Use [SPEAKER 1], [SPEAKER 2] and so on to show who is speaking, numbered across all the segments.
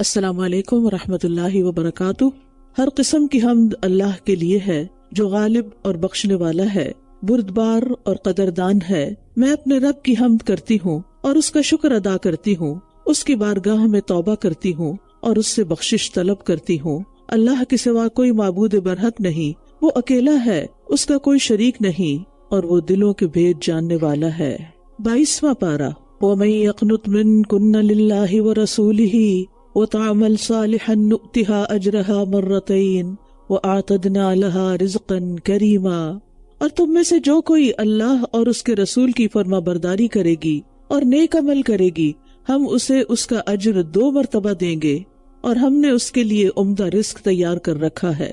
[SPEAKER 1] السلام علیکم ورحمۃ اللہ وبرکاتہ۔ ہر قسم کی حمد اللہ کے لیے ہے جو غالب اور بخشنے والا ہے، بردبار اور قدردان ہے۔ میں اپنے رب کی حمد کرتی ہوں اور اس کا شکر ادا کرتی ہوں، اس کی بارگاہ میں توبہ کرتی ہوں اور اس سے بخشش طلب کرتی ہوں۔ اللہ کے سوا کوئی معبود برحق نہیں، وہ اکیلا ہے، اس کا کوئی شریک نہیں، اور وہ دلوں کے بھید جاننے والا ہے۔ 22واں پارہ۔ وَمَن يَقْنُتْ مِنكُنَّ لِلَّهِ وَرَسُولِهِ وَتَعْمَلْ صَالِحًا نُؤْتِهَا أَجْرَهَا مرتين وَأَعْتَدْنَا لَهَا رِزْقًا كَرِيمًا۔ اور تم میں سے جو کوئی اللہ اور اس کے رسول کی فرما برداری کرے گی اور نیک عمل کرے گی، ہم اسے اس کا اجر 2 مرتبہ دیں گے، اور ہم نے اس کے لیے عمدہ رزق تیار کر رکھا ہے۔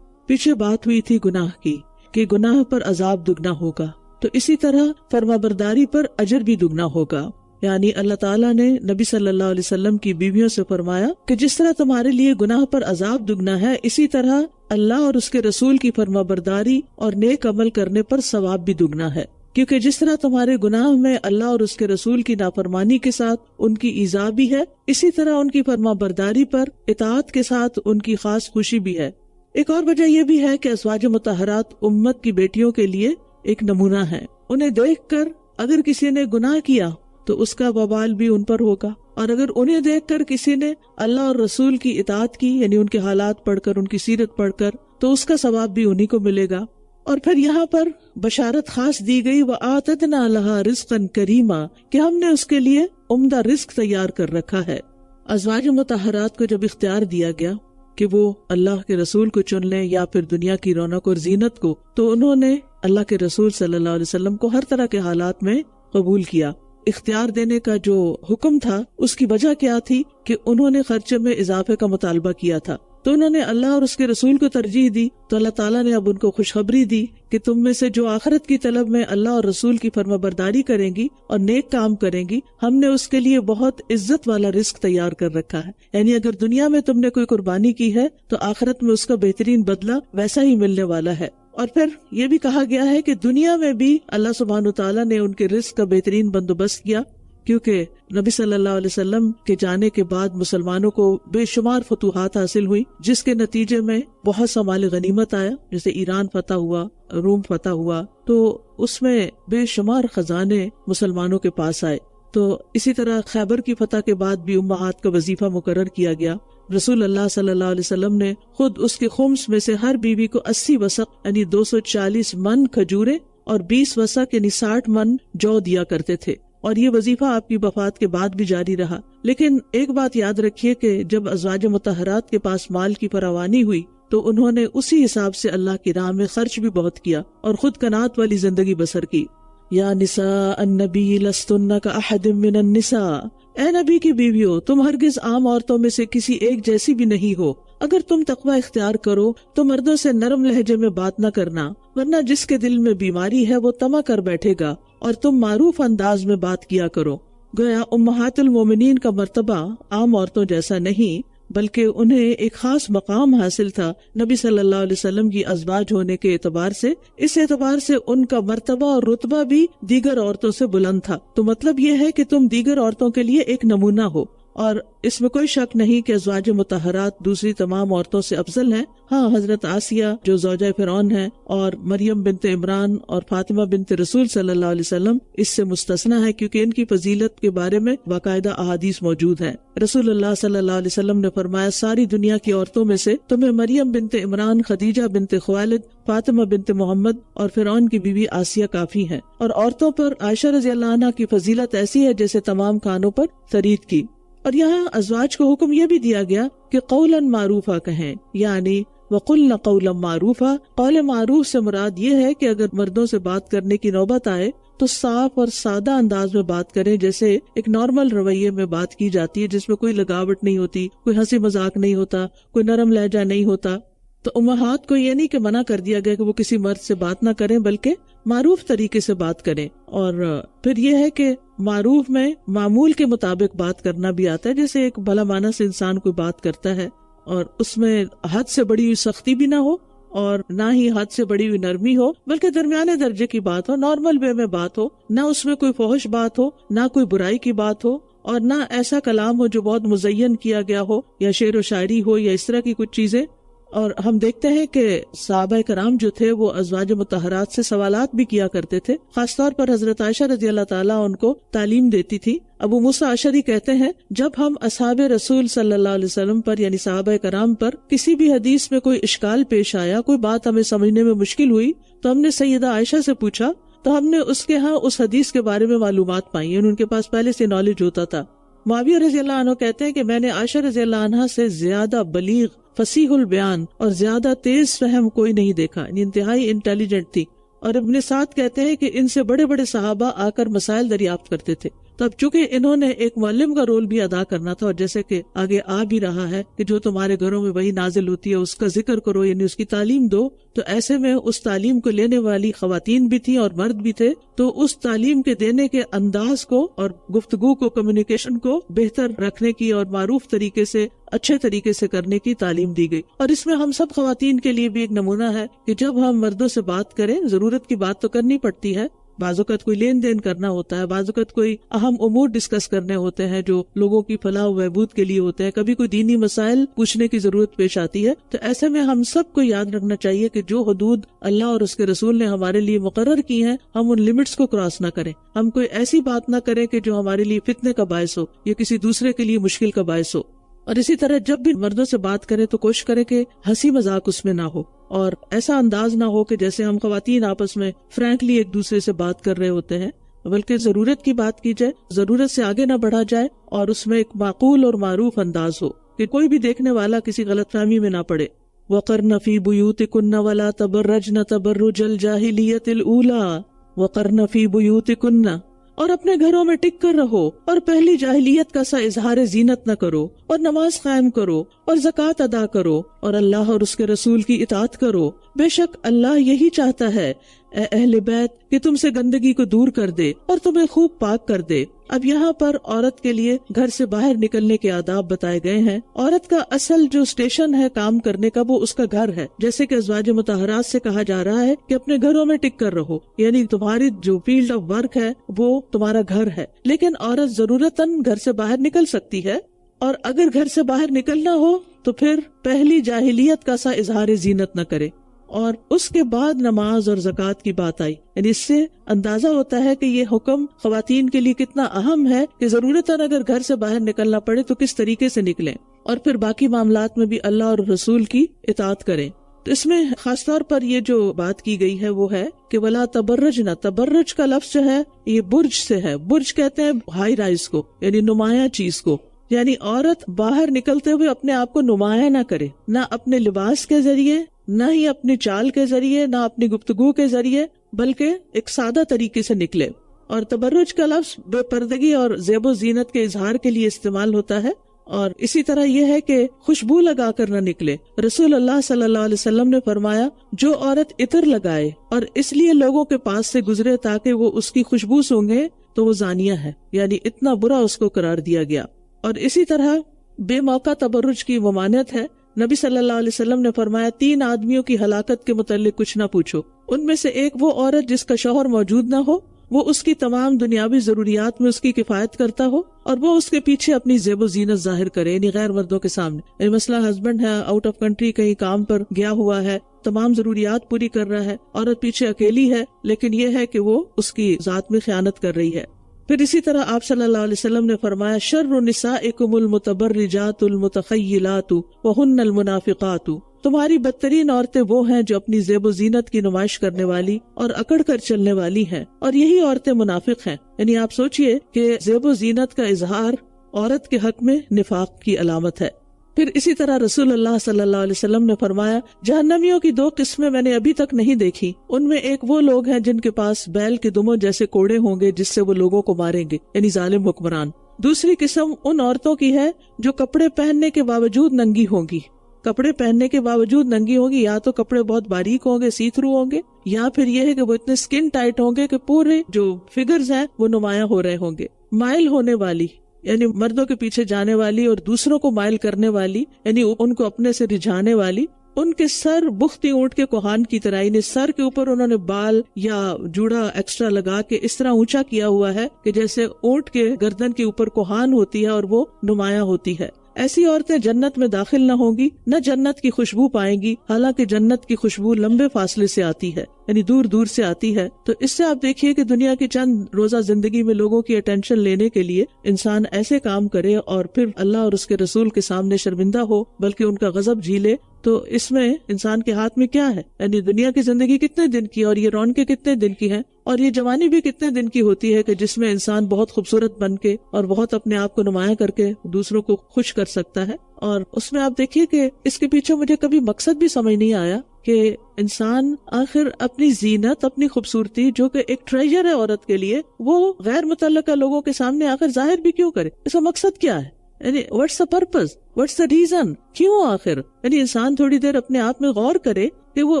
[SPEAKER 1] پیچھے بات ہوئی تھی گناہ کی کہ گناہ پر عذاب دگنا ہوگا، تو اسی طرح فرما برداری پر اجر بھی دگنا ہوگا۔ یعنی اللہ تعالیٰ نے نبی صلی اللہ علیہ وسلم کی بیویوں سے فرمایا کہ جس طرح تمہارے لیے گناہ پر عذاب دگنا ہے، اسی طرح اللہ اور اس کے رسول کی فرما برداری اور نیک عمل کرنے پر ثواب بھی دگنا ہے، کیونکہ جس طرح تمہارے گناہ میں اللہ اور اس کے رسول کی نافرمانی کے ساتھ ان کی ایذا بھی ہے، اسی طرح ان کی فرما برداری پر اطاعت کے ساتھ ان کی خاص خوشی بھی ہے۔ ایک اور وجہ یہ بھی ہے کہ ازواج مطہرات امت کی بیٹیوں کے لیے ایک نمونہ ہے۔ انہیں دیکھ کر اگر کسی نے گناہ کیا تو اس کا وبال بھی ان پر ہوگا، اور اگر انہیں دیکھ کر کسی نے اللہ اور رسول کی اطاعت کی، یعنی ان کے حالات پڑھ کر، ان کی سیرت پڑھ کر، تو اس کا ثواب بھی انہی کو ملے گا۔ اور پھر یہاں پر بشارت خاص دی گئی وَآتَدْنَا لَهَا رِزْقًا كَرِيمًا، کہ ہم نے اس کے لیے عمدہ رزق تیار کر رکھا ہے۔ ازواج مطہرات کو جب اختیار دیا گیا کہ وہ اللہ کے رسول کو چن لیں یا پھر دنیا کی رونق اور زینت کو، تو انہوں نے اللہ کے رسول صلی اللہ علیہ وسلم کو ہر طرح کے حالات میں قبول کیا۔ اختیار دینے کا جو حکم تھا اس کی وجہ کیا تھی کہ انہوں نے خرچے میں اضافے کا مطالبہ کیا تھا، تو انہوں نے اللہ اور اس کے رسول کو ترجیح دی، تو اللہ تعالیٰ نے اب ان کو خوشخبری دی کہ تم میں سے جو آخرت کی طلب میں اللہ اور رسول کی فرما برداری کریں گی اور نیک کام کریں گی، ہم نے اس کے لیے بہت عزت والا رزق تیار کر رکھا ہے۔ یعنی اگر دنیا میں تم نے کوئی قربانی کی ہے تو آخرت میں اس کا بہترین بدلہ ویسا ہی ملنے والا ہے۔ اور پھر یہ بھی کہا گیا ہے کہ دنیا میں بھی اللہ سبحانہ وتعالیٰ نے ان کے رزق کا بہترین بندوبست کیا، کیونکہ نبی صلی اللہ علیہ وسلم کے جانے کے بعد مسلمانوں کو بے شمار فتوحات حاصل ہوئی، جس کے نتیجے میں بہت سا مال غنیمت آیا، جیسے ایران فتح ہوا، روم فتح ہوا، تو اس میں بے شمار خزانے مسلمانوں کے پاس آئے۔ تو اسی طرح خیبر کی فتح کے بعد بھی امہات کا وظیفہ مقرر کیا گیا۔ رسول اللہ صلی اللہ علیہ وسلم نے خود اس کے خمس میں سے ہر بیوی کو 80 وسق یعنی 240 من کھجوریں اور 20 وسق یعنی 60 من جو دیا کرتے تھے، اور یہ وظیفہ آپ کی وفات کے بعد بھی جاری رہا۔ لیکن ایک بات یاد رکھیے کہ جب ازواج مطہرات کے پاس مال کی فراوانی ہوئی تو انہوں نے اسی حساب سے اللہ کی راہ میں خرچ بھی بہت کیا اور خود قناعت والی زندگی بسر کی۔ یا نساء النبی لستن کاحد من النساء، اے نبی کی بیویوں، تم ہرگز عام عورتوں میں سے کسی ایک جیسی بھی نہیں ہو۔ اگر تم تقوی اختیار کرو تو مردوں سے نرم لہجے میں بات نہ کرنا، ورنہ جس کے دل میں بیماری ہے وہ طمع کر بیٹھے گا، اور تم معروف انداز میں بات کیا کرو۔ گویا امہات المومنین کا مرتبہ عام عورتوں جیسا نہیں، بلکہ انہیں ایک خاص مقام حاصل تھا نبی صلی اللہ علیہ وسلم کی ازواج ہونے کے اعتبار سے۔ اس اعتبار سے ان کا مرتبہ اور رتبہ بھی دیگر عورتوں سے بلند تھا۔ تو مطلب یہ ہے کہ تم دیگر عورتوں کے لیے ایک نمونہ ہو، اور اس میں کوئی شک نہیں کہ ازواج مطہرات دوسری تمام عورتوں سے افضل ہیں۔ ہاں، حضرت آسیہ جو زوجہ فرعون ہیں، اور مریم بنت عمران اور فاطمہ بنت رسول صلی اللہ علیہ وسلم اس سے مستثنیٰ ہے، کیونکہ ان کی فضیلت کے بارے میں باقاعدہ احادیث موجود ہیں۔ رسول اللہ صلی اللہ علیہ وسلم نے فرمایا، ساری دنیا کی عورتوں میں سے تمہیں مریم بنت عمران، خدیجہ بنت خویلد، فاطمہ بنت محمد اور فرعون کی بیوی آسیہ کافی ہیں، اور عورتوں پر عائشہ رضی اللہ عنہا کی فضیلت ایسی ہے جیسے تمام کانوں پر ثرید کی۔ اور یہاں ازواج کو حکم یہ بھی دیا گیا کہ قولا معروفا کہیں، یعنی وقلن قولا معروفا۔ قول معروف سے مراد یہ ہے کہ اگر مردوں سے بات کرنے کی نوبت آئے تو صاف اور سادہ انداز میں بات کریں، جیسے ایک نارمل رویے میں بات کی جاتی ہے، جس میں کوئی لگاوٹ نہیں ہوتی، کوئی ہنسی مذاق نہیں ہوتا، کوئی نرم لہجہ نہیں ہوتا۔ تو امہات کو یہ نہیں کہ منع کر دیا گیا کہ وہ کسی مرد سے بات نہ کریں، بلکہ معروف طریقے سے بات کریں۔ اور پھر یہ ہے کہ معروف میں معمول کے مطابق بات کرنا بھی آتا ہے، جیسے ایک بھلا مانس انسان کوئی بات کرتا ہے، اور اس میں حد سے بڑی ہوئی سختی بھی نہ ہو اور نہ ہی حد سے بڑی ہوئی نرمی ہو، بلکہ درمیانے درجے کی بات ہو، نارمل وے میں بات ہو، نہ اس میں کوئی فحش بات ہو، نہ کوئی برائی کی بات ہو، اور نہ ایسا کلام ہو جو بہت مزین کیا گیا ہو یا شعر و شاعری ہو یا اس طرح کی کچھ چیزیں. اور ہم دیکھتے ہیں کہ صحابہ کرام جو تھے وہ ازواج مطہرات سے سوالات بھی کیا کرتے تھے. خاص طور پر حضرت عائشہ رضی اللہ تعالیٰ ان کو تعلیم دیتی تھی. ابو موسیٰ اشعری کہتے ہیں جب ہم اصحاب رسول صلی اللہ علیہ وسلم پر یعنی صحابہ کرام پر کسی بھی حدیث میں کوئی اشکال پیش آیا, کوئی بات ہمیں سمجھنے میں مشکل ہوئی, تو ہم نے سیدہ عائشہ سے پوچھا تو ہم نے اس کے ہاں اس حدیث کے بارے میں معلومات پائی, یعنی ان کے پاس پہلے سے نالج ہوتا تھا. معاویہ رضی اللہ عنہ کہتے ہیں کہ میں نے عائشہ رضی اللہ عنہ سے زیادہ بلیغ, فصیح البیان اور زیادہ تیز فہم کوئی نہیں دیکھا, یعنی انتہائی انٹیلیجنٹ تھی. اور ابن سعد کہتے ہیں کہ ان سے بڑے بڑے صحابہ آ کر مسائل دریافت کرتے تھے. تو اب چونکہ انہوں نے ایک معلم کا رول بھی ادا کرنا تھا, اور جیسے کہ آگے آ بھی رہا ہے کہ جو تمہارے گھروں میں وہی نازل ہوتی ہے اس کا ذکر کرو, یعنی اس کی تعلیم دو, تو ایسے میں اس تعلیم کو لینے والی خواتین بھی تھیں اور مرد بھی تھے, تو اس تعلیم کے دینے کے انداز کو اور گفتگو کو, کمیونیکیشن کو بہتر رکھنے کی اور معروف طریقے سے, اچھے طریقے سے کرنے کی تعلیم دی گئی. اور اس میں ہم سب خواتین کے لیے بھی ایک نمونہ ہے کہ جب ہم مردوں سے بات کریں, ضرورت کی بات تو کرنی پڑتی ہے, بعض اوقات کوئی لین دین کرنا ہوتا ہے, بعض اوقات کوئی اہم امور ڈسکس کرنے ہوتے ہیں جو لوگوں کی فلاح و بہبود کے لیے ہوتے ہیں, کبھی کوئی دینی مسائل پوچھنے کی ضرورت پیش آتی ہے. تو ایسے میں ہم سب کو یاد رکھنا چاہیے کہ جو حدود اللہ اور اس کے رسول نے ہمارے لیے مقرر کی ہیں, ہم ان لمٹس کو کراس نہ کریں. ہم کوئی ایسی بات نہ کریں کہ جو ہمارے لیے فتنے کا باعث ہو یا کسی دوسرے کے لیے مشکل کا باعث ہو. اور اسی طرح جب بھی مردوں سے بات کریں تو کوشش کریں کہ ہنسی مذاق اس میں نہ ہو, اور ایسا انداز نہ ہو کہ جیسے ہم خواتین آپس میں فرینکلی ایک دوسرے سے بات کر رہے ہوتے ہیں, بلکہ ضرورت کی بات کی جائے, ضرورت سے آگے نہ بڑھا جائے, اور اس میں ایک معقول اور معروف انداز ہو کہ کوئی بھی دیکھنے والا کسی غلط فہمی میں نہ پڑے. وَقَرْنَ فِي بُيُوتِكُنَّ وَلَا تَبَرَّجْنَ تَبَرُّجَ الْجَاهِلِيَّةِ الْأُولَى وَقَرْنَ فِي بُيُوتِكُنَّ, اور اپنے گھروں میں ٹک کر رہو اور پہلی جاہلیت کا سا اظہار زینت نہ کرو, اور نماز قائم کرو اور زکوٰۃ ادا کرو اور اللہ اور اس کے رسول کی اطاعت کرو. بے شک اللہ یہی چاہتا ہے اے اہل بیت کہ تم سے گندگی کو دور کر دے اور تمہیں خوب پاک کر دے. اب یہاں پر عورت کے لیے گھر سے باہر نکلنے کے آداب بتائے گئے ہیں. عورت کا اصل جو اسٹیشن ہے کام کرنے کا وہ اس کا گھر ہے, جیسے کہ ازواج مطہرات سے کہا جا رہا ہے کہ اپنے گھروں میں ٹک کر رہو, یعنی تمہاری جو فیلڈ آف ورک ہے وہ تمہارا گھر ہے. لیکن عورت ضرورتاً گھر سے باہر نکل سکتی ہے, اور اگر گھر سے باہر نکلنا ہو تو پھر پہلی جاہلیت کا سا اظہار زینت نہ کرے. اور اس کے بعد نماز اور زکوٰۃ کی بات آئی, یعنی اس سے اندازہ ہوتا ہے کہ یہ حکم خواتین کے لیے کتنا اہم ہے کہ ضرورتاً اگر گھر سے باہر نکلنا پڑے تو کس طریقے سے نکلیں, اور پھر باقی معاملات میں بھی اللہ اور رسول کی اطاعت کریں. تو اس میں خاص طور پر یہ جو بات کی گئی ہے وہ ہے کہ ولا تبرجنا, تبرج کا لفظ جو ہے یہ برج سے ہے. برج کہتے ہیں ہائی رائز کو, یعنی نمایاں چیز کو, یعنی عورت باہر نکلتے ہوئے اپنے آپ کو نمایاں نہ کرے, نہ اپنے لباس کے ذریعے, نہ ہی اپنی چال کے ذریعے, نہ اپنی گفتگو کے ذریعے, بلکہ ایک سادہ طریقے سے نکلے. اور تبرج کا لفظ بے پردگی اور زیب و زینت کے اظہار کے لیے استعمال ہوتا ہے. اور اسی طرح یہ ہے کہ خوشبو لگا کر نہ نکلے. رسول اللہ صلی اللہ علیہ وسلم نے فرمایا جو عورت عطر لگائے اور اس لیے لوگوں کے پاس سے گزرے تاکہ وہ اس کی خوشبو سونگے تو وہ زانیہ ہے, یعنی اتنا برا اس کو قرار دیا گیا. اور اسی طرح بے موقع تبرج کی ممانعت ہے. نبی صلی اللہ علیہ وسلم نے فرمایا 3 آدمیوں کی ہلاکت کے متعلق کچھ نہ پوچھو. ان میں سے ایک وہ عورت جس کا شوہر موجود نہ ہو, وہ اس کی تمام دنیاوی ضروریات میں اس کی کفایت کرتا ہو اور وہ اس کے پیچھے اپنی زیب و زینت ظاہر کرے, یعنی غیر مردوں کے سامنے. یعنی مثلا ہسبینڈ ہے, آؤٹ آف کنٹری کہیں کام پر گیا ہوا ہے, تمام ضروریات پوری کر رہا ہے, عورت پیچھے اکیلی ہے, لیکن یہ ہے کہ وہ اس کی ذات میں خیانت کر رہی ہے. پھر اسی طرح آپ صلی اللہ علیہ وسلم نے فرمایا شر نسائکم المتبرجات المتخیلات وہن المنافقات, تمہاری بدترین عورتیں وہ ہیں جو اپنی زیب و زینت کی نمائش کرنے والی اور اکڑ کر چلنے والی ہیں, اور یہی عورتیں منافق ہیں. یعنی آپ سوچئے کہ زیب و زینت کا اظہار عورت کے حق میں نفاق کی علامت ہے. پھر اسی طرح رسول اللہ صلی اللہ علیہ وسلم نے فرمایا جہنمیوں کی 2 قسمیں میں نے ابھی تک نہیں دیکھی. ان میں ایک وہ لوگ ہیں جن کے پاس بیل کے دموں جیسے کوڑے ہوں گے جس سے وہ لوگوں کو ماریں گے, یعنی ظالم حکمران. دوسری قسم ان عورتوں کی ہے جو کپڑے پہننے کے باوجود ننگی ہوں گی. کپڑے پہننے کے باوجود ننگی ہوگی, یا تو کپڑے بہت باریک ہوں گے, سی تھرو ہوں گے, یا پھر یہ ہے کہ وہ اتنے سکن ٹائٹ ہوں گے کہ پورے جو فگرز ہیں وہ نمایاں ہو رہے ہوں گے. مائل ہونے والی, یعنی مردوں کے پیچھے جانے والی اور دوسروں کو مائل کرنے والی, یعنی ان کو اپنے سے رجھانے والی, ان کے سر بختی اونٹ کے کوہان کی طرح، یعنی سر کے اوپر انہوں نے بال یا جوڑا ایکسٹرا لگا کے اس طرح اونچا کیا ہوا ہے کہ جیسے اونٹ کے گردن کے اوپر کوہان ہوتی ہے اور وہ نمایاں ہوتی ہے۔ ایسی عورتیں جنت میں داخل نہ ہوں گی، نہ جنت کی خوشبو پائیں گی، حالانکہ جنت کی خوشبو لمبے فاصلے سے آتی ہے، یعنی دور دور سے آتی ہے۔ تو اس سے آپ دیکھیے کہ دنیا کی چند روزہ زندگی میں لوگوں کی اٹینشن لینے کے لیے انسان ایسے کام کرے اور پھر اللہ اور اس کے رسول کے سامنے شرمندہ ہو، بلکہ ان کا غضب جھیلے، تو اس میں انسان کے ہاتھ میں کیا ہے؟ یعنی دنیا کی زندگی کتنے دن کی، اور یہ رونقیں کتنے دن کی ہیں، اور یہ جوانی بھی کتنے دن کی ہوتی ہے کہ جس میں انسان بہت خوبصورت بن کے اور بہت اپنے آپ کو نمایاں کر کے دوسروں کو خوش کر سکتا ہے۔ اور اس میں آپ دیکھیے کہ اس کے پیچھے مجھے کبھی مقصد بھی سمجھ نہیں آیا کہ انسان آخر اپنی زینت، اپنی خوبصورتی جو کہ ایک ٹریجر ہے عورت کے لیے، وہ غیر متعلقہ لوگوں کے سامنے آخر ظاہر بھی کیوں کرے؟ اس کا مقصد کیا ہے؟ یعنی what's the purpose, what's the reason, کیوں آخر؟ یعنی انسان تھوڑی دیر اپنے آپ میں غور کرے کہ وہ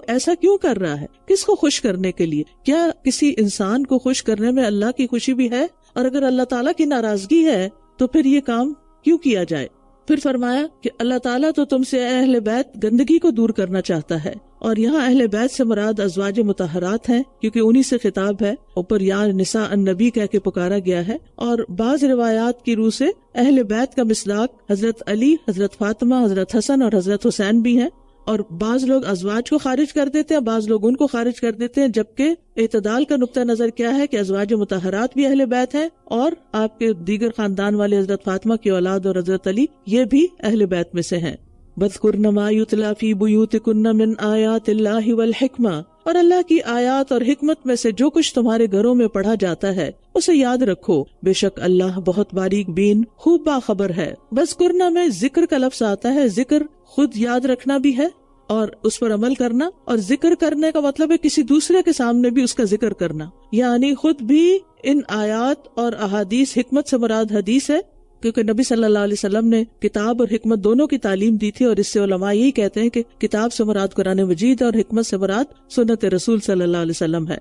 [SPEAKER 1] ایسا کیوں کر رہا ہے، کس کو خوش کرنے کے لیے؟ کیا کسی انسان کو خوش کرنے میں اللہ کی خوشی بھی ہے؟ اور اگر اللہ تعالیٰ کی ناراضگی ہے تو پھر یہ کام کیوں کیا جائے؟ پھر فرمایا کہ اللہ تعالیٰ تو تم سے اہل بیت گندگی کو دور کرنا چاہتا ہے، اور یہاں اہل بیت سے مراد ازواج مطہرات ہیں، کیونکہ انہی سے خطاب ہے، اوپر یا نساء النبی کہہ کے پکارا گیا ہے۔ اور بعض روایات کی روح سے اہل بیت کا مصداق حضرت علی، حضرت فاطمہ، حضرت حسن اور حضرت حسین بھی ہیں، اور بعض لوگ ازواج کو خارج کر دیتے ہیں، بعض لوگ ان کو خارج کر دیتے ہیں، جبکہ اعتدال کا نقطہ نظر کیا ہے کہ ازواج مطہرات بھی اہل بیت ہیں، اور آپ کے دیگر خاندان والے حضرت فاطمہ کی اولاد اور حضرت علی یہ بھی اہل بیت میں سے ہیں۔ وَاذْكُرْنَ مَا يُتْلَى فِي بُيُوتِكُنَّ مِنْ آيَاتِ اللَّهِ وَالْحِكْمَةِ، اور اللہ کی آیات اور حکمت میں سے جو کچھ تمہارے گھروں میں پڑھا جاتا ہے اسے یاد رکھو، بے شک اللہ بہت باریک بین خوب باخبر ہے۔ وَاذْكُرْنَ میں ذکر کا لفظ آتا ہے، ذکر خود یاد رکھنا بھی ہے اور اس پر عمل کرنا، اور ذکر کرنے کا مطلب ہے کسی دوسرے کے سامنے بھی اس کا ذکر کرنا، یعنی خود بھی ان آیات اور احادیث، حکمت سے مراد حدیث ہے، کیونکہ نبی صلی اللہ علیہ وسلم نے کتاب اور حکمت دونوں کی تعلیم دی تھی، اور اس سے علماء یہی کہتے ہیں کہ کتاب سے مراد قرآن مجید اور حکمت سے مراد سنت رسول صلی اللہ علیہ وسلم ہے۔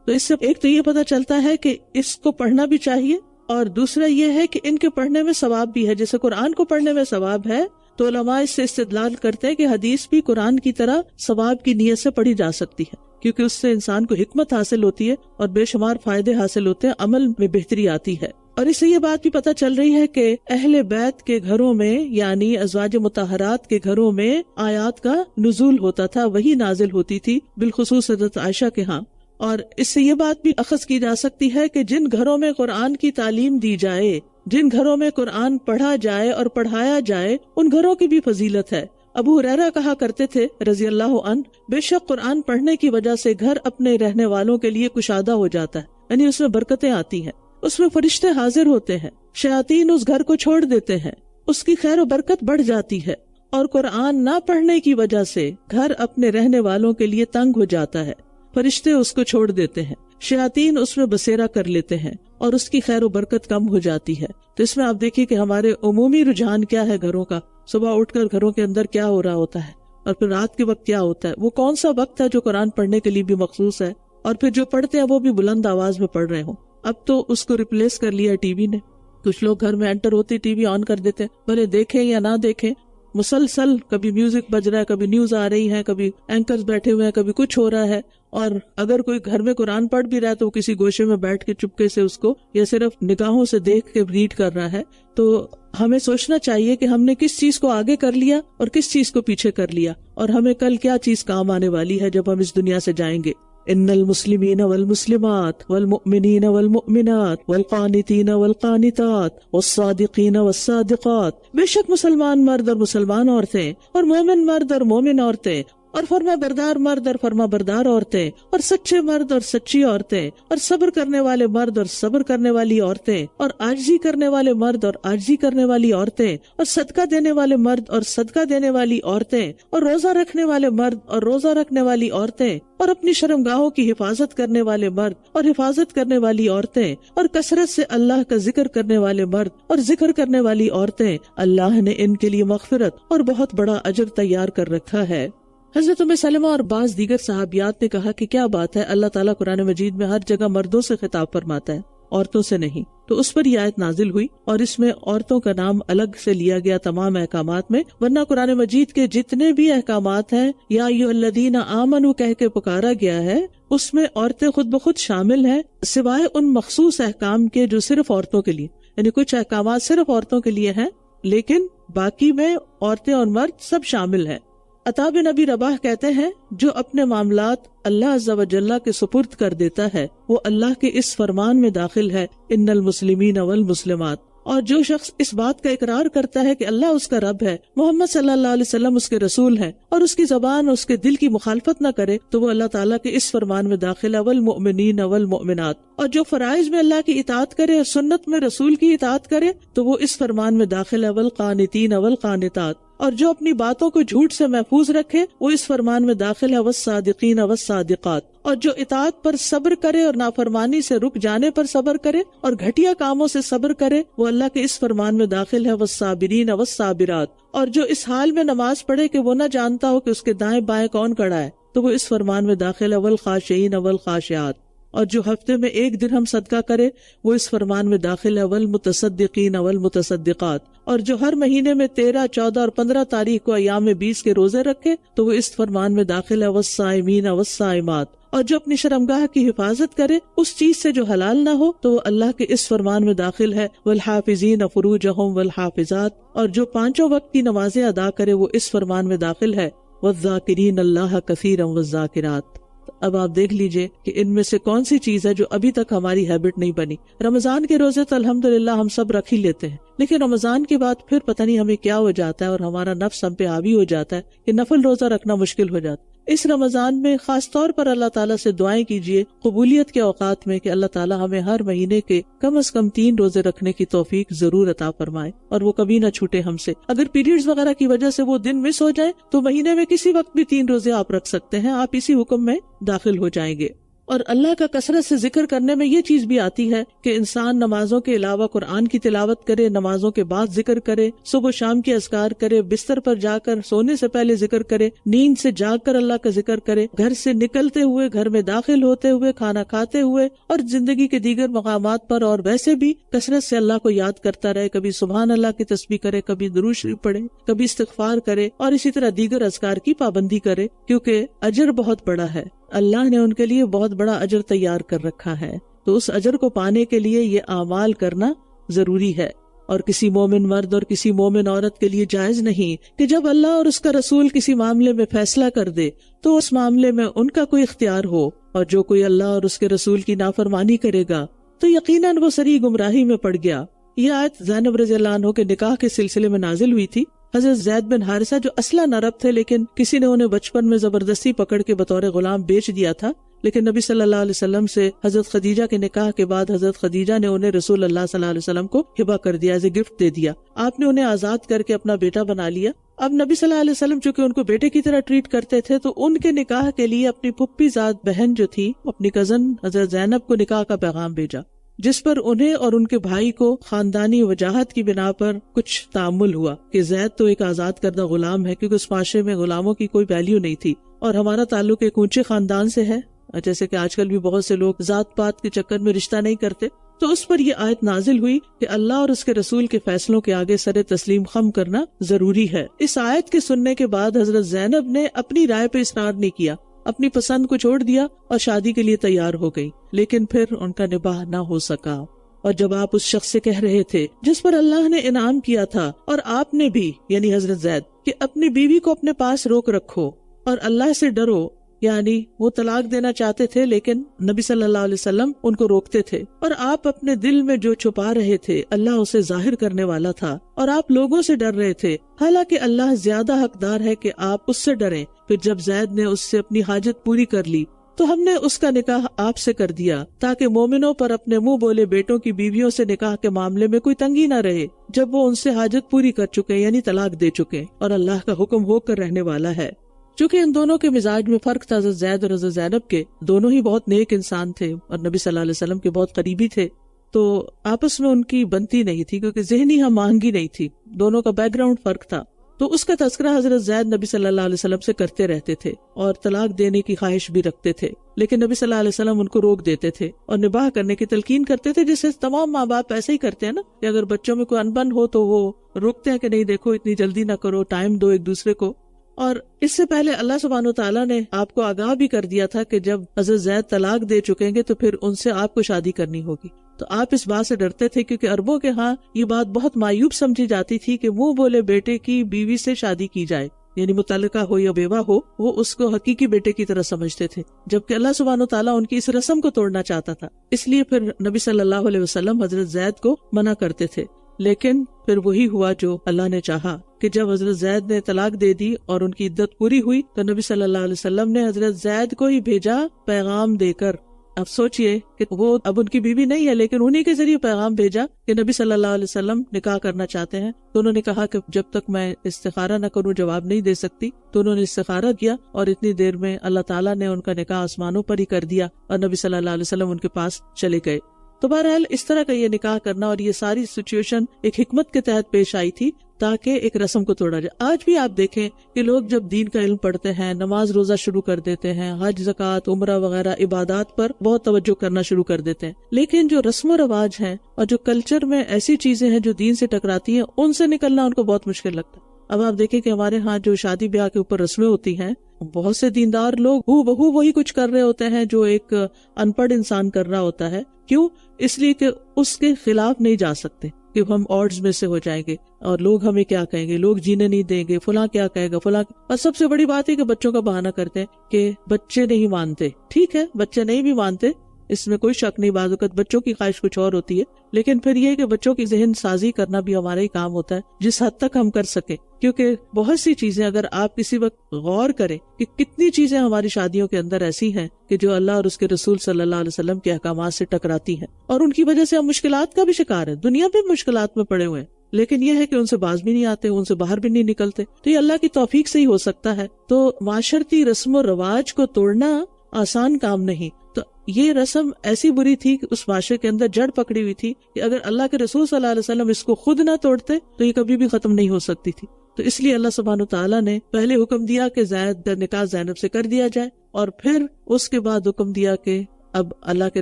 [SPEAKER 1] تو اس سے ایک تو یہ پتہ چلتا ہے کہ اس کو پڑھنا بھی چاہیے، اور دوسرا یہ ہے کہ ان کے پڑھنے میں ثواب بھی ہے، جیسے قرآن کو پڑھنے میں ثواب ہے تو علماء اس سے استدلال کرتے ہیں کہ حدیث بھی قرآن کی طرح ثواب کی نیت سے پڑھی جا سکتی ہے، کیونکہ اس سے انسان کو حکمت حاصل ہوتی ہے اور بے شمار فائدے حاصل ہوتے ہیں، عمل میں بہتری آتی ہے۔ اور اس سے یہ بات بھی پتہ چل رہی ہے کہ اہل بیت کے گھروں میں، یعنی ازواج مطہرات کے گھروں میں آیات کا نزول ہوتا تھا، وہی نازل ہوتی تھی، بالخصوص حضرت عائشہ کے ہاں۔ اور اس سے یہ بات بھی اخذ کی جا سکتی ہے کہ جن گھروں میں قرآن کی تعلیم دی جائے، جن گھروں میں قرآن پڑھا جائے اور پڑھایا جائے، ان گھروں کی بھی فضیلت ہے۔ ابو ہریرہ کہا کرتے تھے رضی اللہ عنہ، بے شک قرآن پڑھنے کی وجہ سے گھر اپنے رہنے والوں کے لیے کشادہ ہو جاتا ہے، یعنی اس میں برکتیں آتی ہیں، اس میں فرشتے حاضر ہوتے ہیں، شیاطین اس گھر کو چھوڑ دیتے ہیں، اس کی خیر و برکت بڑھ جاتی ہے۔ اور قرآن نہ پڑھنے کی وجہ سے گھر اپنے رہنے والوں کے لیے تنگ ہو جاتا ہے، فرشتے اس کو چھوڑ دیتے ہیں، شیاطین اس میں بسیرا کر لیتے ہیں، اور اس کی خیر و برکت کم ہو جاتی ہے۔ تو اس میں آپ دیکھیے کہ ہمارے عمومی رجحان کیا ہے گھروں کا، صبح اٹھ کر گھروں کے اندر کیا ہو رہا ہوتا ہے، اور پھر رات کے وقت کیا ہوتا ہے، وہ کون سا وقت ہے جو قرآن پڑھنے کے لیے بھی مخصوص ہے، اور پھر جو پڑھتے ہیں وہ بھی بلند آواز میں پڑھ رہے ہوں۔ اب تو اس کو ریپلیس کر لیا ٹی وی نے، کچھ لوگ گھر میں انٹر ہوتے ٹی وی آن کر دیتے ہیں، بھلے دیکھیں یا نہ دیکھیں، مسلسل کبھی میوزک بج رہا ہے، کبھی نیوز آ رہی ہے، کبھی اینکرز بیٹھے ہوئے ہیں، کبھی کچھ ہو رہا ہے، اور اگر کوئی گھر میں قرآن پڑھ بھی رہا ہے تو کسی گوشے میں بیٹھ کے چپکے سے اس کو یا صرف نگاہوں سے دیکھ کے ریڈ کر رہا ہے۔ تو ہمیں سوچنا چاہیے کہ ہم نے کس چیز کو آگے کر لیا اور کس چیز کو پیچھے کر لیا، اور ہمیں کل کیا چیز کام آنے والی ہے جب ہم اس دنیا سے جائیں گے۔ ان المسلمین والمسلمات والمؤمنین والمؤمنات والقانتین والقانتات والصادقین والصادقات، بے شک مسلمان مرد اور مسلمان عورتیں، اور مومن مرد اور مومن عورتیں، اور فرما بردار مرد اور فرما بردار عورتیں، اور سچے مرد اور سچی عورتیں، اور صبر کرنے والے مرد اور صبر کرنے والی عورتیں، اور عاجزی کرنے والے مرد اور عاجزی کرنے والی عورتیں، اور صدقہ دینے والے مرد اور صدقہ دینے والی عورتیں، اور روزہ رکھنے والے مرد اور روزہ رکھنے والی عورتیں، اور اپنی شرمگاہوں کی حفاظت کرنے والے مرد اور حفاظت کرنے والی عورتیں، اور کثرت سے اللہ کا ذکر کرنے والے مرد اور ذکر کرنے والی عورتیں، اللہ نے ان کے لیے مغفرت اور بہت بڑا اجر تیار کر رکھا ہے۔ حضرت ام سلمہ اور بعض دیگر صحابیات نے کہا کہ کیا بات ہے، اللہ تعالیٰ قرآن مجید میں ہر جگہ مردوں سے خطاب فرماتا ہے، عورتوں سے نہیں۔ تو اس پر یہ آیت نازل ہوئی اور اس میں عورتوں کا نام الگ سے لیا گیا تمام احکامات میں، ورنہ قرآن مجید کے جتنے بھی احکامات ہیں یا ایھا الذین آمنوا کہہ کے پکارا گیا ہے، اس میں عورتیں خود بخود شامل ہیں، سوائے ان مخصوص احکام کے جو صرف عورتوں کے لیے، یعنی کچھ احکامات صرف عورتوں کے لیے ہیں لیکن باقی میں عورتیں اور مرد سب شامل ہیں۔ عطا بن ابی رباح کہتے ہیں جو اپنے معاملات اللہ عز و جل کے سپرد کر دیتا ہے وہ اللہ کے اس فرمان میں داخل ہے ان المسلمین والمسلمات، اور جو شخص اس بات کا اقرار کرتا ہے کہ اللہ اس کا رب ہے، محمد صلی اللہ علیہ وسلم اس کے رسول ہیں، اور اس کی زبان اور اس کے دل کی مخالفت نہ کرے تو وہ اللہ تعالیٰ کے اس فرمان میں داخل ہے والمؤمنین والمؤمنات، اور جو فرائض میں اللہ کی اطاعت کرے اور سنت میں رسول کی اطاعت کرے تو وہ اس فرمان میں داخل ہے والقانتین والقانتات، اور جو اپنی باتوں کو جھوٹ سے محفوظ رکھے وہ اس فرمان میں داخل ہے والصادقین والصادقات، اور جو اطاعت پر صبر کرے اور نافرمانی سے رک جانے پر صبر کرے اور گھٹیا کاموں سے صبر کرے وہ اللہ کے اس فرمان میں داخل ہے والصابرین والصابرات، اور جو اس حال میں نماز پڑھے کہ وہ نہ جانتا ہو کہ اس کے دائیں بائیں کون کھڑا ہے تو وہ اس فرمان میں داخل ہے والخاشعین والخاشعات، اور جو ہفتے میں 1 درہم صدقہ کرے وہ اس فرمان میں داخل ہے والمتصدقین والمتصدقات، اور جو ہر مہینے میں 13، 14 اور 15 تاریخ کو ایام 20 کے روزے رکھے تو وہ اس فرمان میں داخل ہے والصائمین والصائمات، اور جو اپنی شرمگاہ کی حفاظت کرے اس چیز سے جو حلال نہ ہو تو وہ اللہ کے اس فرمان میں داخل ہے والحافظین فروجہم والحافظات، اور جو 5 وقت کی نمازیں ادا کرے وہ اس فرمان میں داخل ہے والذاکرین اللہ کثیرا والذاکرات۔ اب آپ دیکھ لیجئے کہ ان میں سے کون سی چیز ہے جو ابھی تک ہماری ہیبٹ نہیں بنی۔ رمضان کے روزے تو الحمدللہ ہم سب رکھ ہی لیتے ہیں، لیکن رمضان کے بعد پھر پتہ نہیں ہمیں کیا ہو جاتا ہے اور ہمارا نفس ہم پہ حاوی ہو جاتا ہے کہ نفل روزہ رکھنا مشکل ہو جاتا ہے۔ اس رمضان میں خاص طور پر اللہ تعالیٰ سے دعائیں کیجیے قبولیت کے اوقات میں کہ اللہ تعالیٰ ہمیں ہر مہینے کے کم از کم 3 روزے رکھنے کی توفیق ضرور عطا فرمائے اور وہ کبھی نہ چھوٹے ہم سے۔ اگر پیریڈز وغیرہ کی وجہ سے وہ دن مس ہو جائے تو مہینے میں کسی وقت بھی 3 روزے آپ رکھ سکتے ہیں، آپ اسی حکم میں داخل ہو جائیں گے۔ اور اللہ کا کثرت سے ذکر کرنے میں یہ چیز بھی آتی ہے کہ انسان نمازوں کے علاوہ قرآن کی تلاوت کرے، نمازوں کے بعد ذکر کرے، صبح و شام کے اذکار کرے، بستر پر جا کر سونے سے پہلے ذکر کرے، نیند سے جاگ کر اللہ کا ذکر کرے، گھر سے نکلتے ہوئے، گھر میں داخل ہوتے ہوئے، کھانا کھاتے ہوئے اور زندگی کے دیگر مقامات پر، اور ویسے بھی کثرت سے اللہ کو یاد کرتا رہے، کبھی سبحان اللہ کی تسبیح کرے، کبھی درود شریف پڑھے، کبھی استغفار کرے، اور اسی طرح دیگر اذکار کی پابندی کرے، کیونکہ اجر بہت بڑا ہے، اللہ نے ان کے لیے بہت بڑا اجر تیار کر رکھا ہے۔ تو اس اجر کو پانے کے لیے یہ اعمال کرنا ضروری ہے، اور کسی مومن مرد اور کسی مومن عورت کے لیے جائز نہیں کہ جب اللہ اور اس کا رسول کسی معاملے میں فیصلہ کر دے تو اس معاملے میں ان کا کوئی اختیار ہو، اور جو کوئی اللہ اور اس کے رسول کی نافرمانی کرے گا تو یقیناً وہ سری گمراہی میں پڑ گیا۔ یہ آیت زینب رضی اللہ عنہ کے نکاح کے سلسلے میں نازل ہوئی تھی۔ حضرت زید بن حارثہ جو اصلاً عرب تھے لیکن کسی نے انہیں بچپن میں زبردستی پکڑ کے بطور غلام بیچ دیا تھا، لیکن نبی صلی اللہ علیہ وسلم سے حضرت خدیجہ کے نکاح کے بعد حضرت خدیجہ نے انہیں رسول اللہ صلی اللہ علیہ وسلم کو ہبہ کر دیا، ایز اے گفٹ دے دیا۔ آپ نے انہیں آزاد کر کے اپنا بیٹا بنا لیا۔ اب نبی صلی اللہ علیہ وسلم چونکہ ان کو بیٹے کی طرح ٹریٹ کرتے تھے تو ان کے نکاح کے لیے اپنی پھپھی زاد بہن جو تھی، اپنی کزن حضرت زینب کو نکاح کا پیغام بھیجا، جس پر انہیں اور ان کے بھائی کو خاندانی وجاہت کی بنا پر کچھ تعامل ہوا کہ زید تو ایک آزاد کردہ غلام ہے، کیونکہ اس معاشرے میں غلاموں کی کوئی ویلیو نہیں تھی، اور ہمارا تعلق ایک اونچے خاندان سے ہے، جیسے کہ آج کل بھی بہت سے لوگ ذات پات کے چکر میں رشتہ نہیں کرتے۔ تو اس پر یہ آیت نازل ہوئی کہ اللہ اور اس کے رسول کے فیصلوں کے آگے سر تسلیم خم کرنا ضروری ہے۔ اس آیت کے سننے کے بعد حضرت زینب نے اپنی رائے پہ اصرار نہیں کیا، اپنی پسند کو چھوڑ دیا اور شادی کے لیے تیار ہو گئی، لیکن پھر ان کا نباہ نہ ہو سکا۔ اور جب آپ اس شخص سے کہہ رہے تھے جس پر اللہ نے انعام کیا تھا، اور آپ نے بھی یعنی حضرت زید کہ اپنی بیوی کو اپنے پاس روک رکھو اور اللہ سے ڈرو، یعنی وہ طلاق دینا چاہتے تھے لیکن نبی صلی اللہ علیہ وسلم ان کو روکتے تھے، اور آپ اپنے دل میں جو چھپا رہے تھے اللہ اسے ظاہر کرنے والا تھا، اور آپ لوگوں سے ڈر رہے تھے، حالانکہ اللہ زیادہ حقدار ہے کہ آپ اس سے ڈریں۔ پھر جب زید نے اس سے اپنی حاجت پوری کر لی تو ہم نے اس کا نکاح آپ سے کر دیا تاکہ مومنوں پر اپنے منہ بولے بیٹوں کی بیویوں سے نکاح کے معاملے میں کوئی تنگی نہ رہے جب وہ ان سے حاجت پوری کر چکے یعنی طلاق دے چکے، اور اللہ کا حکم ہو کر رہنے والا ہے۔ چونکہ ان دونوں کے مزاج میں فرق تھا، حضرت زید اور حضرت زینب کے، دونوں ہی بہت نیک انسان تھے اور نبی صلی اللہ علیہ وسلم کے بہت قریبی تھے، تو آپس میں ان کی بنتی نہیں تھی کیونکہ ذہنی ہم آہنگی نہیں تھی، دونوں کا بیک گراؤنڈ فرق تھا۔ تو اس کا تذکرہ حضرت زید نبی صلی اللہ علیہ وسلم سے کرتے رہتے تھے اور طلاق دینے کی خواہش بھی رکھتے تھے، لیکن نبی صلی اللہ علیہ وسلم ان کو روک دیتے تھے اور نباہ کرنے کی تلقین کرتے تھے، جسے تمام ماں باپ ایسے ہی کرتے ہیں نا، کہ اگر بچوں میں کوئی انبن ہو تو وہ روکتے ہیں کہ نہیں دیکھو اتنی جلدی نہ کرو، ٹائم دو ایک دوسرے کو۔ اور اس سے پہلے اللہ سبحانہ وتعالیٰ نے آپ کو آگاہ بھی کر دیا تھا کہ جب حضرت زید طلاق دے چکیں گے تو پھر ان سے آپ کو شادی کرنی ہوگی۔ تو آپ اس بات سے ڈرتے تھے کیونکہ عربوں کے ہاں یہ بات بہت معیوب سمجھی جاتی تھی کہ منہ بولے بیٹے کی بیوی سے شادی کی جائے، یعنی متعلقہ ہو یا بیوہ ہو، وہ اس کو حقیقی بیٹے کی طرح سمجھتے تھے، جبکہ اللہ سبحانہ وتعالیٰ ان کی اس رسم کو توڑنا چاہتا تھا۔ اس لیے پھر نبی صلی اللہ علیہ وسلم حضرت زید کو منع کرتے تھے، لیکن پھر وہی ہوا جو اللہ نے چاہا کہ جب حضرت زید نے طلاق دے دی اور ان کی عدت پوری ہوئی تو نبی صلی اللہ علیہ وسلم نے حضرت زید کو ہی بھیجا پیغام دے کر۔ اب سوچئے کہ وہ اب ان کی بیوی نہیں ہے، لیکن انہی کے ذریعے پیغام بھیجا کہ نبی صلی اللہ علیہ وسلم نکاح کرنا چاہتے ہیں۔ تو انہوں نے کہا کہ جب تک میں استخارہ نہ کروں جواب نہیں دے سکتی۔ تو انہوں نے استخارہ کیا اور اتنی دیر میں اللہ تعالیٰ نے ان کا نکاح آسمانوں پر ہی کر دیا اور نبی صلی اللہ علیہ وسلم ان کے پاس چلے گئے۔ تو بہرحال اس طرح کا یہ نکاح کرنا اور یہ ساری سچویشن ایک حکمت کے تحت پیش آئی تھی تاکہ ایک رسم کو توڑا جائے۔ آج بھی آپ دیکھیں کہ لوگ جب دین کا علم پڑھتے ہیں، نماز روزہ شروع کر دیتے ہیں، حج زکوٰۃ عمرہ وغیرہ عبادات پر بہت توجہ کرنا شروع کر دیتے ہیں، لیکن جو رسم و رواج ہیں اور جو کلچر میں ایسی چیزیں ہیں جو دین سے ٹکراتی ہیں، ان سے نکلنا ان کو بہت مشکل لگتا ہے۔ اب آپ دیکھیں کہ ہمارے ہاں جو شادی بیاہ کے اوپر رسمیں ہوتی ہیں، بہت سے دیندار لوگ ہو بہو وہی کچھ کر رہے ہوتے ہیں جو ایک ان پڑھ انسان کر رہا ہوتا ہے۔ کیوں؟ اس لیے کہ اس کے خلاف نہیں جا سکتے کہ ہم آڈز میں سے ہو جائیں گے اور لوگ ہمیں کیا کہیں گے، لوگ جینے نہیں دیں گے، فلاں کیا کہے گا، فلاں۔ اور سب سے بڑی بات ہے کہ بچوں کا بہانہ کرتے ہیں کہ بچے نہیں مانتے۔ ٹھیک ہے، بچے نہیں بھی مانتے، اس میں کوئی شک نہیں، بعض اوقات بچوں کی خواہش کچھ اور ہوتی ہے، لیکن پھر یہ کہ بچوں کی ذہن سازی کرنا بھی ہمارا ہی کام ہوتا ہے جس حد تک ہم کر سکیں، کیونکہ بہت سی چیزیں اگر آپ کسی وقت غور کریں کہ کتنی چیزیں ہماری شادیوں کے اندر ایسی ہیں کہ جو اللہ اور اس کے رسول صلی اللہ علیہ وسلم کے احکامات سے ٹکراتی ہیں، اور ان کی وجہ سے ہم مشکلات کا بھی شکار ہیں، دنیا میں مشکلات میں پڑے ہوئے ہیں، لیکن یہ ہے کہ ان سے باز بھی نہیں آتے، ان سے باہر بھی نہیں نکلتے۔ تو یہ اللہ کی توفیق سے ہی ہو سکتا ہے۔ تو معاشرتی رسم و رواج کو توڑنا آسان کام نہیں۔ تو یہ رسم ایسی بری تھی کہ اس معاشرے کے اندر جڑ پکڑی ہوئی تھی کہ اگر اللہ کے رسول صلی اللہ علیہ وسلم اس کو خود نہ توڑتے تو یہ کبھی بھی ختم نہیں ہو سکتی تھی۔ تو اس لیے اللہ سبحانہ وتعالیٰ نے پہلے حکم دیا کہ زید کا نکاح زینب سے کر دیا جائے، اور پھر اس کے بعد حکم دیا کہ اب اللہ کے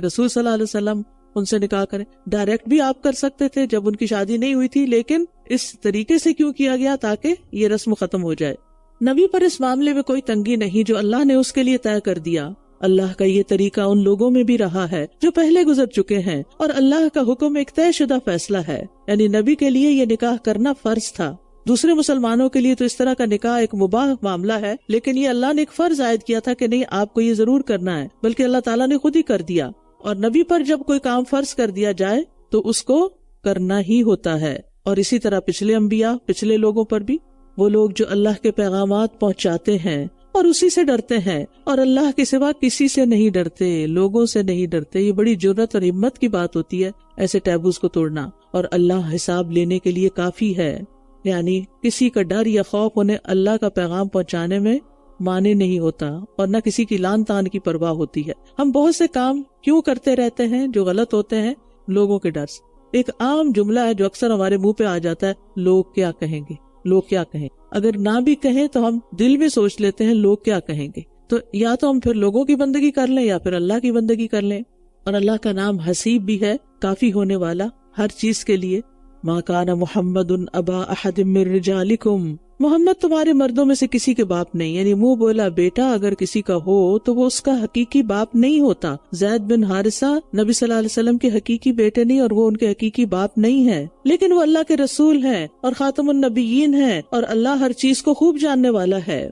[SPEAKER 1] رسول صلی اللہ علیہ وسلم ان سے نکاح کریں۔ ڈائریکٹ بھی آپ کر سکتے تھے جب ان کی شادی نہیں ہوئی تھی، لیکن اس طریقے سے کیوں کیا گیا؟ تاکہ یہ رسم ختم ہو جائے۔ نبی پر اس معاملے میں کوئی تنگی نہیں جو اللہ نے اس کے لیے طے کر دیا۔ اللہ کا یہ طریقہ ان لوگوں میں بھی رہا ہے جو پہلے گزر چکے ہیں، اور اللہ کا حکم ایک طے شدہ فیصلہ ہے، یعنی نبی کے لیے یہ نکاح کرنا فرض تھا۔ دوسرے مسلمانوں کے لیے تو اس طرح کا نکاح ایک مباح معاملہ ہے، لیکن یہ اللہ نے ایک فرض عائد کیا تھا کہ نہیں، آپ کو یہ ضرور کرنا ہے، بلکہ اللہ تعالیٰ نے خود ہی کر دیا۔ اور نبی پر جب کوئی کام فرض کر دیا جائے تو اس کو کرنا ہی ہوتا ہے۔ اور اسی طرح پچھلے انبیاء، پچھلے لوگوں پر بھی، وہ لوگ جو اللہ کے پیغامات پہنچاتے ہیں اور اسی سے ڈرتے ہیں، اور اللہ کے سوا کسی سے نہیں ڈرتے، لوگوں سے نہیں ڈرتے۔ یہ بڑی جرأت اور ہمت کی بات ہوتی ہے ایسے ٹیبوز کو توڑنا، اور اللہ حساب لینے کے لیے کافی ہے۔ یعنی کسی کا ڈر یا خوف انہیں اللہ کا پیغام پہنچانے میں مانے نہیں ہوتا، اور نہ کسی کی لان تان کی پرواہ ہوتی ہے۔ ہم بہت سے کام کیوں کرتے رہتے ہیں جو غلط ہوتے ہیں؟ لوگوں کے ڈر سے۔ ایک عام جملہ ہے جو اکثر ہمارے منہ پہ آ جاتا ہے، لوگ کیا کہیں گے، لوگ کیا کہیں۔ اگر نہ بھی کہیں تو ہم دل میں سوچ لیتے ہیں لوگ کیا کہیں گے۔ تو یا تو ہم پھر لوگوں کی بندگی کر لیں یا پھر اللہ کی بندگی کر لیں۔ اور اللہ کا نام حسیب بھی ہے، کافی ہونے والا ہر چیز کے لیے۔ ما کان محمد ابا احد من رجالکم، محمد تمہارے مردوں میں سے کسی کے باپ نہیں، یعنی منہ بولا بیٹا اگر کسی کا ہو تو وہ اس کا حقیقی باپ نہیں ہوتا۔ زید بن حارثہ نبی صلی اللہ علیہ وسلم کے حقیقی بیٹے نہیں، اور وہ ان کے حقیقی باپ نہیں ہے، لیکن وہ اللہ کے رسول ہیں اور خاتم النبیین ہیں، اور اللہ ہر چیز کو خوب جاننے والا ہے۔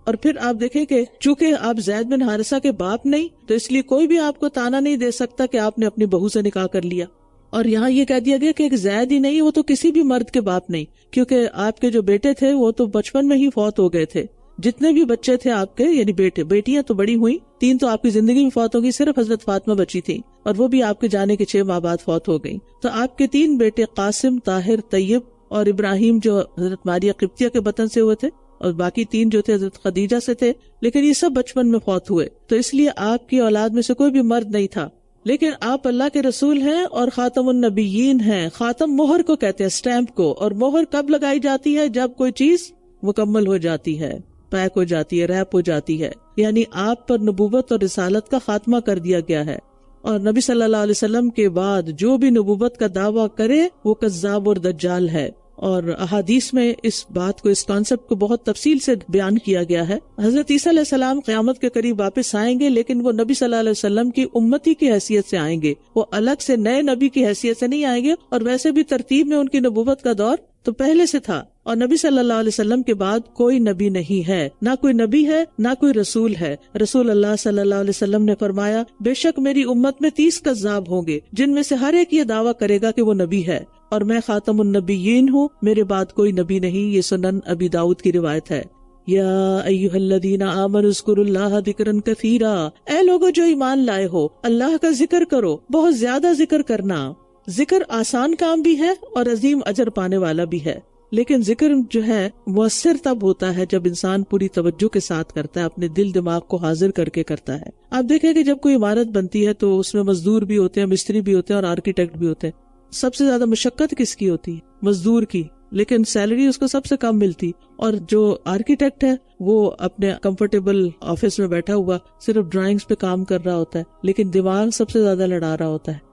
[SPEAKER 1] اور پھر آپ دیکھیں کہ چونکہ آپ زید بن حارثہ کے باپ نہیں، تو اس لیے کوئی بھی آپ کو تانا نہیں دے سکتا کہ آپ نے اپنی بہو سے نکاح کر لیا۔ اور یہاں یہ کہہ دیا گیا کہ ایک زید ہی نہیں، وہ تو کسی بھی مرد کے باپ نہیں، کیونکہ آپ کے جو بیٹے تھے وہ تو بچپن میں ہی فوت ہو گئے تھے۔ جتنے بھی بچے تھے آپ کے، یعنی بیٹے، بیٹیاں تو بڑی ہوئی، 3 تو آپ کی زندگی میں فوت ہو گئی، صرف حضرت فاطمہ بچی تھی، اور وہ بھی آپ کے جانے کے 6 ماہ بعد فوت ہو گئی۔ تو آپ کے 3 بیٹے قاسم، طاہر، طیب اور ابراہیم جو حضرت ماریہ قبطیہ کے بطن سے ہوئے تھے، اور باقی 3 جو تھے حضرت خدیجہ سے تھے، لیکن یہ سب بچپن میں فوت ہوئے۔ تو اس لیے آپ کی اولاد میں سے کوئی بھی مرد نہیں تھا، لیکن آپ اللہ کے رسول ہیں اور خاتم النبیین ہیں۔ خاتم مہر کو کہتے ہیں، سٹیمپ کو، اور مہر کب لگائی جاتی ہے؟ جب کوئی چیز مکمل ہو جاتی ہے، پیک ہو جاتی ہے، ریپ ہو جاتی ہے، یعنی آپ پر نبوت اور رسالت کا خاتمہ کر دیا گیا ہے، اور نبی صلی اللہ علیہ وسلم کے بعد جو بھی نبوت کا دعویٰ کرے وہ کذاب اور دجال ہے۔ اور احادیث میں اس بات کو، اس کانسیپٹ کو بہت تفصیل سے بیان کیا گیا ہے۔ حضرت عیسیٰ علیہ السلام قیامت کے قریب واپس آئیں گے، لیکن وہ نبی صلی اللہ علیہ وسلم کی امتی کی حیثیت سے آئیں گے، وہ الگ سے نئے نبی کی حیثیت سے نہیں آئیں گے، اور ویسے بھی ترتیب میں ان کی نبوت کا دور تو پہلے سے تھا، اور نبی صلی اللہ علیہ وسلم کے بعد کوئی نبی نہیں ہے، نہ کوئی نبی ہے نہ کوئی رسول ہے۔ رسول اللہ صلی اللہ علیہ وسلم نے فرمایا، بے شک میری امت میں 30 کذاب ہوں گے، جن میں سے ہر ایک یہ دعویٰ کرے گا کہ وہ نبی ہے، اور میں خاتم النبیین ہوں، میرے بعد کوئی نبی نہیں۔ یہ سنن ابی داؤد کی روایت ہے۔ یا ایھا الذین آمنوا اذکروا اللہ ذکرا کثیرا، اے لوگو جو ایمان لائے ہو، اللہ کا ذکر کرو، بہت زیادہ ذکر کرنا۔ ذکر آسان کام بھی ہے اور عظیم اجر پانے والا بھی ہے، لیکن ذکر جو ہے مؤثر تب ہوتا ہے جب انسان پوری توجہ کے ساتھ کرتا ہے، اپنے دل دماغ کو حاضر کر کے کرتا ہے۔ آپ دیکھیں کہ جب کوئی عمارت بنتی ہے تو اس میں مزدور بھی ہوتے ہیں، مستری بھی ہوتے ہیں، اور آرکیٹیکٹ بھی ہوتے ہیں۔ سب سے زیادہ مشقت کس کی ہوتی ہے؟ مزدور کی، لیکن سیلری اس کو سب سے کم ملتی، اور جو آرکیٹیکٹ ہے وہ اپنے کمفرٹیبل آفس میں بیٹھا ہوا صرف ڈرائنگز پہ کام کر رہا ہوتا ہے، لیکن دماغ سب سے زیادہ لڑا رہا ہوتا ہے،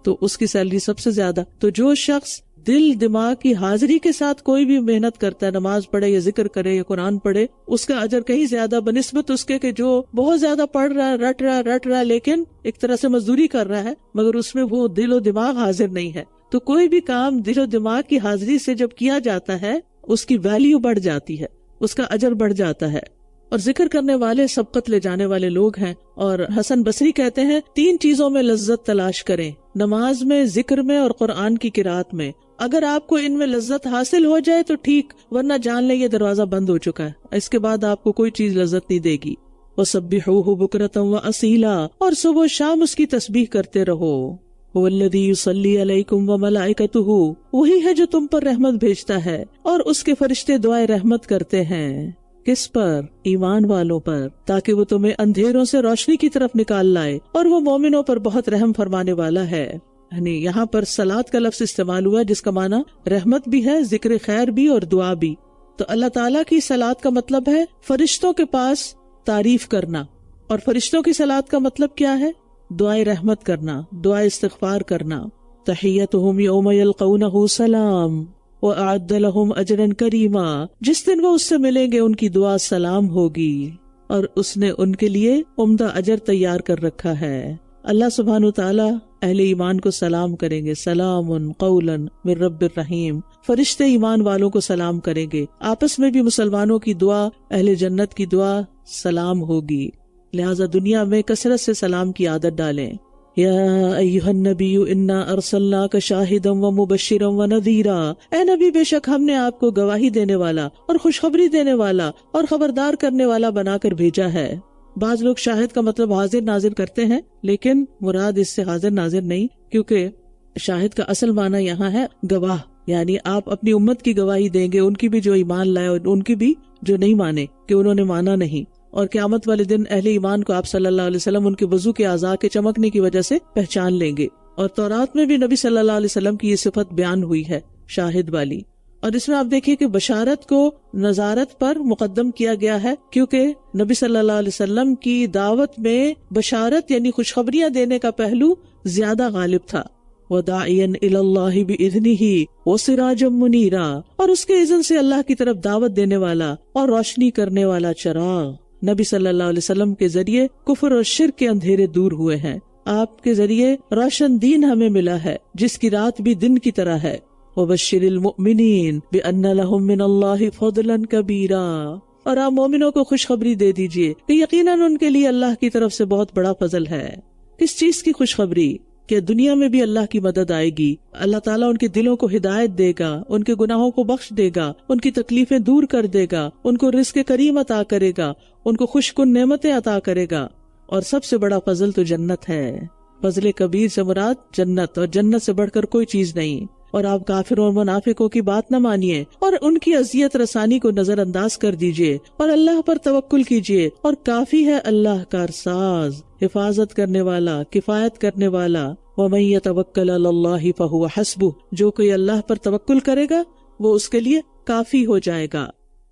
[SPEAKER 1] تو اس کی سیلری سب سے زیادہ۔ تو جو شخص دل دماغ کی حاضری کے ساتھ کوئی بھی محنت کرتا ہے، نماز پڑھے یا ذکر کرے یا قرآن پڑھے، اس کا اجر کہیں زیادہ بنسبت اس کے کہ جو بہت زیادہ پڑھ رہا ہے، رٹ رہا ہے، لیکن ایک طرح سے مزدوری کر رہا ہے مگر اس میں وہ دل و دماغ حاضر نہیں ہے۔ تو کوئی بھی کام دل و دماغ کی حاضری سے جب کیا جاتا ہے اس کی ویلیو بڑھ جاتی ہے، اس کا اجر بڑھ جاتا ہے۔ اور ذکر کرنے والے سبقت لے جانے والے لوگ ہیں۔ اور حسن بصری کہتے ہیں 3 چیزوں میں لذت تلاش کریں، نماز میں، ذکر میں اور قرآن کی قرات میں۔ اگر آپ کو ان میں لذت حاصل ہو جائے تو ٹھیک، ورنہ جان لیں یہ دروازہ بند ہو چکا ہے، اس کے بعد آپ کو کوئی چیز لذت نہیں دے گی۔ وَسَبِّحُوهُ بُكْرَةً وَأَصِيلًا، اور صبح و شام اس کی تسبیح کرتے رہو۔ هُوَ الَّذِي يُصَلِّي عَلَيْكُمْ وَمَلَائِكَتُهُ، وہی ہے جو تم پر رحمت بھیجتا ہے اور اس کے فرشتے دعائے رحمت کرتے ہیں۔ کس پر؟ ایمان والوں پر، تاکہ وہ تمہیں اندھیروں سے روشنی کی طرف نکال لائے، اور وہ مومنوں پر بہت رحم فرمانے والا ہے۔ یعنی یہاں پر صلاۃ کا لفظ استعمال ہوا جس کا معنی رحمت بھی ہے، ذکر خیر بھی اور دعا بھی۔ تو اللہ تعالیٰ کی صلاۃ کا مطلب ہے فرشتوں کے پاس تعریف کرنا، اور فرشتوں کی صلاۃ کا مطلب کیا ہے؟ دعائے رحمت کرنا، دعائے استغفار کرنا۔ تحیتہم یوم یلقونہ سلام وَأَعَدَّ لَهُمْ أَجْرًا كَرِيمًا، جس دن وہ اس سے ملیں گے ان کی دعا سلام ہوگی، اور اس نے ان کے لیے عمدہ اجر تیار کر رکھا ہے۔ اللہ سبحانہ وتعالی اہل ایمان کو سلام کریں گے، سلام قولا من رب الرحیم۔ فرشتے ایمان والوں کو سلام کریں گے، آپس میں بھی مسلمانوں کی دعا، اہل جنت کی دعا سلام ہوگی۔ لہٰذا دنیا میں کثرت سے سلام کی عادت ڈالیں۔ یا ایھا النبی انا ارسلناک شاہدا ومبشرا ونذیرا، اے نبی بے شک ہم نے آپ کو گواہی دینے والا اور خوشخبری دینے والا اور خبردار کرنے والا بنا کر بھیجا ہے۔ بعض لوگ شاہد کا مطلب حاضر ناظر کرتے ہیں، لیکن مراد اس سے حاضر ناظر نہیں، کیونکہ شاہد کا اصل معنی یہاں ہے گواہ، یعنی آپ اپنی امت کی گواہی دیں گے، ان کی بھی جو ایمان لائے اور ان کی بھی جو نہیں مانے کہ انہوں نے مانا نہیں۔ اور قیامت والے دن اہل ایمان کو آپ صلی اللہ علیہ وسلم ان کے وضو کے اعضاء کے چمکنے کی وجہ سے پہچان لیں گے۔ اور تورات میں بھی نبی صلی اللہ علیہ وسلم کی یہ صفت بیان ہوئی ہے، شاہد والی۔ اور اس میں آپ دیکھیے کہ بشارت کو نظارت پر مقدم کیا گیا ہے، کیونکہ نبی صلی اللہ علیہ وسلم کی دعوت میں بشارت یعنی خوشخبریاں دینے کا پہلو زیادہ غالب تھا۔ وَدَاعِيًا إِلَى اللَّهِ بِإِذْنِهِ وَسِرَاجًا مُنِيرًا، اور اس کے اذن سے اللہ کی طرف دعوت دینے والا اور روشنی کرنے والا چراغ۔ نبی صلی اللہ علیہ وسلم کے ذریعے کفر اور شرک کے اندھیرے دور ہوئے ہیں، آپ کے ذریعے روشن دین ہمیں ملا ہے جس کی رات بھی دن کی طرح ہے۔ وَبَشِّرِ الْمُؤْمِنِينَ بِأَنَّ لَهُم مِّنَ اللَّهِ فَضْلًا كَبِيرًا، اور آپ مومنوں کو خوشخبری دے دیجئے کہ یقیناً ان کے لیے اللہ کی طرف سے بہت بڑا فضل ہے۔ کس چیز کی خوشخبری؟ کہ دنیا میں بھی اللہ کی مدد آئے گی، اللہ تعالیٰ ان کے دلوں کو ہدایت دے گا، ان کے گناہوں کو بخش دے گا، ان کی تکلیفیں دور کر دے گا، ان کو رزق کریم عطا کرے گا، ان کو خوش کن نعمتیں عطا کرے گا، اور سب سے بڑا فضل تو جنت ہے۔ فضل کبیر سے مراد جنت، اور جنت سے بڑھ کر کوئی چیز نہیں۔ اور آپ کافروں اور منافقوں کی بات نہ مانیے اور ان کی اذیت رسانی کو نظر انداز کر دیجئے، اور اللہ پر توکل کیجئے، اور کافی ہے اللہ کارساز، حفاظت کرنے والا، کفایت کرنے والا۔ وَمَن يَتَوَكَّلْ عَلَى اللَّهِ فَهُوَ حَسْبُهُ، جو کوئی اللہ پر توکل کرے گا وہ اس کے لیے کافی ہو جائے گا۔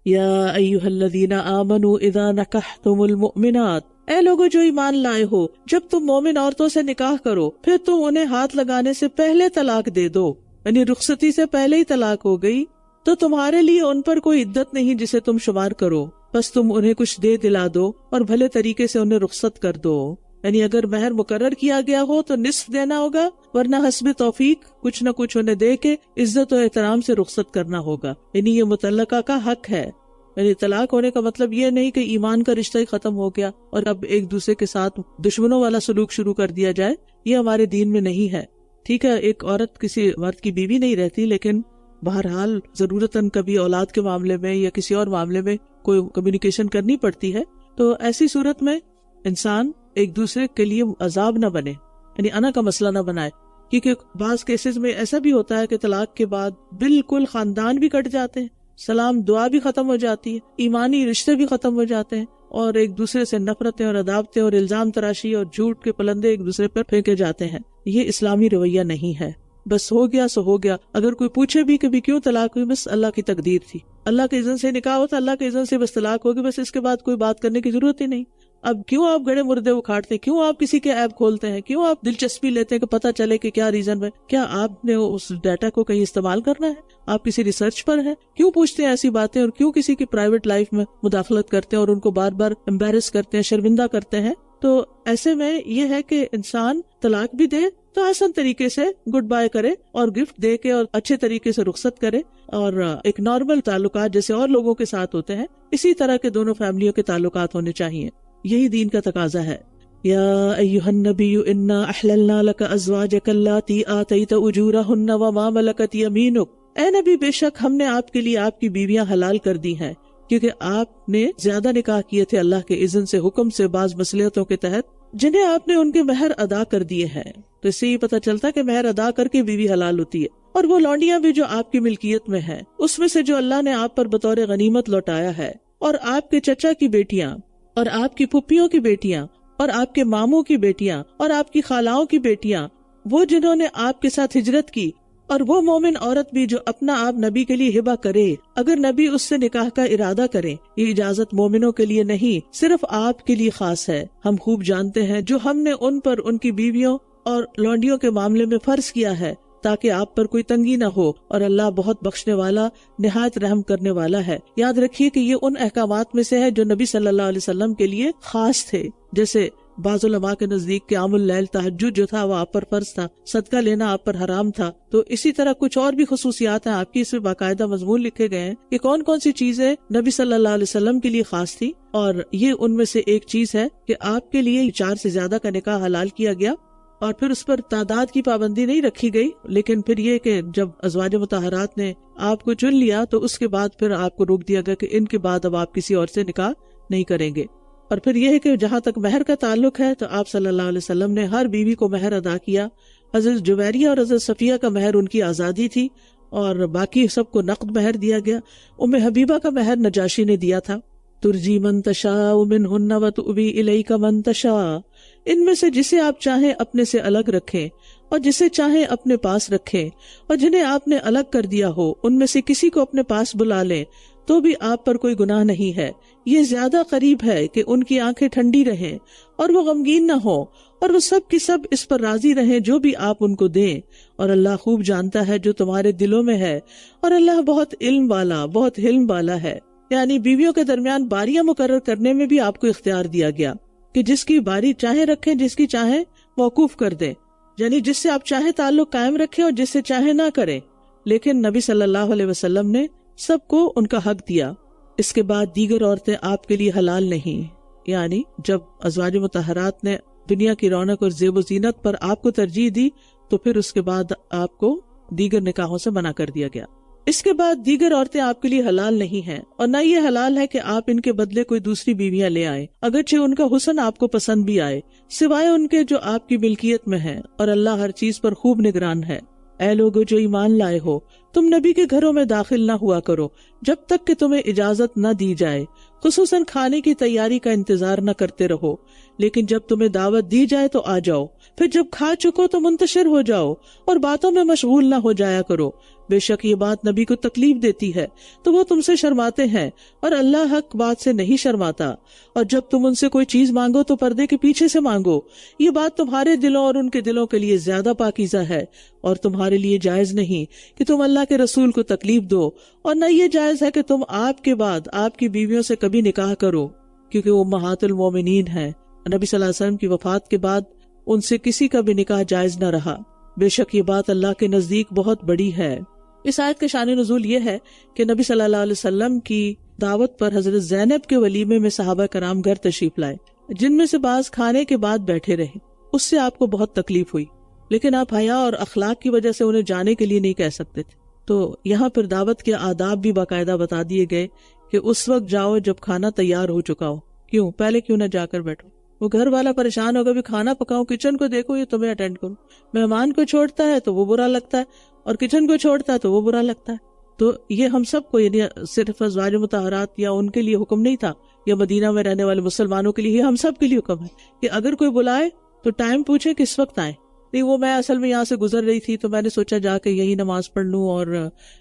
[SPEAKER 1] یا ایھا الذین آمنوا اذا نکحتم المؤمنات، اے لوگو جو ایمان لائے ہو، جب تم مومن عورتوں سے نکاح کرو پھر تم انہیں ہاتھ لگانے سے پہلے طلاق دے دو، یعنی رخصتی سے پہلے ہی طلاق ہو گئی، تو تمہارے لیے ان پر کوئی عدت نہیں جسے تم شمار کرو، بس تم انہیں کچھ دے دلا دو اور بھلے طریقے سے انہیں رخصت کر دو، یعنی اگر مہر مقرر کیا گیا ہو تو نصف دینا ہوگا، ورنہ حسب توفیق کچھ نہ کچھ انہیں دے کے عزت و احترام سے رخصت کرنا ہوگا، یعنی یہ متعلقہ کا حق ہے۔ یعنی طلاق ہونے کا مطلب یہ نہیں کہ ایمان کا رشتہ ہی ختم ہو گیا اور اب ایک دوسرے کے ساتھ دشمنوں والا سلوک شروع کر دیا جائے، یہ ہمارے دین میں نہیں ہے۔ ٹھیک ہے، ایک عورت کسی مرد کی بیوی نہیں رہتی، لیکن بہرحال ضرورتاً کبھی اولاد کے معاملے میں یا کسی اور معاملے میں کوئی کمیونیکیشن کرنی پڑتی ہے، تو ایسی صورت میں انسان ایک دوسرے کے لیے عذاب نہ بنے، یعنی انا کا مسئلہ نہ بنائے، کیونکہ بعض کیسز میں ایسا بھی ہوتا ہے کہ طلاق کے بعد بالکل خاندان بھی کٹ جاتے ہیں، سلام دعا بھی ختم ہو جاتی ہے، ایمانی رشتے بھی ختم ہو جاتے ہیں، اور ایک دوسرے سے نفرتیں اور عداوتیں اور الزام تراشی اور جھوٹ کے پلندے ایک دوسرے پر پھینکے جاتے ہیں۔ یہ اسلامی رویہ نہیں ہے۔ بس ہو گیا سو ہو گیا، اگر کوئی پوچھے بھی کہ بھی کیوں طلاق ہوئی، بس اللہ کی تقدیر تھی، اللہ کے اذن سے نکاح ہوتا، اللہ کے اذن سے بس طلاق ہوگی، بس اس کے بعد کوئی بات کرنے کی ضرورت ہی نہیں۔ اب کیوں آپ گڑے مردے اکھاڑتے، کیوں آپ کسی کے عیب کھولتے ہیں، کیوں آپ دلچسپی لیتے ہیں کہ پتہ چلے کہ کیا ریزن ہے؟ کیا آپ نے اس ڈیٹا کو کہیں استعمال کرنا ہے؟ آپ کسی ریسرچ پر ہیں؟ کیوں پوچھتے ہیں ایسی باتیں، اور کیوں کسی کی پرائیویٹ لائف میں مداخلت کرتے ہیں اور ان کو بار بار امبیرس کرتے ہیں، شرمندہ کرتے ہیں؟ تو ایسے میں یہ ہے کہ انسان طلاق بھی دے تو آسان طریقے سے گڈ بائے کرے اور گفٹ دے کے اور اچھے طریقے سے رخصت کرے، اور ایک نارمل تعلقات جیسے اور لوگوں کے ساتھ ہوتے ہیں اسی طرح کے دونوں فیملیوں کے تعلقات ہونے چاہیے۔ یہی دین کا تقاضا ہے۔ یا ایھا النبی انا احللنا لک ازواجک اللاتی آتیت اجورہن وما ملکت یمینک، اے نبی بے شک ہم نے آپ کے لیے آپ کی بیویاں حلال کر دی ہیں، کیونکہ آپ نے زیادہ نکاح کیے تھے اللہ کے اذن سے، حکم سے، بعض مصلحتوں کے تحت، جنہیں آپ نے ان کے مہر ادا کر دیے ہیں۔ تو اس سے یہ پتہ چلتا ہے کہ مہر ادا کر کے بیوی حلال ہوتی ہے، اور وہ لونڈیاں بھی جو آپ کی ملکیت میں ہیں، اس میں سے جو اللہ نے آپ پر بطور غنیمت لوٹایا ہے، اور آپ کے چچا کی بیٹیاں، اور آپ کی پھپھیوں کی بیٹیاں، اور آپ کے ماموں کی بیٹیاں، اور آپ کی خالاؤں کی بیٹیاں، وہ جنہوں نے آپ کے ساتھ ہجرت کی، اور وہ مومن عورت بھی جو اپنا آپ نبی کے لیے ہبہ کرے اگر نبی اس سے نکاح کا ارادہ کرے۔ یہ اجازت مومنوں کے لیے نہیں، صرف آپ کے لیے خاص ہے۔ ہم خوب جانتے ہیں جو ہم نے ان پر ان کی بیویوں اور لونڈیوں کے معاملے میں فرض کیا ہے، تاکہ آپ پر کوئی تنگی نہ ہو، اور اللہ بہت بخشنے والا، نہایت رحم کرنے والا ہے۔ یاد رکھیے کہ یہ ان احکامات میں سے ہے جو نبی صلی اللہ علیہ وسلم کے لیے خاص تھے، جیسے بعض علماء کے نزدیک قیام اللیل، تہجد جو تھا وہ آپ پر فرض تھا، صدقہ لینا آپ پر حرام تھا۔ تو اسی طرح کچھ اور بھی خصوصیات ہیں آپ کی، اس میں باقاعدہ مضمون لکھے گئے ہیں کہ کون کون سی چیزیں نبی صلی اللہ علیہ وسلم کے لیے خاص تھی، اور یہ ان میں سے ایک چیز ہے کہ آپ کے لیے 4 سے زیادہ کا نکاح حلال کیا گیا، اور پھر اس پر تعداد کی پابندی نہیں رکھی گئی، لیکن پھر یہ کہ جب ازواج مطہرات نے آپ کو چن لیا تو اس کے بعد پھر آپ کو روک دیا گیا کہ ان کے بعد اب آپ کسی اور سے نکاح نہیں کریں گے۔ اور پھر یہ ہے کہ جہاں تک مہر کا تعلق ہے تو آپ صلی اللہ علیہ وسلم نے ہر بیوی کو مہر ادا کیا۔ حضرت جویریہ اور حضرت صفیہ کا مہر ان کی آزادی تھی، اور باقی سب کو نقد مہر دیا گیا۔ ام حبیبہ کا مہر نجاشی نے دیا تھا۔ ترجی من تشاء منہن وتؤوی الیک من تشاء، ان میں سے جسے آپ چاہیں اپنے سے الگ رکھیں اور جسے چاہیں اپنے پاس رکھیں، اور جنہیں آپ نے الگ کر دیا ہو ان میں سے کسی کو اپنے پاس بلا لیں تو بھی آپ پر کوئی گناہ نہیں ہے۔ یہ زیادہ قریب ہے کہ ان کی آنکھیں ٹھنڈی رہیں اور وہ غمگین نہ ہوں، اور وہ سب کی سب اس پر راضی رہیں جو بھی آپ ان کو دیں، اور اللہ خوب جانتا ہے جو تمہارے دلوں میں ہے، اور اللہ بہت علم والا، بہت حلم والا ہے۔ یعنی بیویوں کے درمیان باریاں مقرر کرنے میں بھی آپ کو اختیار دیا گیا کہ جس کی باری چاہیں رکھیں، جس کی چاہیں موقوف کر دیں، یعنی جس سے آپ چاہیں تعلق قائم رکھیں اور جس سے چاہیں نہ کریں، لیکن نبی صلی اللہ علیہ وسلم نے سب کو ان کا حق دیا۔ اس کے بعد دیگر عورتیں آپ کے لیے حلال نہیں، یعنی جب ازواج مطہرات نے دنیا کی رونق اور زیب و زینت پر آپ کو ترجیح دی تو پھر اس کے بعد آپ کو دیگر نکاحوں سے منع کر دیا گیا۔ اس کے بعد دیگر عورتیں آپ کے لیے حلال نہیں ہیں، اور نہ یہ حلال ہے کہ آپ ان کے بدلے کوئی دوسری بیویاں لے آئیں، اگرچہ ان کا حسن آپ کو پسند بھی آئے، سوائے ان کے جو آپ کی ملکیت میں ہیں، اور اللہ ہر چیز پر خوب نگران ہے۔ اے لوگو جو ایمان لائے ہو، تم نبی کے گھروں میں داخل نہ ہوا کرو جب تک کہ تمہیں اجازت نہ دی جائے، خصوصاً کھانے کی تیاری کا انتظار نہ کرتے رہو، لیکن جب تمہیں دعوت دی جائے تو آ جاؤ، پھر جب کھا چکو تو منتشر ہو جاؤ اور باتوں میں مشغول نہ ہو جایا کرو، بے شک یہ بات نبی کو تکلیف دیتی ہے تو وہ تم سے شرماتے ہیں، اور اللہ حق بات سے نہیں شرماتا، اور جب تم ان سے کوئی چیز مانگو تو پردے کے پیچھے سے مانگو، یہ بات تمہارے دلوں اور ان کے دلوں کے لیے زیادہ پاکیزہ ہے، اور تمہارے لیے جائز نہیں کہ تم اللہ کے رسول کو تکلیف دو، اور نہ یہ جائز ہے کہ تم آپ کے بعد آپ کی بیویوں سے کبھی نکاح کرو، کیونکہ وہ امہات المومنین ہیں۔ نبی صلی اللہ علیہ وسلم کی وفات کے بعد ان سے کسی کا بھی نکاح جائز نہ رہا، بے شک یہ بات اللہ کے نزدیک بہت بڑی ہے۔ اس آیت کا شان نزول یہ ہے کہ نبی صلی اللہ علیہ وسلم کی دعوت پر حضرت زینب کے ولیمے میں صحابہ کرام گھر تشریف لائے، جن میں سے بعض کھانے کے بعد بیٹھے رہے، اس سے آپ کو بہت تکلیف ہوئی، لیکن آپ حیا اور اخلاق کی وجہ سے انہیں جانے کے لیے نہیں کہہ سکتے تھے، تو یہاں پر دعوت کے آداب بھی باقاعدہ بتا دیے گئے کہ اس وقت جاؤ جب کھانا تیار ہو چکا ہو، کیوں پہلے کیوں نہ جا کر بیٹھو؟ وہ گھر والا پریشان ہوگا بھی کھانا پکاؤ، کچن کو دیکھو، یہ تمہیں اٹینڈ کرو، مہمان کو چھوڑتا ہے تو وہ برا لگتا ہے، اور کچن کو چھوڑتا ہے تو وہ برا لگتا ہے۔ تو یہ ہم سب کو، یعنی صرف ازواج مطہرات یا ان کے لیے حکم نہیں تھا، یا مدینہ میں رہنے والے مسلمانوں کے لیے، یہ ہم سب کے لیے حکم ہے کہ اگر کوئی بلائے تو ٹائم پوچھے کس وقت آئے۔ نہیں وہ میں اصل میں یہاں سے گزر رہی تھی تو میں نے سوچا جا کے یہی نماز پڑھ لوں اور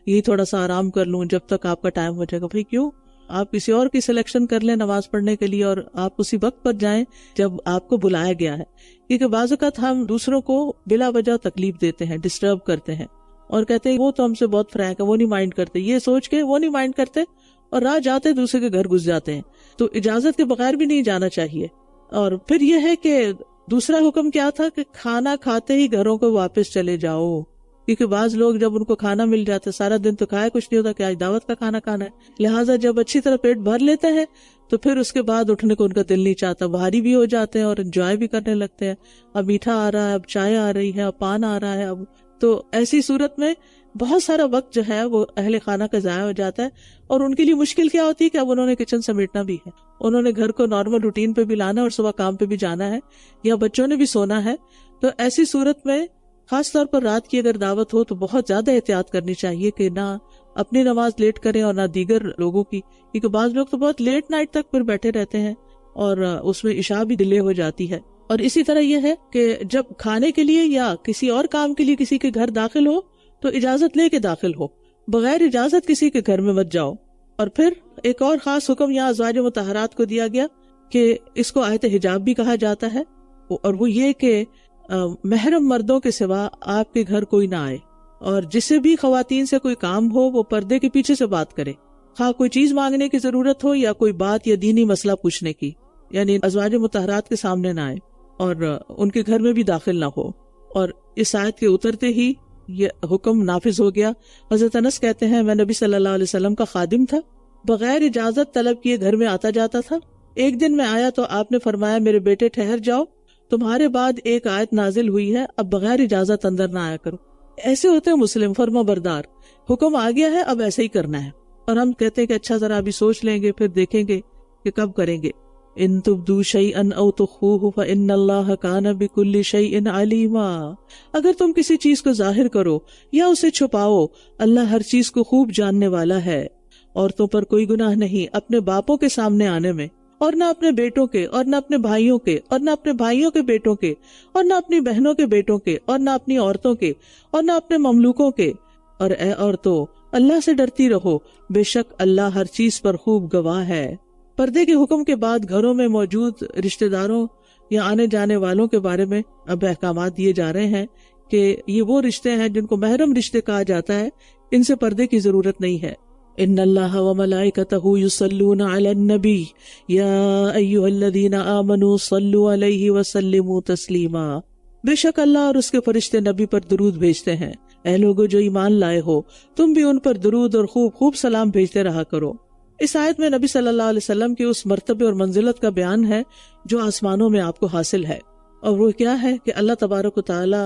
[SPEAKER 1] یہی تھوڑا سا آرام کر لوں جب تک آپ کا ٹائم ہو جائے گا۔ بھائی کیوں؟ آپ کسی اور کی سلیکشن کر لیں نماز پڑھنے کے لیے، اور آپ اسی وقت پر جائیں جب آپ کو بلایا گیا ہے، کیونکہ بعض اوقات ہم دوسروں کو بلا وجہ تکلیف دیتے ہیں، ڈسٹرب کرتے ہیں، اور کہتے ہیں وہ تو ہم سے بہت فرینک ہے، وہ نہیں مائنڈ کرتے، یہ سوچ کے وہ نہیں مائنڈ کرتے، اور راہ جاتے دوسرے کے گھر گھس جاتے ہیں۔ تو اجازت کے بغیر بھی نہیں جانا چاہیے۔ اور پھر یہ ہے کہ دوسرا حکم کیا تھا کہ کھانا کھاتے ہی گھروں کو واپس چلے جاؤ، کیونکہ بعض لوگ جب ان کو کھانا مل جاتا ہے، سارا دن تو کھایا کچھ نہیں ہوتا کہ آج دعوت کا کھانا کھانا ہے، لہٰذا جب اچھی طرح پیٹ بھر لیتے ہیں تو پھر اس کے بعد اٹھنے کو ان کا دل نہیں چاہتا، بھاری بھی ہو جاتے ہیں اور انجوائے بھی کرنے لگتے ہیں، اب میٹھا آ رہا ہے، اب چائے آ رہی ہے، اب پان آ رہا ہے، اب تو ایسی صورت میں بہت سارا وقت جو ہے وہ اہل خانہ کا ضائع ہو جاتا ہے، اور ان کے لیے مشکل کیا ہوتی ہے کہ اب انہوں نے کچن سمیٹنا بھی ہے، انہوں نے گھر کو نارمل روٹین پہ بھی لانا اور صبح کام پہ بھی جانا ہے، یا بچوں نے بھی سونا ہے۔ تو ایسی صورت میں خاص طور پر رات کی اگر دعوت ہو تو بہت زیادہ احتیاط کرنی چاہیے کہ نہ اپنی نماز لیٹ کریں اور نہ دیگر لوگوں کی، کیونکہ بعض لوگ تو بہت لیٹ نائٹ تک پھر بیٹھے رہتے ہیں اور اس میں عشاء بھی ڈیلے ہو جاتی ہے۔ اور اسی طرح یہ ہے کہ جب کھانے کے لیے یا کسی اور کام کے لیے کسی کے گھر داخل ہو تو اجازت لے کے داخل ہو، بغیر اجازت کسی کے گھر میں مت جاؤ۔ اور پھر ایک اور خاص حکم یہاں ازواج مطہرات کو دیا گیا کہ اس کو آیت حجاب بھی کہا جاتا ہے، اور وہ یہ کہ محرم مردوں کے سوا آپ کے گھر کوئی نہ آئے، اور جسے بھی خواتین سے کوئی کام ہو وہ پردے کے پیچھے سے بات کرے، خواہ کوئی چیز مانگنے کی ضرورت ہو یا کوئی بات یا دینی مسئلہ پوچھنے کی، یعنی ازواج مطہرات کے سامنے نہ آئے اور ان کے گھر میں بھی داخل نہ ہو۔ اور اس آیت کے اترتے ہی یہ حکم نافذ ہو گیا۔ حضرت انس کہتے ہیں میں نبی صلی اللہ علیہ وسلم کا خادم تھا، بغیر اجازت طلب کیے گھر میں آتا جاتا تھا۔ ایک دن میں آیا تو آپ نے فرمایا میرے بیٹے ٹھہر جاؤ، تمہارے بعد ایک آیت نازل ہوئی ہے، اب بغیر اجازت اندر نہ آیا کرو۔ ایسے ہوتے ہیں مسلم، فرما بردار، حکم آ گیا ہے اب ایسے ہی کرنا ہے، اور ہم کہتے ہیں کہ اچھا ذرا ابھی سوچ لیں گے پھر دیکھیں گے کہ کب کریں گے۔ ان تبدوا شیئا او تخفوہ فإن اللہ کان بکل شیء علیما، اگر تم کسی چیز کو ظاہر کرو یا اسے چھپاؤ، اللہ ہر چیز کو خوب جاننے والا ہے۔ عورتوں پر کوئی گناہ نہیں اپنے باپوں کے سامنے آنے میں، اور نہ اپنے بیٹوں کے، اور نہ اپنے بھائیوں کے، اور نہ اپنے بھائیوں کے بیٹوں کے، اور نہ اپنی بہنوں کے بیٹوں کے، اور نہ اپنی عورتوں کے، اور نہ اپنے مملوکوں کے۔ اور اے عورتوں اللہ سے ڈرتی رہو، بے شک اللہ ہر چیز پر خوب گواہ ہے۔ پردے کے حکم کے بعد گھروں میں موجود رشتہ داروں یا آنے جانے والوں کے بارے میں اب احکامات دیے جا رہے ہیں کہ یہ وہ رشتے ہیں جن کو محرم رشتے کہا جاتا ہے، ان سے پردے کی ضرورت نہیں ہے۔ ان اللہ وملائکتہ یصلون علی النبی یا ایھا الذین آمنوا صلوا علیہ وسلموا تسلیما، بے شک اللہ اور اس کے فرشتے نبی پر درود بھیجتے ہیں۔ اے لوگو جو ایمان لائے ہو تم بھی ان پر درود اور خوب خوب سلام بھیجتے رہا کرو۔ اس آیت میں نبی صلی اللہ علیہ وسلم کی اس مرتبے اور منزلت کا بیان ہے جو آسمانوں میں آپ کو حاصل ہے، اور وہ کیا ہے کہ اللہ تبارک و تعالی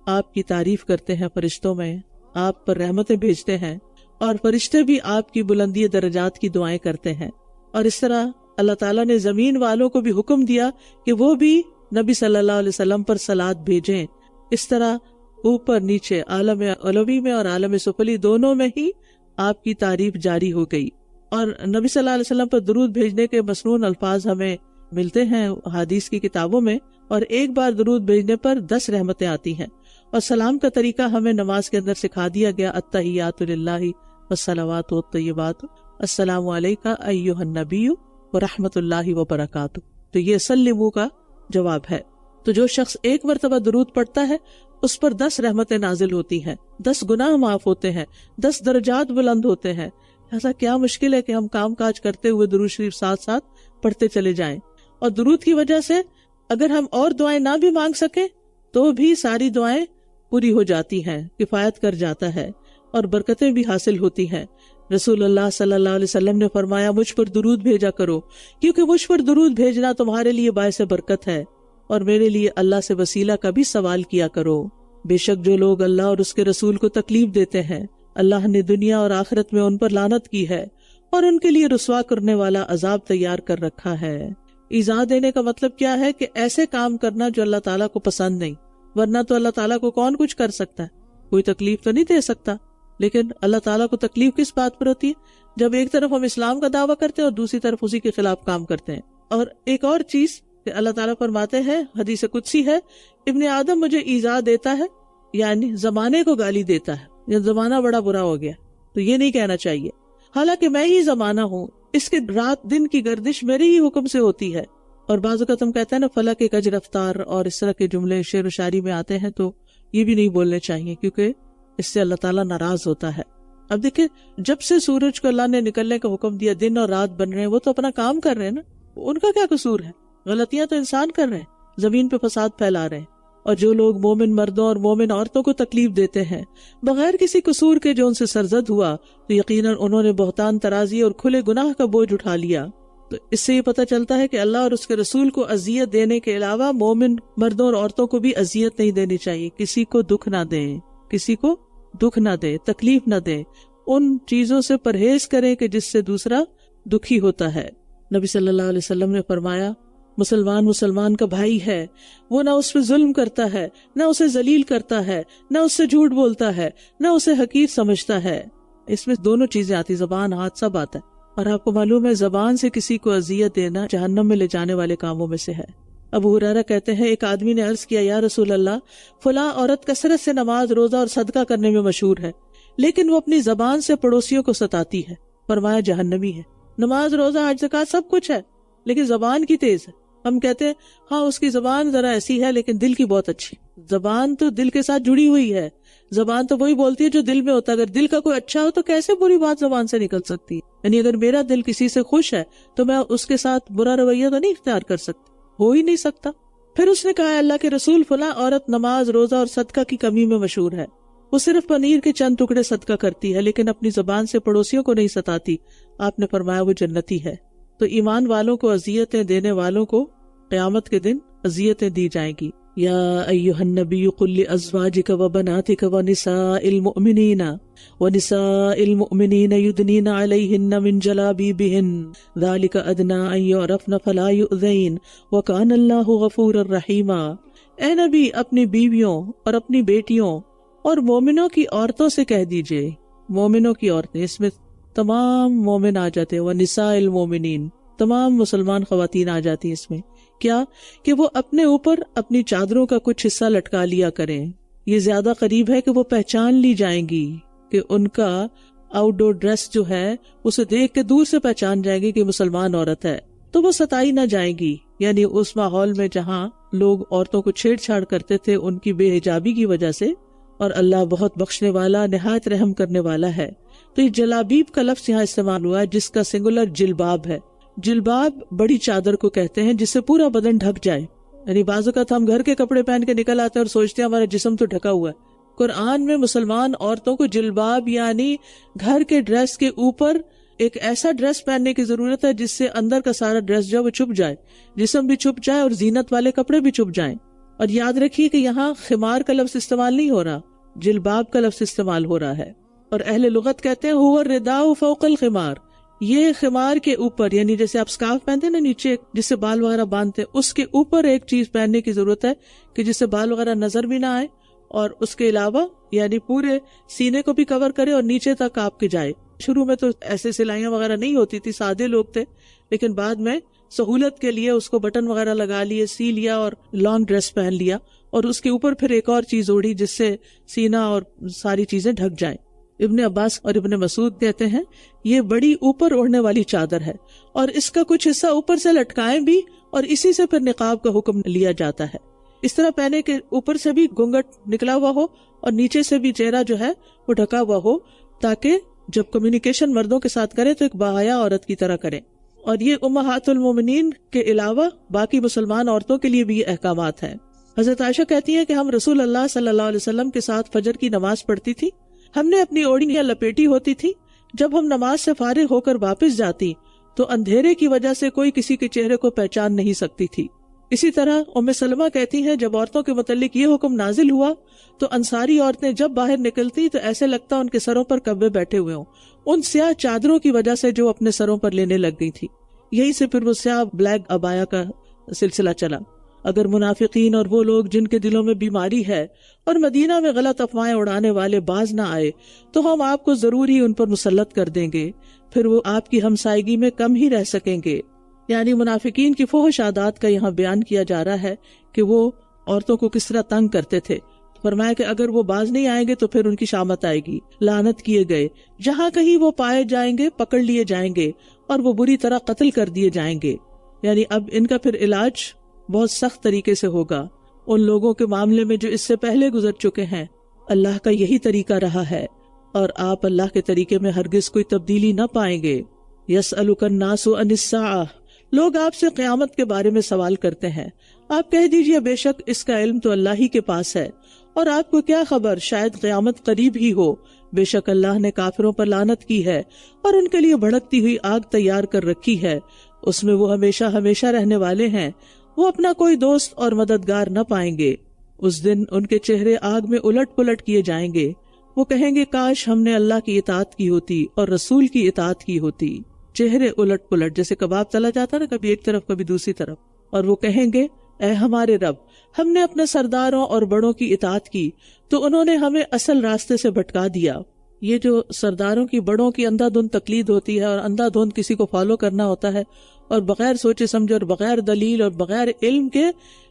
[SPEAKER 1] آپ کی تعریف کرتے ہیں فرشتوں میں، آپ پر رحمتیں بھیجتے ہیں، اور فرشتے بھی آپ کی بلندی درجات کی دعائیں کرتے ہیں۔ اور اس طرح اللہ تعالیٰ نے زمین والوں کو بھی حکم دیا کہ وہ بھی نبی صلی اللہ علیہ وسلم پر صلات بھیجیں۔ اس طرح اوپر نیچے عالم علوی میں اور عالم سفلی دونوں میں ہی آپ کی تعریف جاری ہو گئی۔ اور نبی صلی اللہ علیہ وسلم پر درود بھیجنے کے مسنون الفاظ ہمیں ملتے ہیں حدیث کی کتابوں میں، اور ایک بار درود بھیجنے پر 10 رحمتیں آتی ہیں، اور سلام کا طریقہ ہمیں نماز کے اندر سکھا دیا گیا، التحیات للہ والصلوات والطیبات، السلام علیکہ ایھا النبی ورحمۃ اللہ وبرکاتہ۔ تو یہ سلموا کا جواب ہے۔ تو جو شخص ایک مرتبہ درود پڑھتا ہے اس پر 10 رحمتیں نازل ہوتی ہیں، 10 گناہ معاف ہوتے ہیں، 10 درجات بلند ہوتے ہیں۔ ایسا کیا مشکل ہے کہ ہم کام کاج کرتے ہوئے درود شریف ساتھ ساتھ پڑھتے چلے جائیں، اور درود کی وجہ سے اگر ہم اور دعائیں نہ بھی مانگ سکیں تو بھی ساری دعائیں پوری ہو جاتی ہیں، کفایت کر جاتا ہے، اور برکتیں بھی حاصل ہوتی ہیں۔ رسول اللہ صلی اللہ علیہ وسلم نے فرمایا، مجھ پر درود بھیجا کرو، کیونکہ مجھ پر درود بھیجنا تمہارے لیے باعث برکت ہے، اور میرے لیے اللہ سے وسیلہ کا بھی سوال کیا کرو۔ بے شک جو لوگ اللہ اور اس کے رسول کو تکلیف دیتے ہیں، اللہ نے دنیا اور آخرت میں ان پر لعنت کی ہے اور ان کے لیے رسوا کرنے والا عذاب تیار کر رکھا ہے۔ ایذا دینے کا مطلب کیا ہے کہ ایسے کام کرنا جو اللہ تعالیٰ کو پسند نہیں، ورنہ تو اللہ تعالیٰ کو کون کچھ کر سکتا ہے، کوئی تکلیف تو نہیں دے سکتا، لیکن اللہ تعالیٰ کو تکلیف کس بات پر ہوتی ہے؟ جب ایک طرف ہم اسلام کا دعویٰ کرتے ہیں اور دوسری طرف اسی کے خلاف کام کرتے ہیں۔ اور ایک اور چیز کہ اللہ تعالیٰ فرماتے ہیں، حدیث قدسی ہے، ابن آدم مجھے ایذا دیتا ہے، یعنی زمانے کو گالی دیتا ہے، یا زمانہ بڑا برا ہو گیا، تو یہ نہیں کہنا چاہیے، حالانکہ میں ہی زمانہ ہوں، اس کے رات دن کی گردش میرے ہی حکم سے ہوتی ہے۔ اور بعض اوقات ہم کہتے ہیں نا فلک کج رفتار، اور اس طرح کے جملے شعر و شاعری میں آتے ہیں، تو یہ بھی نہیں بولنے چاہیے، کیونکہ اس سے اللہ تعالیٰ ناراض ہوتا ہے۔ اب دیکھیں، جب سے سورج کو اللہ نے نکلنے کا حکم دیا، دن اور رات بن رہے ہیں، وہ تو اپنا کام کر رہے ہیں نا، ان کا کیا قصور ہے؟ غلطیاں تو انسان کر رہے ہیں، زمین پہ فساد پھیلا رہے ہیں۔ اور جو لوگ مومن مردوں اور مومن عورتوں کو تکلیف دیتے ہیں بغیر کسی قصور کے، جو ان سے سرزد ہوا، تو یقیناً انہوں نے بہتان ترازی اور کھلے گناہ کا بوجھ اٹھا لیا۔ تو اس سے یہ پتہ چلتا ہے کہ اللہ اور اس کے رسول کو اذیت دینے کے علاوہ مومن مردوں اور عورتوں کو بھی اذیت نہیں دینی چاہیے، کسی کو دکھ نہ دیں، کسی کو دکھ نہ دیں، تکلیف نہ دیں، ان چیزوں سے پرہیز کریں کہ جس سے دوسرا دکھی ہوتا ہے۔ نبی صلی اللہ علیہ وسلم نے فرمایا، مسلمان کا بھائی ہے، وہ نہ اس پہ ظلم کرتا ہے، نہ اسے ذلیل کرتا ہے، نہ اس سے جھوٹ بولتا ہے، نہ اسے حقیر سمجھتا ہے۔ اس میں دونوں چیزیں آتی، زبان ہاتھ سب آتا ہے، اور آپ کو معلوم ہے زبان سے کسی کو اذیت دینا جہنم میں لے جانے والے کاموں میں سے ہے۔ ابو ہریرہ کہتے ہیں، ایک آدمی نے عرض کیا، یا رسول اللہ، فلاں عورت کثرت سے نماز، روزہ اور صدقہ کرنے میں مشہور ہے، لیکن وہ اپنی زبان سے پڑوسیوں کو ستاتی ہے۔ فرمایا جہنمی ہے۔ نماز، روزہ، حج، زکوٰۃ سب کچھ ہے، لیکن زبان کی تیز ہے۔ ہم کہتے ہیں ہاں اس کی زبان ذرا ایسی ہے لیکن دل کی بہت اچھی۔ زبان تو دل کے ساتھ جڑی ہوئی ہے، زبان تو وہی بولتی ہے جو دل میں ہوتا ہے۔ اگر دل کا کوئی اچھا ہو تو کیسے بری بات زبان سے نکل سکتی ہے؟ یعنی اگر میرا دل کسی سے خوش ہے تو میں اس کے ساتھ برا رویہ تو نہیں اختیار کر سکتی، ہو ہی نہیں سکتا۔ پھر اس نے کہا، اللہ کے رسول، فلاں عورت نماز، روزہ اور صدقہ کی کمی میں مشہور ہے، وہ صرف پنیر کے چند ٹکڑے صدقہ کرتی ہے لیکن اپنی زبان سے پڑوسیوں کو نہیں ستاتی۔ آپ نے فرمایا وہ جنتی ہے۔ تو ایمان والوں کو اذیتیں دینے والوں کو قیامت کے دن اذیتیں دی جائیں گی۔ یا ایھا النبی قل لازواجک وبناتک ونساء المؤمنین یدنین علیہن من جلابیبہن ذلک ادنی ان یعرفن فلا یؤذین وکان اللہ غفورا رحیما۔ اے نبی، اپنی بیویوں اور اپنی بیٹیوں اور مومنوں کی عورتوں سے کہہ دیجئے، مومنوں کی عورتیں، اس میں تمام مومن آ جاتے ہیں، ونساء المؤمنین، تمام مسلمان خواتین آ جاتی ہیں اس میں، کیا کہ وہ اپنے اوپر اپنی چادروں کا کچھ حصہ لٹکا لیا کریں۔ یہ زیادہ قریب ہے کہ وہ پہچان لی جائیں گی، کہ ان کا آؤٹ ڈور ڈریس جو ہے اسے دیکھ کے دور سے پہچان جائیں گی کہ مسلمان عورت ہے، تو وہ ستائی نہ جائیں گی۔ یعنی اس ماحول میں جہاں لوگ عورتوں کو چھیڑ چھاڑ کرتے تھے ان کی بے حجابی کی وجہ سے، اور اللہ بہت بخشنے والا، نہایت رحم کرنے والا ہے۔ تو یہ جلابیب کا لفظ یہاں استعمال ہوا ہے جس کا سنگولر جلباب ہے۔ جلباب بڑی چادر کو کہتے ہیں جس سے پورا بدن ڈھک جائے۔ یعنی بعض اوقات ہم گھر کے کپڑے پہن کے نکل آتے ہیں اور سوچتے ہیں ہمارا جسم تو ڈھکا ہوا ہے۔ قرآن میں مسلمان عورتوں کو جلباب یعنی گھر کے ڈریس کے اوپر ایک ایسا ڈریس پہننے کی ضرورت ہے جس سے اندر کا سارا ڈریس جو ہے وہ چھپ جائے، جسم بھی چھپ جائے اور زینت والے کپڑے بھی چھپ جائیں۔ اور یاد رکھیے کہ یہاں خمار کا لفظ استعمال نہیں ہو رہا، جلباب کا لفظ استعمال ہو رہا ہے۔ اور اہل لغت کہتے ہیں هو الرداء فوق الخمار، یہ خمار کے اوپر، یعنی جیسے آپ سکارف پہنتے ہیں نا نیچے جس سے بال وغیرہ باندھتے ہیں، اس کے اوپر ایک چیز پہننے کی ضرورت ہے کہ جس سے بال وغیرہ نظر بھی نہ آئے، اور اس کے علاوہ یعنی پورے سینے کو بھی کور کرے اور نیچے تک آپ کے جائے۔ شروع میں تو ایسے سلائیاں وغیرہ نہیں ہوتی تھی، سادے لوگ تھے، لیکن بعد میں سہولت کے لیے اس کو بٹن وغیرہ لگا لیے، سی لیا اور لانگ ڈریس پہن لیا، اور اس کے اوپر پھر ایک اور چیز اوڑھی جس سے سینہ اور ساری چیزیں ڈھک جائیں. ابن عباس اور ابن مسعود کہتے ہیں یہ بڑی اوپر اوڑھنے والی چادر ہے اور اس کا کچھ حصہ اوپر سے لٹکائیں بھی اور اسی سے پھر نقاب کا حکم لیا جاتا ہے. اس طرح پہنے کے اوپر سے بھی گھونگھٹ نکلا ہوا ہو اور نیچے سے بھی چہرہ جو ہے وہ ڈھکا ہوا ہو، تاکہ جب کمیونیکیشن مردوں کے ساتھ کریں تو ایک باحیا عورت کی طرح کریں. اور یہ امہات المومنین کے علاوہ باقی مسلمان عورتوں کے لیے بھی یہ احکامات ہیں. حضرت عائشہ کہتی ہیں کہ ہم رسول اللہ صلی اللہ علیہ وسلم کے ساتھ فجر کی نماز پڑھتی تھی. ہم نے اپنی اوڑھیاں لپیٹی ہوتی تھی. جب ہم نماز سے فارغ ہو کر واپس جاتی تو اندھیرے کی وجہ سے کوئی کسی کے چہرے کو پہچان نہیں سکتی تھی. اسی طرح ام سلمہ کہتی ہیں جب عورتوں کے متعلق یہ حکم نازل ہوا تو انصاری عورتیں جب باہر نکلتی تو ایسے لگتا ان کے سروں پر کبے بیٹھے ہوئے ہوں، ان سیاہ چادروں کی وجہ سے جو اپنے سروں پر لینے لگ گئی تھی. یہی سے پھر وہ سیاہ بلیک ابایا کا سلسلہ چلا. اگر منافقین اور وہ لوگ جن کے دلوں میں بیماری ہے اور مدینہ میں غلط افواہیں اڑانے والے باز نہ آئے تو ہم آپ کو ضرور ہی ان پر مسلط کر دیں گے، پھر وہ آپ کی ہمسائیگی میں کم ہی رہ سکیں گے. یعنی منافقین کی فحش عادات کا یہاں بیان کیا جا رہا ہے کہ وہ عورتوں کو کس طرح تنگ کرتے تھے. فرمایا کہ اگر وہ باز نہیں آئیں گے تو پھر ان کی شامت آئے گی. لعنت کیے گئے، جہاں کہیں وہ پائے جائیں گے پکڑ لیے جائیں گے اور وہ بری طرح قتل کر دیے جائیں گے. یعنی اب ان کا پھر علاج بہت سخت طریقے سے ہوگا. ان لوگوں کے معاملے میں جو اس سے پہلے گزر چکے ہیں اللہ کا یہی طریقہ رہا ہے اور آپ اللہ کے طریقے میں ہرگز کوئی تبدیلی نہ پائیں گے. یسألک الناس عن الساعہ، لوگ آپ سے قیامت کے بارے میں سوال کرتے ہیں. آپ کہہ دیجئے بے شک اس کا علم تو اللہ ہی کے پاس ہے، اور آپ کو کیا خبر شاید قیامت قریب ہی ہو. بے شک اللہ نے کافروں پر لعنت کی ہے اور ان کے لیے بھڑکتی ہوئی آگ تیار کر رکھی ہے، اس میں وہ ہمیشہ ہمیشہ رہنے والے ہیں. وہ اپنا کوئی دوست اور مددگار نہ پائیں گے. اس دن ان کے چہرے آگ میں الٹ پلٹ کیے جائیں گے. وہ کہیں گے کاش ہم نے اللہ کی اطاعت کی ہوتی اور رسول کی اطاعت کی ہوتی. چہرے الٹ پلٹ جیسے کباب تلا جاتا نا، کبھی ایک طرف کبھی دوسری طرف. اور وہ کہیں گے اے ہمارے رب، ہم نے اپنے سرداروں اور بڑوں کی اطاعت کی تو انہوں نے ہمیں اصل راستے سے بھٹکا دیا. یہ جو سرداروں کی بڑوں کی اندھا دھند تقلید ہوتی ہے اور اندھا دھند کسی کو فالو کرنا ہوتا ہے اور بغیر سوچے سمجھے اور بغیر دلیل اور بغیر علم کے،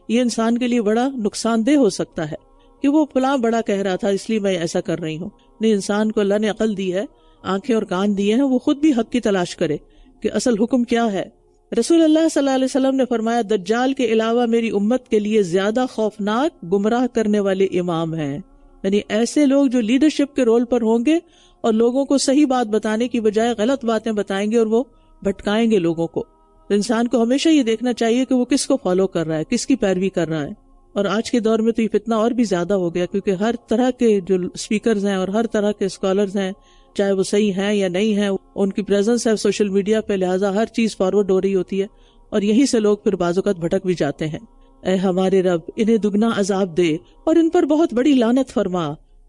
[SPEAKER 1] یہ انسان کے لیے بڑا نقصان دہ ہو سکتا ہے کہ وہ فلاں بڑا کہہ رہا تھا اس لیے میں ایسا کر رہی ہوں. نہیں، انسان کو اللہ نے عقل دی ہے، آنکھیں اور کان دیے ہیں، وہ خود بھی حق کی تلاش کرے کہ اصل حکم کیا ہے. رسول اللہ صلی اللہ علیہ وسلم نے فرمایا دجال کے علاوہ میری امت کے لیے زیادہ خوفناک گمراہ کرنے والے امام ہیں. یعنی ایسے لوگ جو لیڈرشپ کے رول پر ہوں گے اور لوگوں کو صحیح بات بتانے کی بجائے غلط باتیں بتائیں گے اور وہ بھٹکائیں گے لوگوں کو. انسان کو ہمیشہ یہ دیکھنا چاہیے کہ وہ کس کو فالو کر رہا ہے، کس کی پیروی کر رہا ہے. اور آج کے دور میں تو یہ فتنہ اور بھی زیادہ ہو گیا، کیونکہ ہر طرح کے جو اسپیکرز ہیں اور ہر طرح کے اسکالرز ہیں، چاہے وہ صحیح ہیں یا نہیں ہیں، ان کی پریزنس ہے سوشل میڈیا پہ، لہٰذا ہر چیز فارورڈ ہو رہی ہوتی ہے اور یہیں سے لوگ پھر بعض اوقات بھٹک بھی جاتے ہیں. اے ہمارے رب، انہیں دگنا عذاب دے اور ان پر بہت بڑی لعنت فرما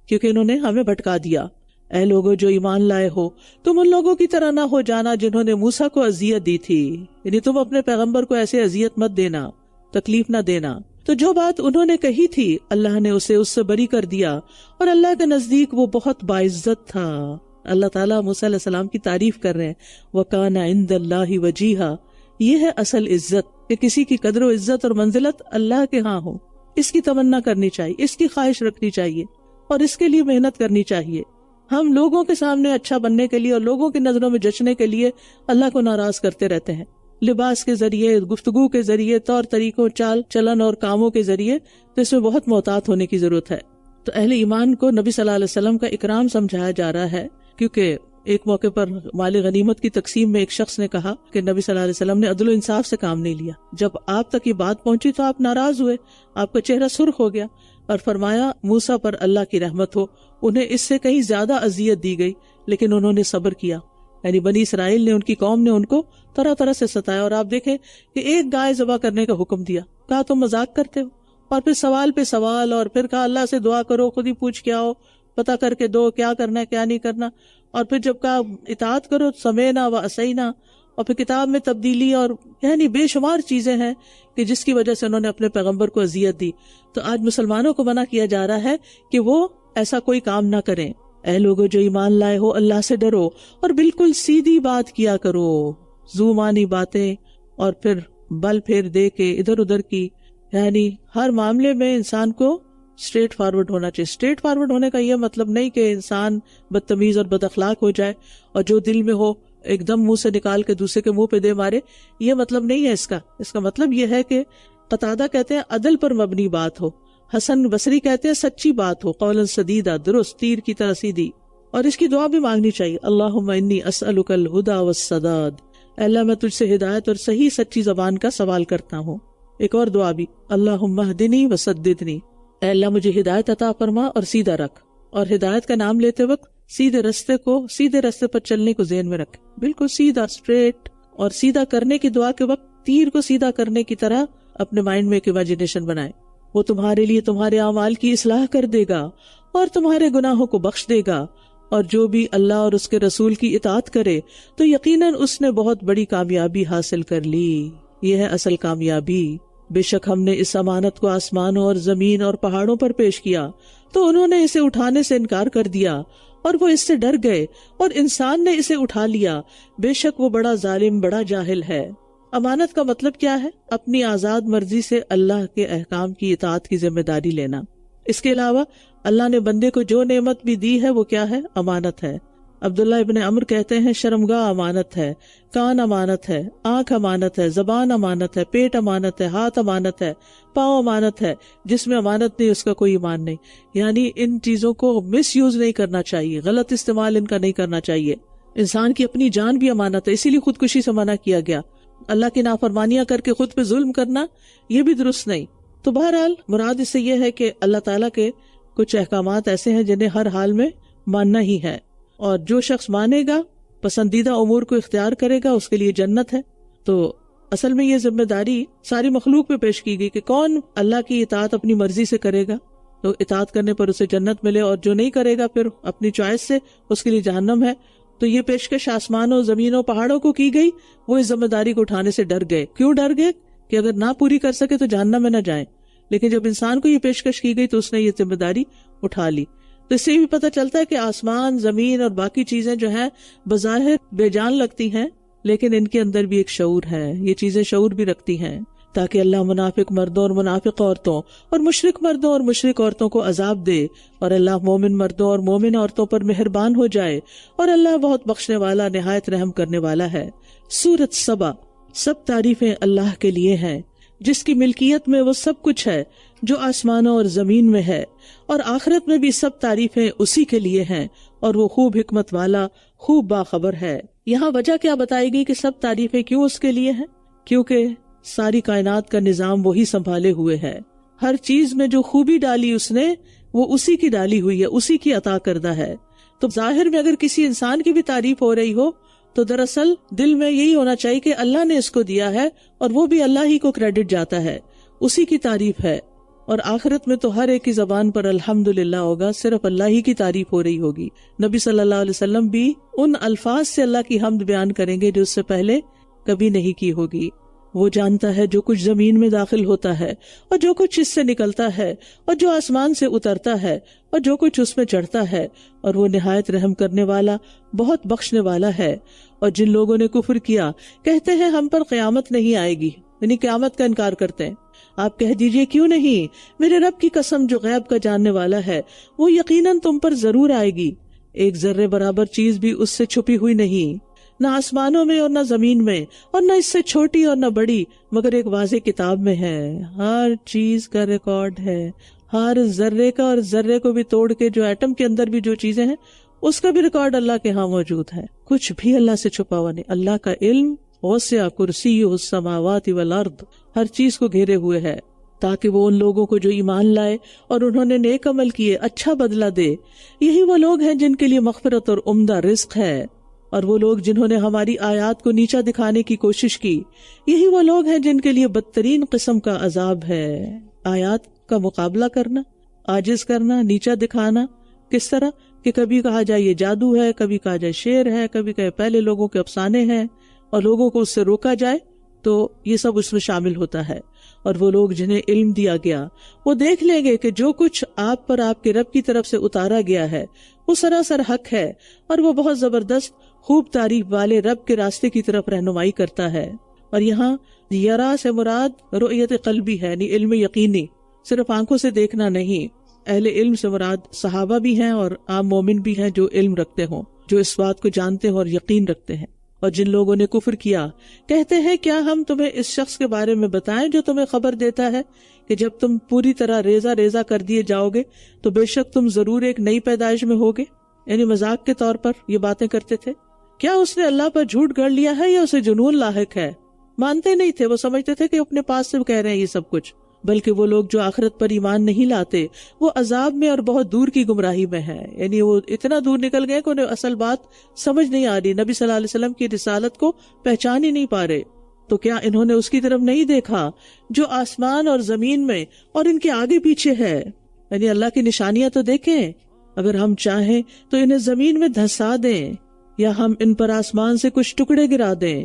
[SPEAKER 1] کیونکہ انہوں نے ہمیں بھٹکا دیا. اے لوگوں جو ایمان لائے ہو، تم ان لوگوں کی طرح نہ ہو جانا جنہوں نے موسیٰ کو اذیت دی تھی. یعنی تم اپنے پیغمبر کو ایسے اذیت مت دینا، تکلیف نہ دینا. تو جو بات انہوں نے کہی تھی اللہ نے اسے اس سے بری کر دیا اور اللہ کے نزدیک وہ بہت باعزت تھا. اللہ تعالیٰ موسیٰ علیہ السلام کی تعریف کر رہے ہیں وَكَانَ عِندَ اللَّهِ وَجِيهًا. یہ ہے اصل عزت کہ کسی کی قدر و عزت اور منزلت اللہ کے ہاں ہو. اس کی تمنا کرنی چاہیے، اس کی خواہش رکھنی چاہیے اور اس کے لیے محنت کرنی چاہیے. ہم لوگوں کے سامنے اچھا بننے کے لیے اور لوگوں کی نظروں میں جچنے کے لیے اللہ کو ناراض کرتے رہتے ہیں، لباس کے ذریعے، گفتگو کے ذریعے، طور طریقوں، چال چلن اور کاموں کے ذریعے. تو اس میں بہت محتاط ہونے کی ضرورت ہے. تو اہل ایمان کو نبی صلی اللہ علیہ وسلم کا اکرام سمجھایا جا رہا ہے، کیونکہ ایک موقع پر مال غنیمت کی تقسیم میں ایک شخص نے کہا کہ نبی صلی اللہ علیہ وسلم نے عدل و انصاف سے کام نہیں لیا. جب آپ تک یہ بات پہنچی تو آپ ناراض ہوئے، آپ کا چہرہ سرخ ہو گیا اور فرمایا موسیٰ پر اللہ کی رحمت ہو، انہیں اس سے کہیں زیادہ اذیت دی گئی لیکن انہوں نے صبر کیا. یعنی بنی اسرائیل نے، ان کی قوم نے ان کو طرح طرح سے ستایا اور آپ دیکھیں کہ ایک گائے ذبح کرنے کا حکم دیا، کہا تم مذاق کرتے ہو، اور پھر سوال پہ سوال، اور پھر کہا اللہ سے دعا کرو، خود ہی پوچھ کے آؤ، پتہ کر کے دو کیا کرنا ہے کیا نہیں کرنا، اور پھر جب کہا اطاعت کرو سمینا و اسینا، اور پھر کتاب میں تبدیلی، اور یعنی بے شمار چیزیں ہیں کہ جس کی وجہ سے انہوں نے اپنے پیغمبر کو اذیت دی. تو آج مسلمانوں کو منع کیا جا رہا ہے کہ وہ ایسا کوئی کام نہ کریں. اے لوگوں جو ایمان لائے ہو، اللہ سے ڈرو اور بالکل سیدھی بات کیا کرو. زو مانی باتیں اور پھر بل پھیر دے کے ادھر ادھر کی، یعنی ہر معاملے میں انسان کو اسٹریٹ فارورڈ ہونا چاہیے. اسٹریٹ فارورڈ ہونے کا یہ مطلب نہیں کہ انسان بدتمیز اور بد اخلاق ہو جائے اور جو دل میں ہو ایک دم منہ سے نکال کے دوسرے کے منہ پہ دے مارے. یہ مطلب نہیں ہے اس کا. اس کا مطلب یہ ہے کہ قتادہ کہتے ہیں عدل پر مبنی بات ہو, حسن بصری کہتے ہیں سچی بات ہو, قولا سدیدہ, درست تیر کی طرح سیدھی. اور اس کی دعا بھی مانگنی چاہیے, اللہم انی اسألک الہدی والسداد, اے اللہ میں تجھ سے ہدایت اور صحیح سچی زبان کا سوال کرتا ہوں. ایک اور دعا بھی, اللہم اہدنی وسددنی, اے اللہ مجھے ہدایت عطا فرما اور سیدھا رکھ. اور ہدایت کا نام لیتے وقت سیدھے رستے پر چلنے کو ذہن میں رکھ, بالکل سیدھا اسٹریٹ. اور سیدھا کرنے کی دعا کے وقت تیر کو سیدھا کرنے کی طرح اپنے مائنڈ میں ایک امیجنیشن بنائے. وہ تمہارے لیے تمہارے اعمال کی اصلاح کر دے گا اور تمہارے گناہوں کو بخش دے گا. اور جو بھی اللہ اور اس کے رسول کی اطاعت کرے تو یقیناً اس نے بہت بڑی کامیابی حاصل کر لی. یہ ہے اصل کامیابی. بے شک ہم نے اس امانت کو آسمانوں اور زمین اور پہاڑوں پر پیش کیا تو انہوں نے اسے اٹھانے سے انکار کر دیا اور وہ اس سے ڈر گئے اور انسان نے اسے اٹھا لیا. بے شک وہ بڑا ظالم, بڑا جاہل ہے. امانت کا مطلب کیا ہے؟ اپنی آزاد مرضی سے اللہ کے احکام کی اطاعت کی ذمہ داری لینا. اس کے علاوہ اللہ نے بندے کو جو نعمت بھی دی ہے وہ کیا ہے؟ امانت ہے. عبداللہ ابن عمر کہتے ہیں شرمگاہ امانت ہے, کان امانت ہے, آنکھ امانت ہے, زبان امانت ہے, پیٹ امانت ہے, ہاتھ امانت ہے, پاؤں امانت ہے. جس میں امانت نہیں اس کا کوئی ایمان نہیں. یعنی ان چیزوں کو مس یوز نہیں کرنا چاہیے, غلط استعمال ان کا نہیں کرنا چاہیے. انسان کی اپنی جان بھی امانت ہے, اسی لیے خودکشی سے منع کیا گیا. اللہ کی نافرمانیاں کر کے خود پہ ظلم کرنا یہ بھی درست نہیں. تو بہرحال مراد اس سے یہ ہے کہ اللہ تعالیٰ کے کچھ احکامات ایسے ہیں جنہیں ہر حال میں ماننا ہی ہے, اور جو شخص مانے گا, پسندیدہ امور کو اختیار کرے گا, اس کے لیے جنت ہے. تو اصل میں یہ ذمہ داری ساری مخلوق پہ پیش کی گئی کہ کون اللہ کی اطاعت اپنی مرضی سے کرے گا تو اطاعت کرنے پر اسے جنت ملے, اور جو نہیں کرے گا پھر اپنی چوائس سے اس کے لیے جہنم ہے. تو یہ پیشکش آسمانوں, زمینوں, پہاڑوں کو کی گئی. وہ اس ذمہ داری کو اٹھانے سے ڈر گئے. کیوں ڈر گئے؟ کہ اگر نہ پوری کر سکے تو جہنم میں نہ جائیں. لیکن جب انسان کو یہ پیشکش کی گئی تو اس نے یہ ذمہ داری اٹھا لی. تو اس سے بھی پتہ چلتا ہے کہ آسمان, زمین اور باقی چیزیں جو ہیں بظاہر بے جان لگتی ہیں, لیکن ان کے اندر بھی ایک شعور ہے. یہ چیزیں شعور بھی رکھتی ہیں تاکہ اللہ منافق مردوں اور منافق عورتوں اور مشرک مردوں اور مشرک عورتوں کو عذاب دے, اور اللہ مومن مردوں اور مومن عورتوں پر مہربان ہو جائے, اور اللہ بہت بخشنے والا, نہایت رحم کرنے والا ہے. سورۃ سبا. سب تعریفیں اللہ کے لیے ہیں جس کی ملکیت میں وہ سب کچھ ہے جو آسمانوں اور زمین میں ہے, اور آخرت میں بھی سب تعریفیں اسی کے لیے ہیں, اور وہ خوب حکمت والا, خوب باخبر ہے. یہاں وجہ کیا بتائی گئی کہ سب تعریفیں کیوں اس کے لیے ہیں؟ کیونکہ ساری کائنات کا نظام وہی سنبھالے ہوئے ہے. ہر چیز میں جو خوبی ڈالی اس نے وہ اسی کی ڈالی ہوئی ہے, اسی کی عطا کردہ ہے. تو ظاہر میں اگر کسی انسان کی بھی تعریف ہو رہی ہو تو دراصل دل میں یہی ہونا چاہیے کہ اللہ نے اس کو دیا ہے اور وہ بھی اللہ ہی کو کریڈٹ جاتا ہے, اسی کی تعریف ہے. اور آخرت میں تو ہر ایک کی زبان پر الحمدللہ ہوگا, صرف اللہ ہی کی تعریف ہو رہی ہوگی. نبی صلی اللہ علیہ وسلم بھی ان الفاظ سے اللہ کی حمد بیان کریں گے جو اس سے پہلے کبھی نہیں کی ہوگی. وہ جانتا ہے جو کچھ زمین میں داخل ہوتا ہے اور جو کچھ اس سے نکلتا ہے, اور جو آسمان سے اترتا ہے اور جو کچھ اس میں چڑھتا ہے, اور وہ نہایت رحم کرنے والا, بہت بخشنے والا ہے. اور جن لوگوں نے کفر کیا کہتے ہیں ہم پر قیامت نہیں آئے گی, یعنی قیامت کا انکار کرتے ہیں. آپ کہہ دیجئے کیوں نہیں, میرے رب کی قسم جو غیب کا جاننے والا ہے وہ یقیناً تم پر ضرور آئے گی. ایک ذرے برابر چیز بھی اس سے چھپی ہوئی نہیں, نہ آسمانوں میں اور نہ زمین میں, اور نہ اس سے چھوٹی اور نہ بڑی, مگر ایک واضح کتاب میں ہے. ہر چیز کا ریکارڈ ہے, ہر ذرے کا, اور ذرے کو بھی توڑ کے جو ایٹم کے اندر بھی جو چیزیں ہیں اس کا بھی ریکارڈ اللہ کے ہاں موجود ہے. کچھ بھی اللہ سے چھپا ہوا نہیں. اللہ کا علم وسع کرسیہ السماوات والارض, ہر چیز کو گھیرے ہوئے ہے, تاکہ وہ ان لوگوں کو جو ایمان لائے اور انہوں نے نیک عمل کیے اچھا بدلہ دے. یہی وہ لوگ ہیں جن کے لیے مغفرت اور عمدہ رزق ہے, اور وہ لوگ جنہوں نے ہماری آیات کو نیچا دکھانے کی کوشش کی, یہی وہ لوگ ہیں جن کے لیے بدترین قسم کا عذاب ہے. آیات کا مقابلہ کرنا, عاجز کرنا, نیچا دکھانا, کس طرح کہ کبھی کہا جائے یہ جادو ہے, کبھی کہا جائے شعر ہے, کبھی کہے پہلے لوگوں کے افسانے ہیں, اور لوگوں کو اس سے روکا جائے, تو یہ سب اس میں شامل ہوتا ہے. اور وہ لوگ جنہیں علم دیا گیا وہ دیکھ لیں گے کہ جو کچھ آپ پر آپ کے رب کی طرف سے اتارا گیا ہے وہ سراسر حق ہے, اور وہ بہت زبردست خوب تعریف والے رب کے راستے کی طرف رہنمائی کرتا ہے. اور یہاں یرا سے مراد رؤیت قلبی ہے، یعنی علم یقینی، صرف آنکھوں سے دیکھنا نہیں۔ اہل علم سے مراد صحابہ بھی ہیں اور عام مومن بھی ہیں جو علم رکھتے ہوں، جو اس بات کو جانتے ہیں اور یقین رکھتے ہیں۔ اور جن لوگوں نے کفر کیا کہتے ہیں کیا ہم تمہیں اس شخص کے بارے میں بتائیں جو تمہیں خبر دیتا ہے کہ جب تم پوری طرح ریزہ ریزہ کر دیے جاؤ گے تو بے شک تم ضرور ایک نئی پیدائش میں ہوگے۔ یعنی مذاق کے طور پر یہ باتیں کرتے تھے۔ کیا اس نے اللہ پر جھوٹ گڑھ لیا ہے یا اسے جنون لاحق ہے؟ مانتے نہیں تھے، وہ سمجھتے تھے کہ اپنے پاس سے کہہ رہے ہیں یہ سب کچھ، بلکہ وہ لوگ جو آخرت پر ایمان نہیں لاتے وہ عذاب میں اور بہت دور کی گمراہی میں ہیں۔ یعنی وہ اتنا دور نکل گئے کہ انہیں اصل بات سمجھ نہیں آ رہی، نبی صلی اللہ علیہ وسلم کی رسالت کو پہچان ہی نہیں پا رہے۔ تو کیا انہوں نے اس کی طرف نہیں دیکھا جو آسمان اور زمین میں اور ان کے آگے پیچھے ہے؟ یعنی اللہ کی نشانیاں تو دیکھیں، اگر ہم چاہیں تو انہیں زمین میں دھسا دیں یا ہم ان پر آسمان سے کچھ ٹکڑے گرا دیں۔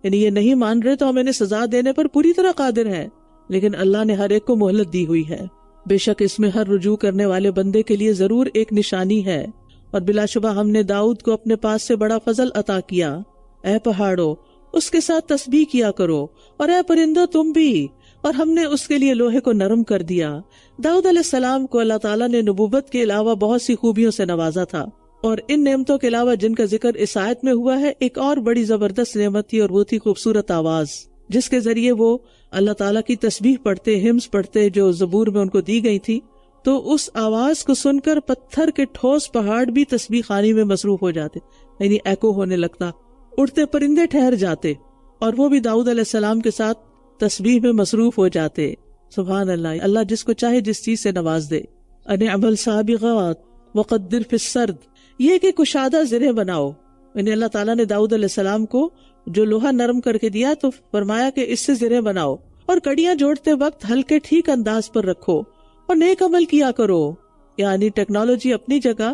[SPEAKER 1] یعنی یہ نہیں مان رہے تو ہم انہیں سزا دینے پر پوری طرح قادر ہیں، لیکن اللہ نے ہر ایک کو مہلت دی ہوئی ہے۔ بے شک اس میں ہر رجوع کرنے والے بندے کے لیے ضرور ایک نشانی ہے، اور بلا شبہ ہم نے داؤد کو اپنے پاس سے بڑا فضل عطا کیا۔ اے پہاڑو اس کے ساتھ تسبیح کیا کرو، اور اے پرندو تم بھی، اور ہم نے اس کے لیے لوہے کو نرم کر دیا۔ داؤد علیہ السلام کو اللہ تعالیٰ نے نبوت کے علاوہ بہت سی خوبیوں سے نوازا تھا، اور ان نعمتوں کے علاوہ جن کا ذکر اس آیت میں ہوا ہے ایک اور بڑی زبردست نعمت تھی، اور وہ تھی خوبصورت آواز، جس کے ذریعے وہ اللہ تعالیٰ کی تسبیح پڑھتے، ہمز پڑھتے جو زبور میں ان کو دی گئی تھی۔ تو اس آواز کو سن کر پتھر کے ٹھوس پہاڑ بھی تسبیح خوانی میں مصروف ہو جاتے، یعنی ایکو ہونے لگتا، اڑتے پرندے ٹھہر جاتے، اور وہ بھی داؤد علیہ السلام کے ساتھ تسبیح میں مصروف ہو جاتے۔ سبحان اللہ، اللہ جس کو چاہے جس چیز سے نواز دے۔ ان عمل سابغات وقدر فی السرد، یہ کہ کشادہ زرہیں بناؤ، یعنی اللہ تعالیٰ نے داؤد علیہ السلام کو جو لوہا نرم کر کے دیا تو فرمایا کہ اس سے زرہیں بناؤ، اور کڑیاں جوڑتے وقت ہلکے ٹھیک انداز پر رکھو، اور نیک عمل کیا کرو۔ یعنی ٹیکنالوجی اپنی جگہ،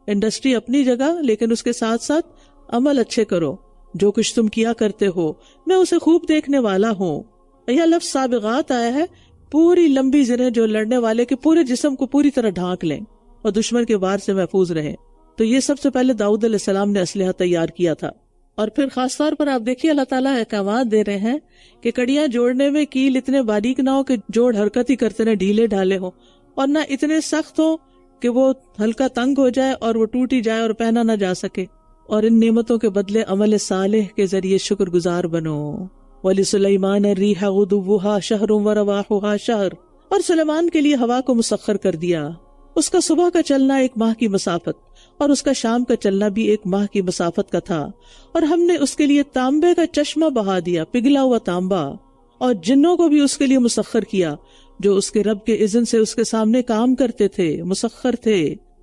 [SPEAKER 1] انڈسٹری اپنی جگہ، لیکن اس کے ساتھ ساتھ عمل اچھے کرو۔ جو کچھ تم کیا کرتے ہو میں اسے خوب دیکھنے والا ہوں۔ یہ لفظ سابغات آیا ہے، پوری لمبی زرہیں جو لڑنے والے کے پورے جسم کو پوری طرح ڈھانک لیں اور دشمن کے وار سے محفوظ رہیں۔ تو یہ سب سے پہلے داؤد علیہ السلام نے اسلحہ تیار کیا تھا۔ اور پھر خاص طور پر آپ دیکھیے اللہ تعالیٰ احکامات دے رہے ہیں کہ کڑیاں جوڑنے میں کیل اتنے باریک نہ ہو کہ جوڑ حرکت ہی کرتے رہے، ڈھیلے ڈھالے ہوں، اور نہ اتنے سخت ہو کہ وہ ہلکا تنگ ہو جائے اور وہ ٹوٹ ہی جائے اور پہنا نہ جا سکے۔ اور ان نعمتوں کے بدلے عمل صالح کے ذریعے شکر گزار بنو۔ وَلِسُلَيْمَانَ الرِّيحَ غُدُوُّهَا شَهْرٌ وَرَوَاحُهَا شَهْرٌ، اور سلیمان کے لیے ہوا کو مسخر کر دیا، اس کا صبح کا چلنا ایک ماہ کی مسافت اور اس کا شام کا چلنا بھی ایک ماہ کی مسافت کا تھا۔ اور ہم نے اس کے لیے تانبے کا چشمہ بہا دیا، پگھلا ہوا تانبا، اور جنوں کو بھی اس کے لیے مسخر کیا جو اس کے رب کے اذن سے اس کے سامنے کام کرتے تھے، مسخر تھے۔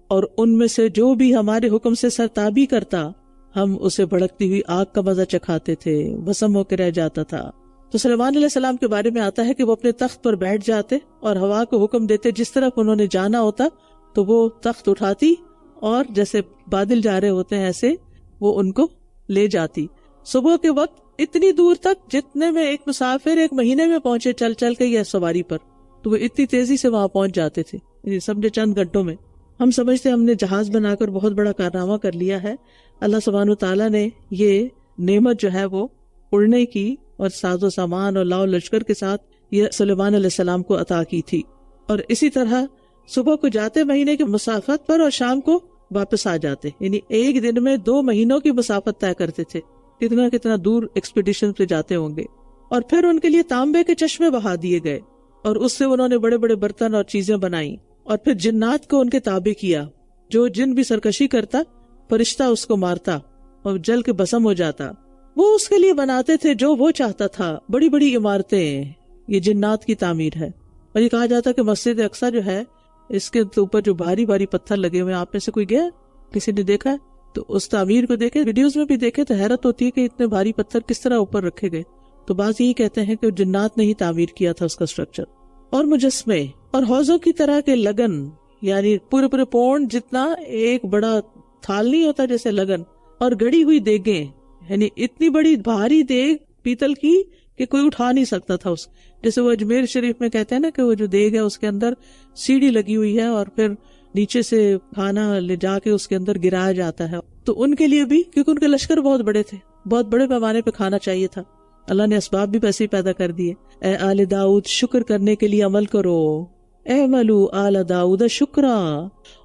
[SPEAKER 1] اور ان میں سے جو بھی ہمارے حکم سے سرتابی کرتا ہم اسے بھڑکتی ہوئی آگ کا مزہ چکھاتے تھے، بسم ہو کے رہ جاتا تھا۔ تو سلیمان علیہ السلام کے بارے میں آتا ہے کہ وہ اپنے تخت پر بیٹھ جاتے اور ہوا کو حکم دیتے، جس طرف انہوں نے جانا ہوتا تو وہ تخت اٹھاتی اور جیسے بادل جا رہے ہوتے ہیں ایسے وہ ان کو لے جاتی۔ صبح کے وقت اتنی دور تک جتنے میں ایک مسافر ایک مہینے میں پہنچے چل چل کے یا سواری پر، تو وہ اتنی تیزی سے وہاں پہنچ جاتے تھے، سمجھے چند گھنٹوں میں۔ ہم سمجھتے ہم نے جہاز بنا کر بہت بڑا کارنامہ کر لیا ہے، اللہ سبحانہ وتعالیٰ نے یہ نعمت جو ہے وہ اڑنے کی اور ساز و سامان اور لاؤ لشکر کے ساتھ یہ سلیمان علیہ السلام کو عطا کی تھی۔ اور اسی طرح صبح کو جاتے مہینے کی مسافت پر اور شام کو واپس آ جاتے، یعنی ایک دن میں 2 مہینوں کی مسافت طے کرتے تھے۔ کتنا دور ایکسپیڈیشن پہ جاتے ہوں گے۔ اور پھر ان کے لیے تانبے کے چشمے بہا دیے گئے اور اس سے انہوں نے بڑے بڑے برتن اور چیزیں بنائیں، اور پھر جنات کو ان کے تابع کیا۔ جو جن بھی سرکشی کرتا فرشتہ اس کو مارتا اور جل کے بسم ہو جاتا۔ وہ اس کے لیے بناتے تھے جو وہ چاہتا تھا، بڑی بڑی عمارتیں، یہ جنات کی تعمیر ہے۔ اور یہ کہا جاتا کہ مسجد اقصی جو ہے اس کے اوپر جو بھاری بھاری پتھر لگے ہوئے، آپ میں سے کوئی گیا، کسی نے دیکھا ہے؟ تو اس تعمیر کو دیکھے، ویڈیوز میں بھی دیکھے تو حیرت ہوتی ہے کہ اتنے بھاری پتھر کس طرح اوپر رکھے گئے۔ تو بعض یہی کہتے ہیں کہ جنات نے ہی تعمیر کیا تھا اس کا اسٹرکچر۔ اور مجسمے اور حوضوں کی طرح کے لگن، یعنی پورے پونڈ جتنا ایک بڑا تھال نہیں ہوتا جیسے لگن، اور گڑی ہوئی دیگیں، یعنی اتنی بڑی بھاری دیگ پیتل کی کہ کوئی اٹھا نہیں سکتا تھا اس، جیسے وہ اجمیر شریف میں کہتے ہیں نا کہ وہ جو دیگ ہے اس کے اندر سیڑھی لگی ہوئی ہے اور پھر نیچے سے کھانا لے جا کے اس کے اندر گرایا جاتا ہے۔ تو ان کے لیے بھی، کیونکہ ان کے لشکر بہت بڑے تھے، بہت بڑے پیمانے پہ کھانا چاہیے تھا، اللہ نے اسباب بھی ویسے ہی پیدا کر دیے. اے آل داؤد شکر کرنے کے لیے عمل کرو. اعملوا آل داؤد شکرا.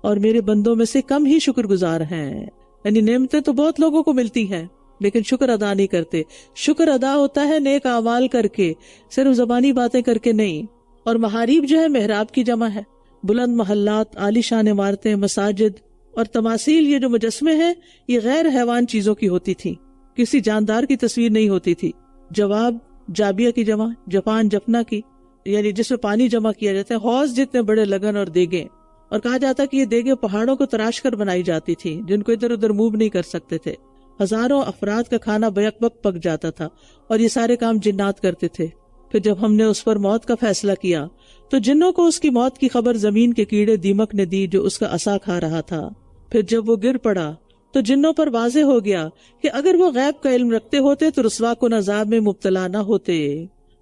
[SPEAKER 1] اور میرے بندوں میں سے کم ہی شکر گزار ہیں. یعنی نعمتیں تو بہت لوگوں کو ملتی ہیں لیکن شکر ادا نہیں کرتے. شکر ادا ہوتا ہے نیک اعمال کر کے، صرف زبانی باتیں کر کے نہیں. اور محاریب جو ہے محراب کی جمع ہے. بلند محلات، عالی شان عمارتیں، مساجد اور تماثیل، یہ جو مجسمے ہیں یہ غیر حیوان چیزوں کی ہوتی تھی، کسی جاندار کی تصویر نہیں ہوتی تھی. جواب جابیہ کی جمع، جپان جپنا کی، یعنی جس میں پانی جمع کیا جاتا ہے. حوض جتنے بڑے لگن اور دیگیں، اور کہا جاتا کہ یہ دیگیں پہاڑوں کو تراش کر بنائی جاتی تھی جن کو ادھر ادھر موو نہیں کر سکتے تھے. ہزاروں افراد کا کھانا بیک وقت پک جاتا تھا اور یہ سارے کام جنات کرتے تھے. پھر جب ہم نے اس پر موت کا فیصلہ کیا تو جنوں کو اس کی موت کی خبر زمین کے کیڑے دیمک نے دی جو اس کا عصا کھا رہا تھا. پھر جب وہ گر پڑا تو جنوں پر واضح ہو گیا کہ اگر وہ غیب کا علم رکھتے ہوتے تو رسوا کن عذاب میں مبتلا نہ ہوتے.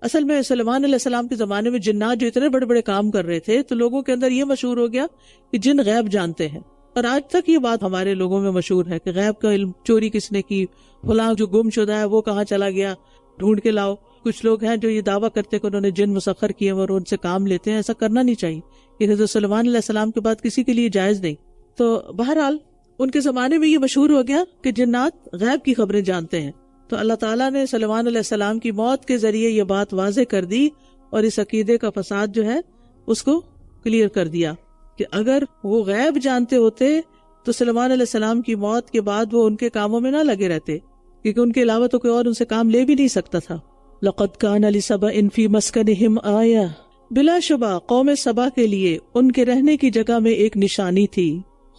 [SPEAKER 1] اصل میں سلیمان علیہ السلام کے زمانے میں جنات جو اتنے بڑے بڑے کام کر رہے تھے تو لوگوں کے اندر یہ مشہور ہو گیا کہ جن غیب جانتے ہیں. اور آج تک یہ بات ہمارے لوگوں میں مشہور ہے کہ غیب کا علم چوری کس نے کی، فلاں جو گم شدہ ہے وہ کہاں چلا گیا، ڈھونڈ کے لاؤ. کچھ لوگ ہیں جو یہ دعویٰ کرتے کہ انہوں نے جن مسخر کیے اور ان سے کام لیتے ہیں. ایسا کرنا نہیں چاہیے. یہ حضرت سلیمان علیہ السلام کے بعد کسی کے لیے جائز نہیں. تو بہرحال ان کے زمانے میں یہ مشہور ہو گیا کہ جنات غیب کی خبریں جانتے ہیں. تو اللہ تعالیٰ نے سلیمان علیہ السلام کی موت کے ذریعے یہ بات واضح کر دی اور اس عقیدے کا فساد جو ہے اس کو کلیئر کر دیا کہ اگر وہ غیب جانتے ہوتے تو سلیمان علیہ السلام کی موت کے بعد وہ ان کے کاموں میں نہ لگے رہتے، کیونکہ ان کے علاوہ تو کوئی اور ان سے کام لے بھی نہیں سکتا تھا. لقد کان لسبأ فی مسکنہم آیہ، بلا شبہ قوم سبا کے لیے ان کے رہنے کی جگہ میں ایک نشانی تھی.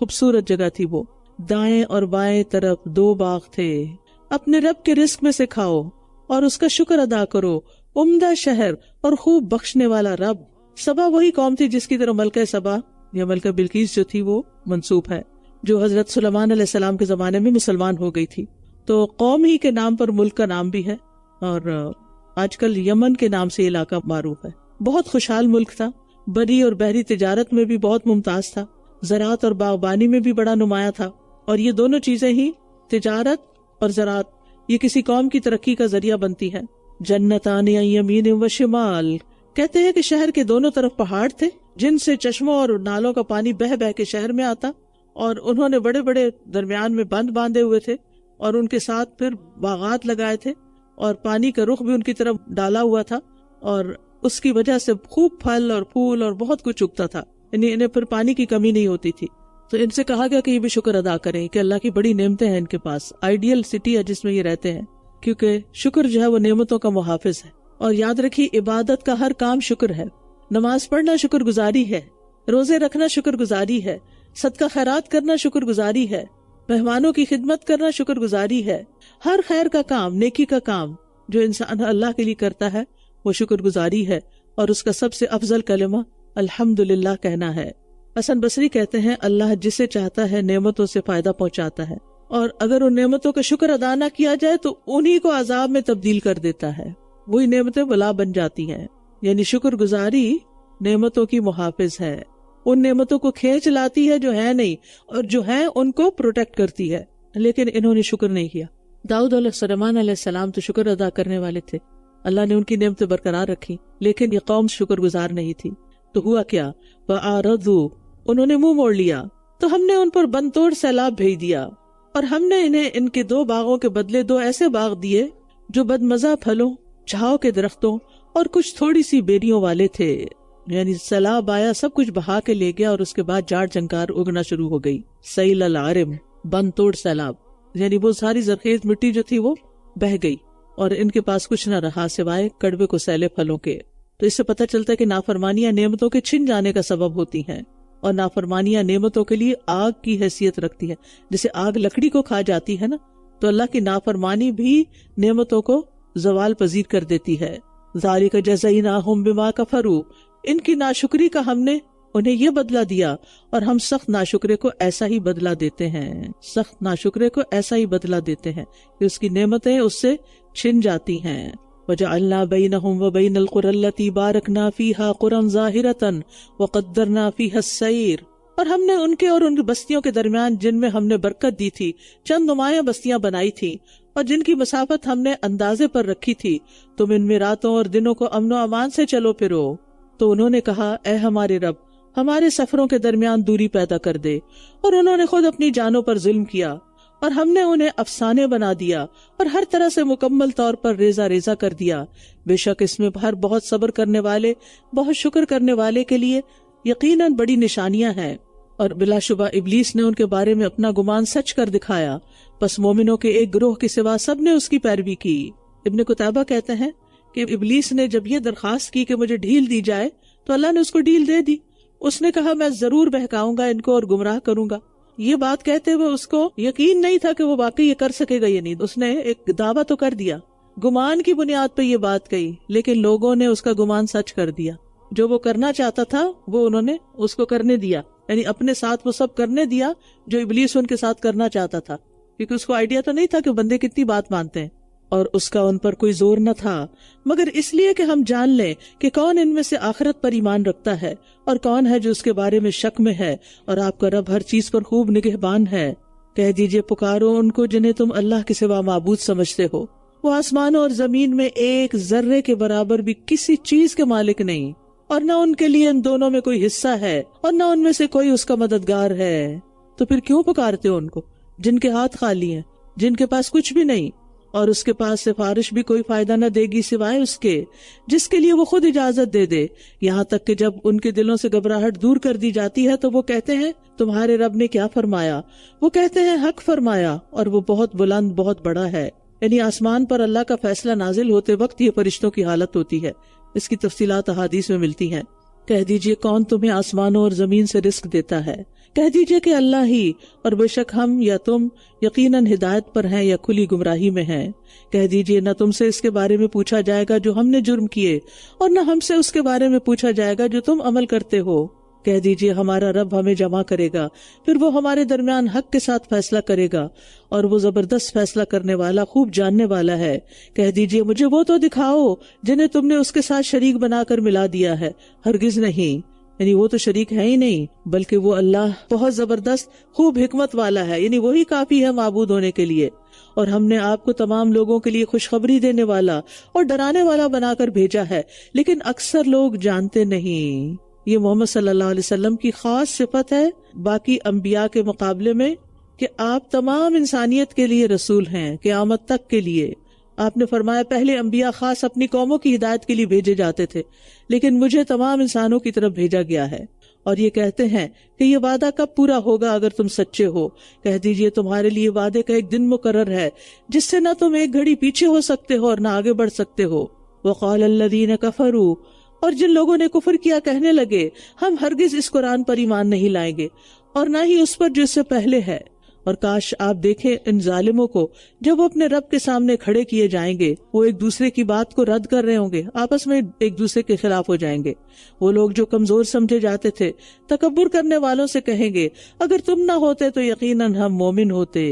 [SPEAKER 1] خوبصورت جگہ تھی وہ. دائیں اور بائیں طرف 2 باغ تھے. اپنے رب کے رزق میں سے کھاؤ اور اس کا شکر ادا کرو. عمدہ شہر اور خوب بخشنے والا رب. سبا وہی قوم تھی جس کی طرف ملکہ سبا یا ملکہ بلقیس جو تھی وہ منسوب ہے، جو حضرت سلیمان علیہ السلام کے زمانے میں مسلمان ہو گئی تھی. تو قوم ہی کے نام پر ملک کا نام بھی ہے، اور آج کل یمن کے نام سے علاقہ معروف ہے. بہت خوشحال ملک تھا، بری اور بحری تجارت میں بھی بہت ممتاز تھا، زراعت اور باغبانی میں بھی بڑا نمایاں تھا. اور یہ دونوں چیزیں ہی، تجارت اور زراعت، یہ کسی قوم کی ترقی کا ذریعہ بنتی ہے. جنتان عن یمین و شمال، کہتے ہیں کہ شہر کے دونوں طرف پہاڑ تھے جن سے چشموں اور نالوں کا پانی بہہ بہہ کے شہر میں آتا، اور انہوں نے بڑے بڑے درمیان میں بند باندھے ہوئے تھے اور ان کے ساتھ پھر باغات لگائے تھے اور پانی کا رخ بھی ان کی طرف ڈالا ہوا تھا، اور اس کی وجہ سے خوب پھل اور پھول اور بہت کچھ اگتا تھا. یعنی انہیں پھر پانی کی کمی نہیں ہوتی تھی. تو ان سے کہا گیا کہ یہ بھی شکر ادا کریں کہ اللہ کی بڑی نعمتیں ہیں ان کے پاس. آئیڈیل سٹی ہے جس میں یہ رہتے ہیں، کیونکہ شکر جو ہے وہ نعمتوں کا محافظ ہے. اور یاد رکھیے عبادت کا ہر کام شکر ہے. نماز پڑھنا شکر گزاری ہے، روزے رکھنا شکر گزاری ہے، صدقہ خیرات کرنا شکر گزاری ہے، مہمانوں کی خدمت کرنا شکر گزاری ہے. ہر خیر کا کام، نیکی کا کام جو انسان اللہ کے لیے کرتا ہے وہ شکر گزاری ہے. اور اس کا سب سے افضل کلمہ الحمدللہ کہنا ہے. حسن بصری کہتے ہیں اللہ جسے چاہتا ہے نعمتوں سے فائدہ پہنچاتا ہے، اور اگر ان نعمتوں کا شکر ادا نہ کیا جائے تو انہی کو عذاب میں تبدیل کر دیتا ہے. وہی نعمتیں بلا بن جاتی ہیں. یعنی شکر گزاری نعمتوں کی محافظ ہے، ان نعمتوں کو کھینچ لاتی ہے جو ہے نہیں، اور جو ہیں ان کو پروٹیکٹ کرتی ہے. لیکن انہوں نے شکر نہیں کیا. داؤد علیہ سلیمان علیہ السلام تو شکر ادا کرنے والے تھے، اللہ نے ان کی نعمتیں برقرار رکھی، لیکن یہ قوم شکر گزار نہیں تھی. تو ہوا کیا؟ فَأَعْرَضُوا، انہوں نے منہ موڑ لیا، تو ہم نے ان پر بن توڑ سیلاب بھیج دیا، اور ہم نے انہیں ان کے 2 باغوں کے بدلے 2 ایسے باغ دیے جو بدمزہ پھلوں، چھاؤ کے درختوں اور کچھ تھوڑی سی بیریوں والے تھے. یعنی سیلاب آیا، سب کچھ بہا کے لے گیا، اور اس کے بعد جاڑ جنکار اگنا شروع ہو گئی. سیل العارم، بن توڑ سیلاب، یعنی وہ ساری زرخیز مٹی جو تھی وہ بہہ گئی، اور ان کے پاس کچھ نہ رہا سوائے کڑوے کو سیلے پھلوں کے. تو اس سے پتہ چلتا ہے کہ نافرمانیاں نعمتوں کے چھن جانے کا سبب ہوتی ہیں، اور نافرمانیاں نعمتوں کے لیے آگ کی حیثیت رکھتی ہے. جیسے آگ لکڑی کو کھا جاتی ہے نا، تو اللہ کی نافرمانی بھی نعمتوں کو زوال پذیر کر دیتی ہے. ذالک جزیناہم بما کفروا، ان کی ناشکری کا ہم نے انہیں یہ بدلہ دیا، اور ہم سخت ناشکرے کو ایسا ہی بدلہ دیتے ہیں. سخت ناشکرے کو ایسا ہی بدلہ دیتے ہیں کہ اس کی نعمتیں اس سے چھن جاتی ہیں. وَجَعَلْنَا بَيْنَهُمْ وَبَيْنَ الْقُرَى الَّتِي بَارَكْنَا فِيهَا قُرًى ظَاهِرَةً وَقَدَّرْنَا فِيهَا السَّيْرَ، اور ہم نے ان کے اور ان کی بستیوں کے درمیان جن میں ہم نے برکت دی تھی چند نمایاں بستیاں بنائی تھی، اور جن کی مسافت ہم نے اندازے پر رکھی تھی، تم ان میں راتوں اور دنوں کو امن و امان سے چلو پھرو۔ تو انہوں نے کہا، اے ہمارے رب، ہمارے سفروں کے درمیان دوری پیدا کر دے۔ اور انہوں نے خود اپنی جانوں پر ظلم کیا، اور ہم نے انہیں افسانے بنا دیا اور ہر طرح سے مکمل طور پر ریزہ ریزہ کر دیا۔ بے شک اس میں ہر بہت صبر کرنے والے، بہت شکر کرنے والے کے لیے یقیناً بڑی نشانیاں ہیں۔ اور بلا شبہ ابلیس نے ان کے بارے میں اپنا گمان سچ کر دکھایا، پس مومنوں کے ایک گروہ کے سوا سب نے اس کی پیروی کی۔ ابن قتیبہ کہتے ہیں کہ ابلیس نے جب یہ درخواست کی کہ مجھے ڈھیل دی جائے تو اللہ نے اس کو ڈھیل دے دی۔ اس نے کہا، میں ضرور بہکاؤں گا ان کو اور گمراہ کروں گا۔ یہ بات کہتے ہوئے اس کو یقین نہیں تھا کہ وہ واقعی یہ کر سکے گا یا نہیں۔ اس نے ایک دعویٰ تو کر دیا، گمان کی بنیاد پہ یہ بات کہی، لیکن لوگوں نے اس کا گمان سچ کر دیا۔ جو وہ کرنا چاہتا تھا وہ انہوں نے اس کو کرنے دیا، یعنی اپنے ساتھ وہ سب کرنے دیا جو ابلیس ان کے ساتھ کرنا چاہتا تھا، کیونکہ اس کو آئیڈیا تو نہیں تھا کہ بندے کتنی بات مانتے ہیں، اور اس کا ان پر کوئی زور نہ تھا، مگر اس لیے کہ ہم جان لیں کہ کون ان میں سے آخرت پر ایمان رکھتا ہے اور کون ہے جو اس کے بارے میں شک میں ہے، اور آپ کا رب ہر چیز پر خوب نگہبان ہے۔ کہہ دیجئے، پکارو ان کو جنہیں تم اللہ کے سوا معبود سمجھتے ہو۔ وہ آسمانوں اور زمین میں ایک ذرے کے برابر بھی کسی چیز کے مالک نہیں، اور نہ ان کے لیے ان دونوں میں کوئی حصہ ہے اور نہ ان میں سے کوئی اس کا مددگار ہے۔ تو پھر کیوں پکارتے ہو ان کو جن کے ہاتھ خالی ہیں، جن کے پاس کچھ بھی نہیں، اور اس کے پاس سفارش بھی کوئی فائدہ نہ دے گی سوائے اس کے جس کے لیے وہ خود اجازت دے دے۔ یہاں تک کہ جب ان کے دلوں سے گھبراہٹ دور کر دی جاتی ہے تو وہ کہتے ہیں، تمہارے رب نے کیا فرمایا؟ وہ کہتے ہیں، حق فرمایا، اور وہ بہت بلند، بہت بڑا ہے۔ یعنی آسمان پر اللہ کا فیصلہ نازل ہوتے وقت یہ فرشتوں کی حالت ہوتی ہے۔ اس کی تفصیلات احادیث میں ملتی ہیں۔ کہہ دیجئے، کون تمہیں آسمانوں اور زمین سے رزق دیتا ہے؟ کہہ دیجئے کہ اللہ ہی، اور بے شک ہم یا تم یقیناً ہدایت پر ہیں یا کھلی گمراہی میں ہیں۔ کہہ دیجئے، نہ تم سے اس کے بارے میں پوچھا جائے گا جو ہم نے جرم کیے، اور نہ ہم سے اس کے بارے میں پوچھا جائے گا جو تم عمل کرتے ہو۔ کہہ دیجئے، ہمارا رب ہمیں جمع کرے گا، پھر وہ ہمارے درمیان حق کے ساتھ فیصلہ کرے گا، اور وہ زبردست فیصلہ کرنے والا، خوب جاننے والا ہے۔ کہہ دیجئے، مجھے وہ تو دکھاؤ جنہیں تم نے اس کے ساتھ شریک بنا کر ملا دیا ہے۔ ہرگز نہیں، یعنی وہ تو شریک ہے ہی نہیں، بلکہ وہ اللہ بہت زبردست، خوب حکمت والا ہے، یعنی وہی کافی ہے معبود ہونے کے لیے۔ اور ہم نے آپ کو تمام لوگوں کے لیے خوشخبری دینے والا اور ڈرانے والا بنا کر بھیجا ہے، لیکن اکثر لوگ جانتے نہیں۔ یہ محمد صلی اللہ علیہ وسلم کی خاص صفت ہے باقی انبیاء کے مقابلے میں، کہ آپ تمام انسانیت کے لیے رسول ہیں، قیامت تک کے لیے۔ آپ نے فرمایا، پہلے انبیاء خاص اپنی قوموں کی ہدایت کے لیے بھیجے جاتے تھے، لیکن مجھے تمام انسانوں کی طرف بھیجا گیا ہے۔ اور یہ کہتے ہیں کہ یہ وعدہ کب پورا ہوگا اگر تم سچے ہو؟ کہہ دیجئے، تمہارے لیے وعدے کا ایک دن مقرر ہے جس سے نہ تم ایک گھڑی پیچھے ہو سکتے ہو اور نہ آگے بڑھ سکتے ہو۔ وقال الذین کفروا، اور جن لوگوں نے کفر کیا کہنے لگے، ہم ہرگز اس قرآن پر ایمان نہیں لائیں گے اور نہ ہی اس پر جو اس سے پہلے ہے۔ اور کاش آپ دیکھیں ان ظالموں کو جب وہ اپنے رب کے سامنے کھڑے کیے جائیں گے، وہ ایک دوسرے کی بات کو رد کر رہے ہوں گے، آپس میں ایک دوسرے کے خلاف ہو جائیں گے۔ وہ لوگ جو کمزور سمجھے جاتے تھے تکبر کرنے والوں سے کہیں گے، اگر تم نہ ہوتے تو یقیناً ہم مومن ہوتے۔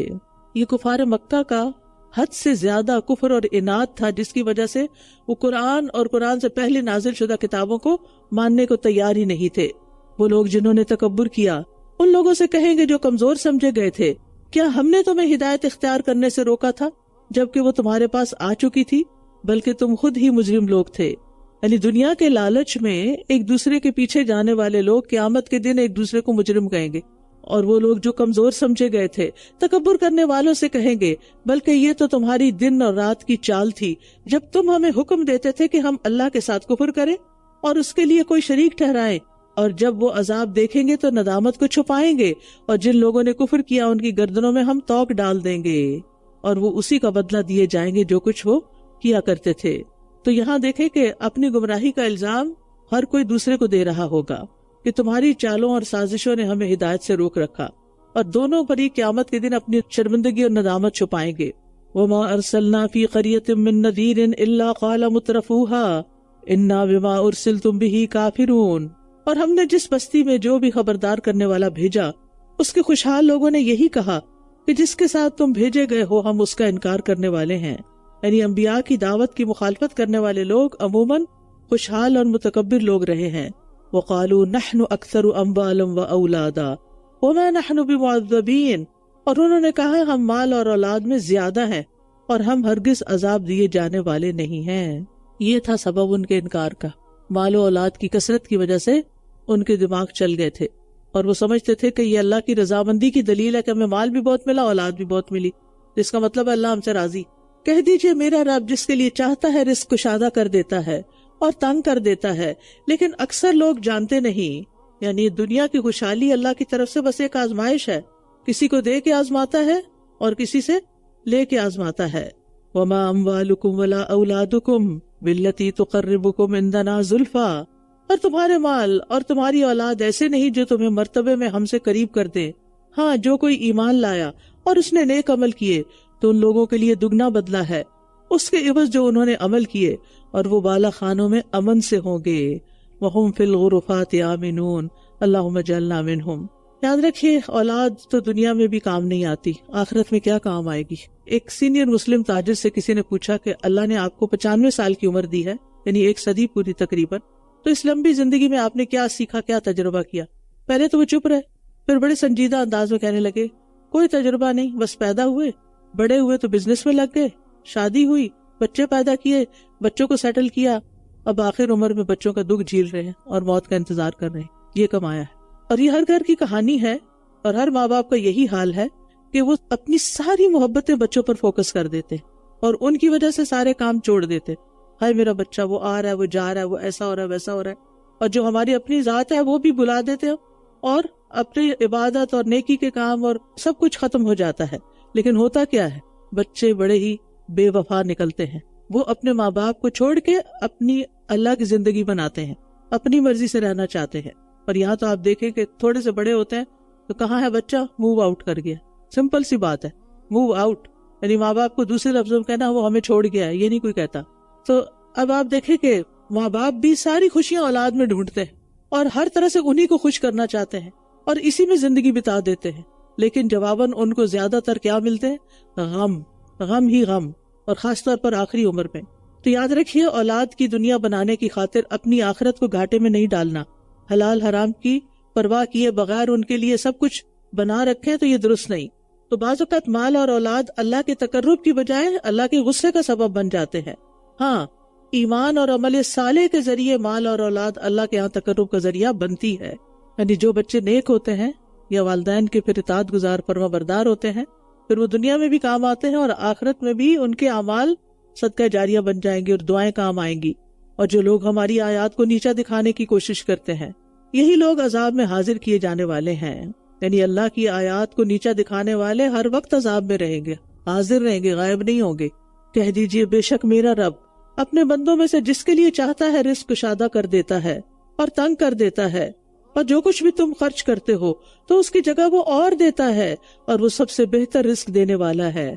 [SPEAKER 1] یہ کفار مکہ کا حد سے زیادہ کفر اور عناد تھا، جس کی وجہ سے وہ قرآن اور قرآن سے پہلے نازل شدہ کتابوں کو ماننے کو تیار ہی نہیں تھے۔ وہ لوگ جنہوں نے تکبر کیا ان لوگوں سے کہیں گے جو کمزور سمجھے گئے تھے، کیا ہم نے تمہیں ہدایت اختیار کرنے سے روکا تھا جبکہ وہ تمہارے پاس آ چکی تھی؟ بلکہ تم خود ہی مجرم لوگ تھے۔ یعنی دنیا کے لالچ میں ایک دوسرے کے پیچھے جانے والے لوگ قیامت کے دن ایک دوسرے کو مجرم کہیں گے، اور وہ لوگ جو کمزور سمجھے گئے تھے تکبر کرنے والوں سے کہیں گے، بلکہ یہ تو تمہاری دن اور رات کی چال تھی جب تم ہمیں حکم دیتے تھے کہ ہم اللہ کے ساتھ کفر کریں اور اس کے لیے کوئی شریک ٹھہرائیں، اور جب وہ عذاب دیکھیں گے تو ندامت کو چھپائیں گے، اور جن لوگوں نے کفر کیا ان کی گردنوں میں ہم توق ڈال دیں گے، اور وہ اسی کا بدلہ دیے جائیں گے جو کچھ وہ کیا کرتے تھے۔ تو یہاں دیکھیں کہ اپنی گمراہی کا الزام ہر کوئی دوسرے کو دے رہا ہوگا کہ تمہاری چالوں اور سازشوں نے ہمیں ہدایت سے روک رکھا، اور دونوں فریق قیامت کے دن اپنی شرمندگی اور ندامت چھپائیں گے۔ وما ارسلنا فی قریۃ من نذیر الا قال مترفوها انا بما ارسلتم به کافرون، اور ہم نے جس بستی میں جو بھی خبردار کرنے والا بھیجا اس کے خوشحال لوگوں نے یہی کہا کہ جس کے ساتھ تم بھیجے گئے ہو ہم اس کا انکار کرنے والے ہیں۔ یعنی انبیاء کی دعوت کی مخالفت کرنے والے لوگ عموماً خوشحال اور متکبر لوگ رہے ہیں۔ وقالوا نحن اکثر اموالا واولادا وما نحن بمعذبین، اور انہوں نے کہا ہم مال اور اولاد میں زیادہ ہیں اور ہم ہرگز عذاب دیے جانے والے نہیں ہیں۔ یہ تھا سبب ان کے انکار کا۔ مال و اولاد کی کثرت کی وجہ سے ان کے دماغ چل گئے تھے اور وہ سمجھتے تھے کہ یہ اللہ کی رضامندی کی دلیل ہے کہ ہمیں مال بھی بہت ملا، اولاد بھی بہت ملی، جس کا مطلب ہے اللہ ہم سے راضی۔ کہہ دیجئے میرا رب جس کے لیے چاہتا ہے رزق کشادہ کر دیتا ہے اور تنگ کر دیتا ہے، لیکن اکثر لوگ جانتے نہیں۔ یعنی دنیا کی خوشحالی اللہ کی طرف سے بس ایک آزمائش ہے، کسی کو دے کے آزماتا ہے اور کسی سے لے کے آزماتا ہے۔ وما اموالکم ولا اولادکم بالتی تقربکم عندنا زلفا، اور تمہارے مال اور تمہاری اولاد ایسے نہیں جو تمہیں مرتبے میں ہم سے قریب کر دے۔ ہاں، جو کوئی ایمان لایا اور اس نے نیک عمل کیے تو ان لوگوں کے لیے دگنا بدلہ ہے اس کے عوض جو انہوں نے عمل کیے، اور وہ بالا خانوں میں امن سے ہوں گے۔ وَهُمْ فِي الْغُرُفَاتِ آمِنُونَ اللہم اجعلنا منہم۔ یاد رکھیے اولاد تو دنیا میں بھی کام نہیں آتی، آخرت میں کیا کام آئے گی۔ ایک سینئر مسلم تاجر سے کسی نے پوچھا کہ اللہ نے آپ کو 95 سال کی عمر دی ہے، یعنی 1 صدی پوری تقریباً، تو اس لمبی زندگی میں آپ نے کیا سیکھا، کیا تجربہ کیا؟ پہلے تو وہ چپ رہے، پھر بڑے سنجیدہ انداز میں کہنے لگے کوئی تجربہ نہیں، بس پیدا ہوئے، بڑے ہوئے تو بزنس میں لگ گئے، شادی ہوئی، بچے پیدا کیے، بچوں کو سیٹل کیا، اب آخر عمر میں بچوں کا دکھ جھیل رہے ہیں اور موت کا انتظار کر رہے ہیں۔ یہ کمایا ہے، اور یہ ہر گھر کی کہانی ہے، اور ہر ماں باپ کا یہی حال ہے کہ وہ اپنی ساری محبتیں بچوں پر فوکس کر دیتے اور ان کی وجہ سے سارے کام چھوڑ دیتے۔ ہائے میرا بچہ، وہ آ رہا ہے، وہ جا رہا ہے، وہ ایسا ہو رہا ہے، ویسا ہو رہا ہے، اور جو ہماری اپنی ذات ہے وہ بھی بلا دیتے اور اپنی عبادت اور نیکی کے کام اور سب کچھ ختم ہو جاتا ہے۔ لیکن ہوتا کیا ہے، بچے بڑے ہی بے وفا نکلتے ہیں، وہ اپنے ماں باپ کو چھوڑ کے اپنی اللہ کی زندگی بناتے ہیں، اپنی مرضی سے رہنا چاہتے ہیں۔ اور یہاں تو آپ دیکھیں کہ تھوڑے سے بڑے ہوتے ہیں تو کہاں ہے بچہ، موو آؤٹ کر گیا۔ سمپل سی بات ہے، موو آؤٹ، یعنی ماں باپ کو دوسرے لفظوں میں کہنا وہ ہمیں چھوڑ گیا ہے، یہ نہیں کوئی کہتا۔ تو اب آپ دیکھیں کہ ماں باپ بھی ساری خوشیاں اولاد میں ڈھونڈتے ہیں اور ہر طرح سے انہی کو خوش کرنا چاہتے ہیں اور اسی میں زندگی بتا دیتے ہیں، لیکن جواباً ان کو زیادہ تر کیا ملتے ہیں؟ غم، غم ہی غم، اور خاص طور پر آخری عمر میں۔ تو یاد رکھیے اولاد کی دنیا بنانے کی خاطر اپنی آخرت کو گھاٹے میں نہیں ڈالنا، حلال حرام کی پرواہ کیے بغیر ان کے لیے سب کچھ بنا رکھیں تو یہ درست نہیں۔ تو بعض اوقات مال اور اولاد اللہ کے تقرب کی بجائے اللہ کے غصے کا سبب بن جاتے ہیں۔ ہاں، ایمان اور عمل صالح کے ذریعے مال اور اولاد اللہ کے ہاں تقرب کا ذریعہ بنتی ہے۔ یعنی جو بچے نیک ہوتے ہیں یا والدین کے پھر اطاعت گزار فرما بردار ہوتے ہیں، پھر وہ دنیا میں بھی کام آتے ہیں اور آخرت میں بھی ان کے اعمال صدقہ جاریہ بن جائیں گے اور دعائیں کام آئیں گی۔ اور جو لوگ ہماری آیات کو نیچا دکھانے کی کوشش کرتے ہیں، یہی لوگ عذاب میں حاضر کیے جانے والے ہیں۔ یعنی اللہ کی آیات کو نیچا دکھانے والے ہر وقت عذاب میں رہیں گے، حاضر رہیں گے، غائب نہیں ہوں گے۔ کہہ دیجئے بے شک میرا رب اپنے بندوں میں سے جس کے لیے چاہتا ہے رزق کشادہ کر دیتا ہے اور تنگ کر دیتا ہے، اور جو کچھ بھی تم خرچ کرتے ہو تو اس کی جگہ وہ اور دیتا ہے، اور وہ سب سے بہتر رزق دینے والا ہے۔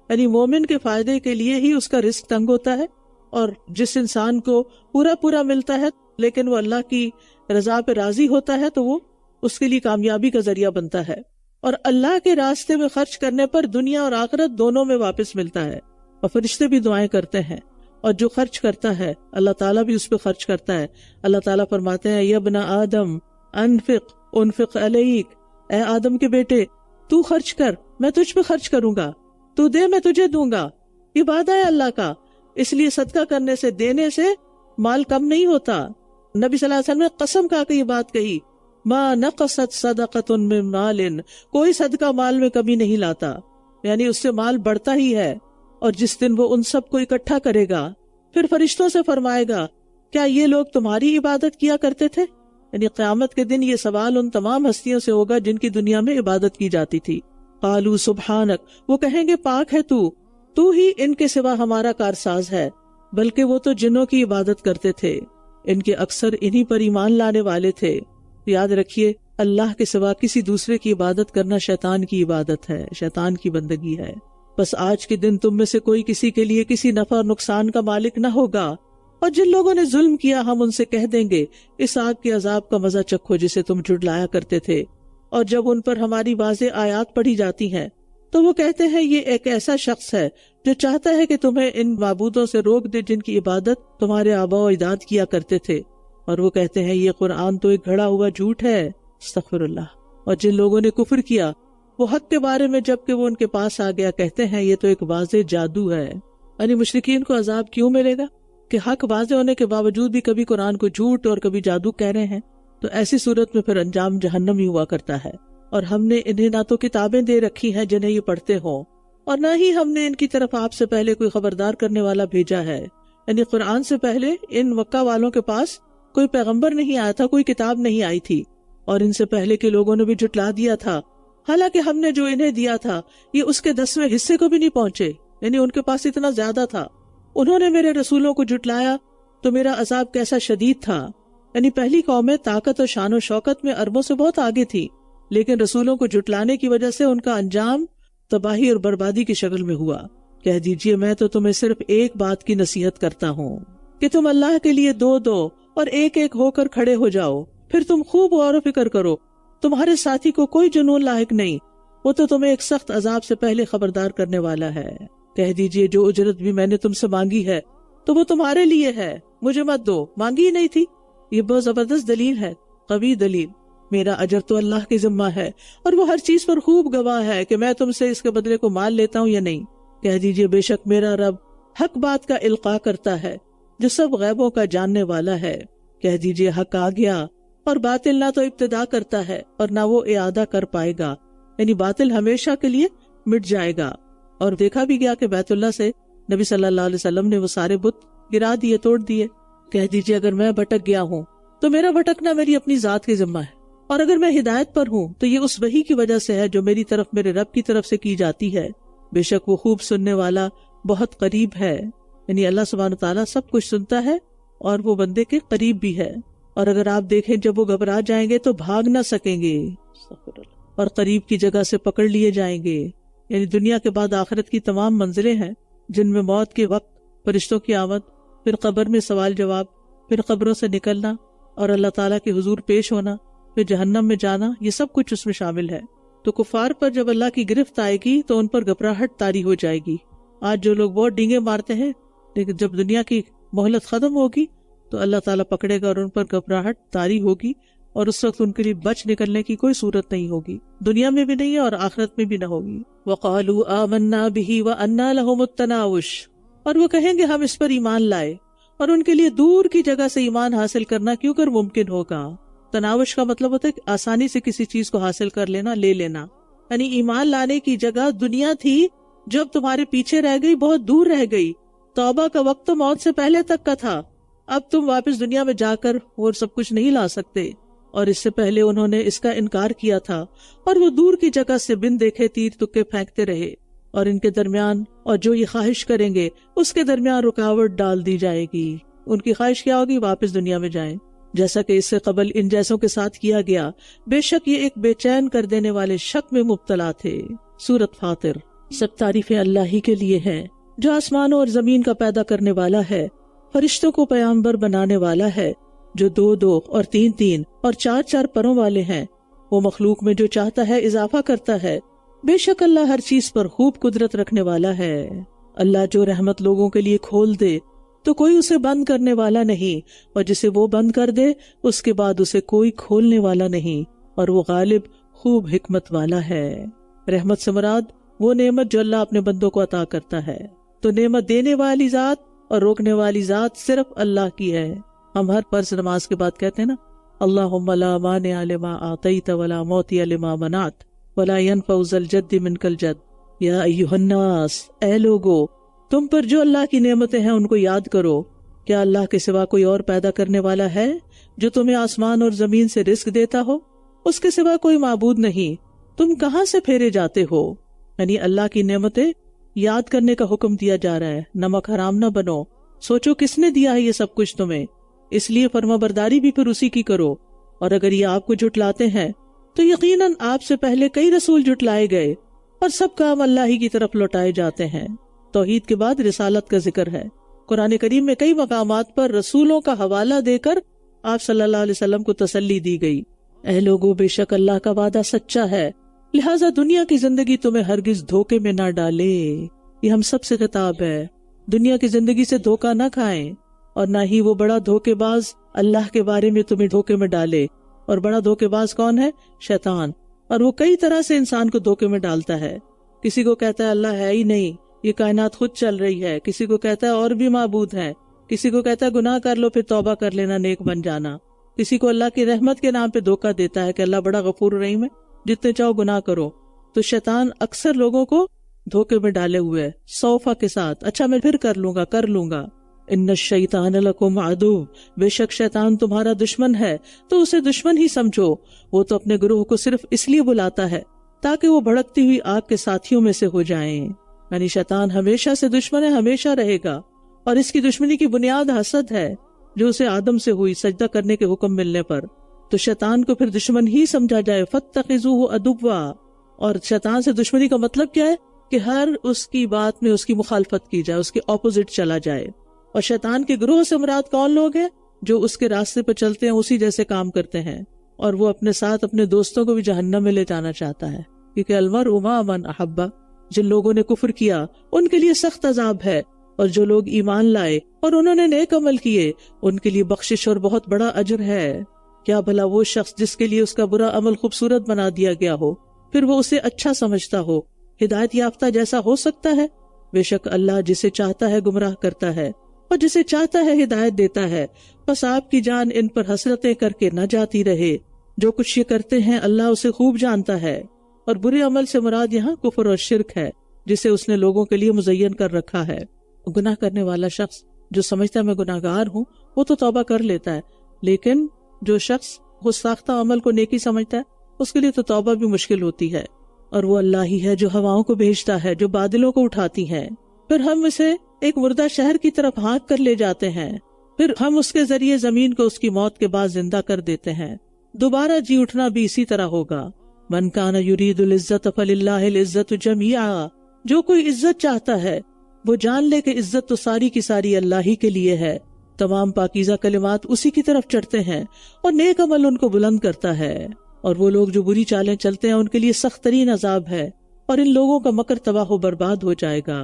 [SPEAKER 1] یعنی مومن کے فائدے کے لیے ہی اس کا رزق تنگ ہوتا ہے، اور جس انسان کو پورا ملتا ہے لیکن وہ اللہ کی رضا پہ راضی ہوتا ہے تو وہ اس کے لیے کامیابی کا ذریعہ بنتا ہے، اور اللہ کے راستے میں خرچ کرنے پر دنیا اور آخرت دونوں میں واپس ملتا ہے۔ اور فرشتے بھی دعائیں کرتے ہیں، اور جو خرچ کرتا ہے اللہ تعالیٰ بھی اس پہ خرچ کرتا ہے۔ اللہ تعالیٰ فرماتے ہیں یا ابن آدم انفق علیک، اے آدم کے بیٹے تو خرچ کر، میں تجھ پہ خرچ کروں گا، تو دے میں تجھے دوں گا۔ یہ وعدہ ہے اللہ کا، اس لیے صدقہ کرنے سے، دینے سے مال کم نہیں ہوتا۔ نبی صلی اللہ علیہ وسلم نے قسم کھا کے یہ بات کہی، ما نقصت صدقۃ من مال، کوئی صدقہ مال میں کمی نہیں لاتا، یعنی اس سے مال بڑھتا ہی ہے۔ اور جس دن وہ ان سب کو اکٹھا کرے گا پھر فرشتوں سے فرمائے گا کیا یہ لوگ تمہاری عبادت کیا کرتے تھے؟ یعنی قیامت کے دن یہ سوال ان تمام ہستیوں سے ہوگا جن کی دنیا میں عبادت کی جاتی تھی۔ قالوا سبحانک، وہ کہیں گے پاک ہے تو ہی ان کے سوا ہمارا کارساز ہے، بلکہ وہ تو جنوں کی عبادت کرتے تھے، ان کے اکثر انہی پر ایمان لانے والے تھے۔ یاد رکھیے اللہ کے سوا کسی دوسرے کی عبادت کرنا شیطان کی عبادت ہے، شیطان کی بندگی ہے۔ بس آج کے دن تم میں سے کوئی کسی کے لیے کسی نفع اور نقصان کا مالک نہ ہوگا، اور جن لوگوں نے ظلم کیا ہم ان سے کہہ دیں گے اس آگ کے عذاب کا مزہ چکھو جسے تم جھٹلایا کرتے تھے۔ اور جب ان پر ہماری واضح آیات پڑھی جاتی ہیں تو وہ کہتے ہیں یہ ایک ایسا شخص ہے جو چاہتا ہے کہ تمہیں ان معبودوں سے روک دے جن کی عبادت تمہارے آباء و اجداد کیا کرتے تھے، اور وہ کہتے ہیں یہ قرآن تو ایک گھڑا ہوا جھوٹ ہے، استغفر اللہ۔ اور جن لوگوں نے کفر کیا وہ حق کے بارے میں جب کہ وہ ان کے پاس آ گیا کہتے ہیں یہ تو ایک واضح جادو ہے۔ یعنی مشرکین کو عذاب کیوں ملے گا کہ حق واضح ہونے کے باوجود بھی کبھی قرآن کو جھوٹ اور کبھی جادو کہہ رہے ہیں، تو ایسی صورت میں پھر انجام جہنم ہی ہوا کرتا ہے۔ اور ہم نے انہیں نہ تو کتابیں دے رکھی ہیں جنہیں یہ پڑھتے ہوں، اور نہ ہی ہم نے ان کی طرف آپ سے پہلے کوئی خبردار کرنے والا بھیجا ہے۔ یعنی قرآن سے پہلے ان مکہ والوں کے پاس کوئی پیغمبر نہیں آیا تھا، کوئی کتاب نہیں آئی تھی، اور ان سے پہلے کے لوگوں نے بھی جھٹلا دیا تھا، حالانکہ ہم نے جو انہیں دیا تھا یہ اس کے 10ویں حصے کو بھی نہیں پہنچے۔ یعنی ان کے پاس اتنا زیادہ تھا۔ انہوں نے میرے رسولوں کو جھٹلایا تو میرا عذاب کیسا شدید تھا۔ یعنی پہلی قومیں طاقت اور شان و شوکت میں عربوں سے بہت آگے تھی، لیکن رسولوں کو جھٹلانے کی وجہ سے ان کا انجام تباہی اور بربادی کی شکل میں ہوا۔ کہہ دیجئے میں تو تمہیں صرف ایک بات کی نصیحت کرتا ہوں کہ تم اللہ کے لیے دو اور ایک ایک ہو کر کھڑے ہو جاؤ، پھر تم خوب غور و فکر کرو۔ تمہارے ساتھی کو کوئی جنون لاحق نہیں، وہ تو تمہیں ایک سخت عذاب سے پہلے خبردار کرنے والا ہے۔ کہہ دیجئے جو اجرت بھی میں نے تم سے مانگی ہے تو وہ تمہارے لیے ہے، مجھے مت دو، مانگی ہی نہیں تھی۔ یہ بہت زبردست دلیل ہے، قوی دلیل۔ میرا اجر تو اللہ کے ذمہ ہے اور وہ ہر چیز پر خوب گواہ ہے کہ میں تم سے اس کے بدلے کو مال لیتا ہوں یا نہیں۔ کہہ دیجئے بے شک میرا رب حق بات کا القاء کرتا ہے جو سب غیبوں کا جاننے والا ہے۔ کہہ دیجئے حق آ گیا اور باطل نہ تو ابتدا کرتا ہے اور نہ وہ اعادہ کر پائے گا، یعنی باطل ہمیشہ کے لیے مٹ جائے گا۔ اور دیکھا بھی گیا کہ بیت اللہ سے نبی صلی اللہ علیہ وسلم نے وہ سارے بت گرا دیے، توڑ دیے۔ کہہ دیجئے اگر میں بھٹک گیا ہوں تو میرا بھٹکنا میری اپنی ذات کے ذمہ ہے، اور اگر میں ہدایت پر ہوں تو یہ اس وحی کی وجہ سے ہے جو میری طرف میرے رب کی طرف سے کی جاتی ہے۔ بے شک وہ خوب سننے والا بہت قریب ہے۔ یعنی اللہ سبحانہ تعالیٰ سب کچھ سنتا ہے اور وہ بندے کے قریب بھی ہے۔ اور اگر آپ دیکھیں جب وہ گھبرا جائیں گے تو بھاگ نہ سکیں گے اور قریب کی جگہ سے پکڑ لیے جائیں گے۔ یعنی دنیا کے بعد آخرت کی تمام منزلیں ہیں جن میں موت کے وقت فرشتوں کی آمد، پھر قبر میں سوال جواب، پھر قبروں سے نکلنا اور اللہ تعالیٰ کے حضور پیش ہونا، پھر جہنم میں جانا، یہ سب کچھ اس میں شامل ہے۔ تو کفار پر جب اللہ کی گرفت آئے گی تو ان پر گھبراہٹ طاری ہو جائے گی۔ آج جو لوگ بہت ڈینگے مارتے ہیں، لیکن جب دنیا کی مہلت ختم ہوگی تو اللہ تعالیٰ پکڑے گا اور ان پر گھبراہٹ طاری ہوگی، اور اس وقت ان کے لیے بچ نکلنے کی کوئی صورت نہیں ہوگی، دنیا میں بھی نہیں ہے اور آخرت میں بھی نہ ہوگی۔ وَقَالُوا آمَنَّا بِهِ وَأَنَّا لَهُمُ التَّنَاوُشُ، اور وہ کہیں گے ہم اس پر ایمان لائے، اور ان کے لیے دور کی جگہ سے ایمان حاصل کرنا کیوں کر ممکن ہوگا۔ تناوش کا مطلب ہوتا ہے کہ آسانی سے کسی چیز کو حاصل کر لینا، لے لینا۔ یعنی ایمان لانے کی جگہ دنیا تھی جو اب تمہارے پیچھے رہ گئی، بہت دور رہ گئی۔ توبہ کا وقت تو موت سے پہلے تک کا تھا، اب تم واپس دنیا میں جا کر وہ سب کچھ نہیں لا سکتے۔ اور اس سے پہلے انہوں نے اس کا انکار کیا تھا اور وہ دور کی جگہ سے بن دیکھے تیر تکے پھینکتے رہے، اور ان کے درمیان اور جو یہ خواہش کریں گے اس کے درمیان رکاوٹ ڈال دی جائے گی۔ ان کی خواہش کیا ہوگی؟ واپس دنیا میں جائیں، جیسا کہ اس سے قبل ان جیسوں کے ساتھ کیا گیا۔ بے شک یہ ایک بے چین کر دینے والے شک میں مبتلا تھے۔ سورۃ فاطر۔ سب تعریفیں اللہ ہی کے لیے ہیں جو آسمانوں اور زمین کا پیدا کرنے والا ہے، فرشتوں کو پیامبر بنانے والا ہے، جو 2 اور 3 اور 4 پروں والے ہیں۔ وہ مخلوق میں جو چاہتا ہے اضافہ کرتا ہے۔ بے شک اللہ ہر چیز پر خوب قدرت رکھنے والا ہے۔ اللہ جو رحمت لوگوں کے لیے کھول دے تو کوئی اسے بند کرنے والا نہیں، اور جسے وہ بند کر دے اس کے بعد اسے کوئی کھولنے والا نہیں، اور وہ غالب خوب حکمت والا ہے۔ رحمت سے مراد وہ نعمت جو اللہ اپنے بندوں کو عطا کرتا ہے۔ تو نعمت دینے والی ذات اور روکنے والی ذات صرف اللہ کی ہے۔ ہم ہر فرض نماز کے بعد کہتے ہیں نا، اللہم لا مانع لما اعطیت ولا معطی لما منعت ولا ينفع ذا الجد منک الجد۔ یا ایھا الناس، اے لوگو، تم پر جو اللہ کی نعمتیں ہیں ان کو یاد کرو۔ کیا اللہ کے سوا کوئی اور پیدا کرنے والا ہے جو تمہیں آسمان اور زمین سے رزق دیتا ہو؟ اس کے سوا کوئی معبود نہیں، تم کہاں سے پھیرے جاتے ہو؟ یعنی اللہ کی نعمتیں یاد کرنے کا حکم دیا جا رہا ہے۔ نمک حرام نہ بنو، سوچو کس نے دیا ہے یہ سب کچھ تمہیں، اس لیے فرما برداری بھی پھر اسی کی کرو۔ اور اگر یہ آپ کو جھٹلاتے ہیں تو یقیناً آپ سے پہلے کئی رسول جھٹلائے گئے، اور سب کام اللہ ہی کی طرف لوٹائے جاتے ہیں۔ توحید کے بعد رسالت کا ذکر ہے۔ قرآن کریم میں کئی مقامات پر رسولوں کا حوالہ دے کر آپ صلی اللہ علیہ وسلم کو تسلی دی گئی۔ اے لوگو، بے شک اللہ کا وعدہ سچا ہے، لہٰذا دنیا کی زندگی تمہیں ہرگز دھوکے میں نہ ڈالے۔ یہ ہم سب سے خطاب ہے، دنیا کی زندگی سے دھوکہ نہ کھائیں، اور نہ ہی وہ بڑا دھوکے باز اللہ کے بارے میں تمہیں دھوکے میں ڈالے۔ اور بڑا دھوکے باز کون ہے؟ شیطان۔ اور وہ کئی طرح سے انسان کو دھوکے میں ڈالتا ہے. کسی کو کہتا ہے اللہ ہے ہی نہیں، یہ کائنات خود چل رہی ہے. کسی کو کہتا ہے اور بھی معبود ہیں. کسی کو کہتا ہے گناہ کر لو پھر توبہ کر لینا، نیک بن جانا. کسی کو اللہ کی رحمت کے نام پہ دھوکہ دیتا ہے کہ اللہ بڑا غفور رحیم ہے، جتنے چاہو گناہ کرو. تو شیطان اکثر لوگوں کو دھوکے میں ڈالے ہوئے ہے صوفہ کے ساتھ. اچھا میں پھر کر لوں گا. ان الشیطان لکم عدو، بے شک شیطان تمہارا دشمن ہے تو اسے دشمن ہی سمجھو. وہ تو اپنے گروہ کو صرف اس لیے بلاتا ہے تاکہ وہ بھڑکتی ہوئی آگ کے ساتھیوں میں سے ہو جائیں. یعنی شیطان ہمیشہ سے دشمن ہے، ہمیشہ رہے گا. اور اس کی دشمنی کی بنیاد حسد ہے جو اسے آدم سے ہوئی سجدہ کرنے کے حکم ملنے پر. تو شیطان کو پھر دشمن ہی سمجھا جائے. فاتخذوہ عدوا. اور شیطان سے دشمنی کا مطلب کیا ہے کہ ہر اس کی بات میں اس کی مخالفت کی جائے، اس کے اپوزٹ چلا جائے. اور شیطان کے گروہ سے مراد کون لوگ ہیں؟ جو اس کے راستے پہ چلتے ہیں، اسی جیسے کام کرتے ہیں. اور وہ اپنے ساتھ اپنے دوستوں کو بھی جہنم میں لے جانا چاہتا ہے، کیونکہ المرء مع من احب. جن لوگوں نے کفر کیا ان کے لیے سخت عذاب ہے، اور جو لوگ ایمان لائے اور انہوں نے نیک عمل کیے ان کے لیے بخشش اور بہت بڑا اجر ہے. کیا بھلا وہ شخص جس کے لیے اس کا برا عمل خوبصورت بنا دیا گیا ہو پھر وہ اسے اچھا سمجھتا ہو، ہدایت یافتہ جیسا ہو سکتا ہے؟ بے شک اللہ جسے چاہتا ہے گمراہ کرتا ہے اور جسے چاہتا ہے ہدایت دیتا ہے. بس آپ کی جان ان پر حسرتیں کر کے نہ جاتی رہے. جو کچھ یہ کرتے ہیں اللہ اسے خوب جانتا ہے. اور برے عمل سے مراد یہاں کفر اور شرک ہے جسے اس نے لوگوں کے لیے مزین کر رکھا ہے. گناہ کرنے والا شخص جو سمجھتا ہے میں گناہ گار ہوں وہ تو توبہ کر لیتا ہے، لیکن جو شخص خود ساختہ عمل کو نیکی سمجھتا ہے اس کے لیے تو توبہ بھی مشکل ہوتی ہے. اور وہ اللہ ہی ہے جو ہواؤں کو بھیجتا ہے جو بادلوں کو اٹھاتی ہیں، پھر ہم اسے ایک مردہ شہر کی طرف ہانک کر لے جاتے ہیں، پھر ہم اس کے ذریعے زمین کو اس کی موت کے بعد زندہ کر دیتے ہیں. دوبارہ جی اٹھنا بھی اسی طرح ہوگا. من کان یرید العزت فللہ العزت جمیعا. جو کوئی عزت چاہتا ہے وہ جان لے کہ عزت تو ساری کی ساری اللہ ہی کے لیے ہے. تمام پاکیزہ کلمات اسی کی طرف چڑھتے ہیں اور نیک عمل ان کو بلند کرتا ہے. اور وہ لوگ جو بری چالیں چلتے ہیں ان کے لیے سخت ترین عذاب ہے، اور ان لوگوں کا مکر تباہ و برباد ہو جائے گا.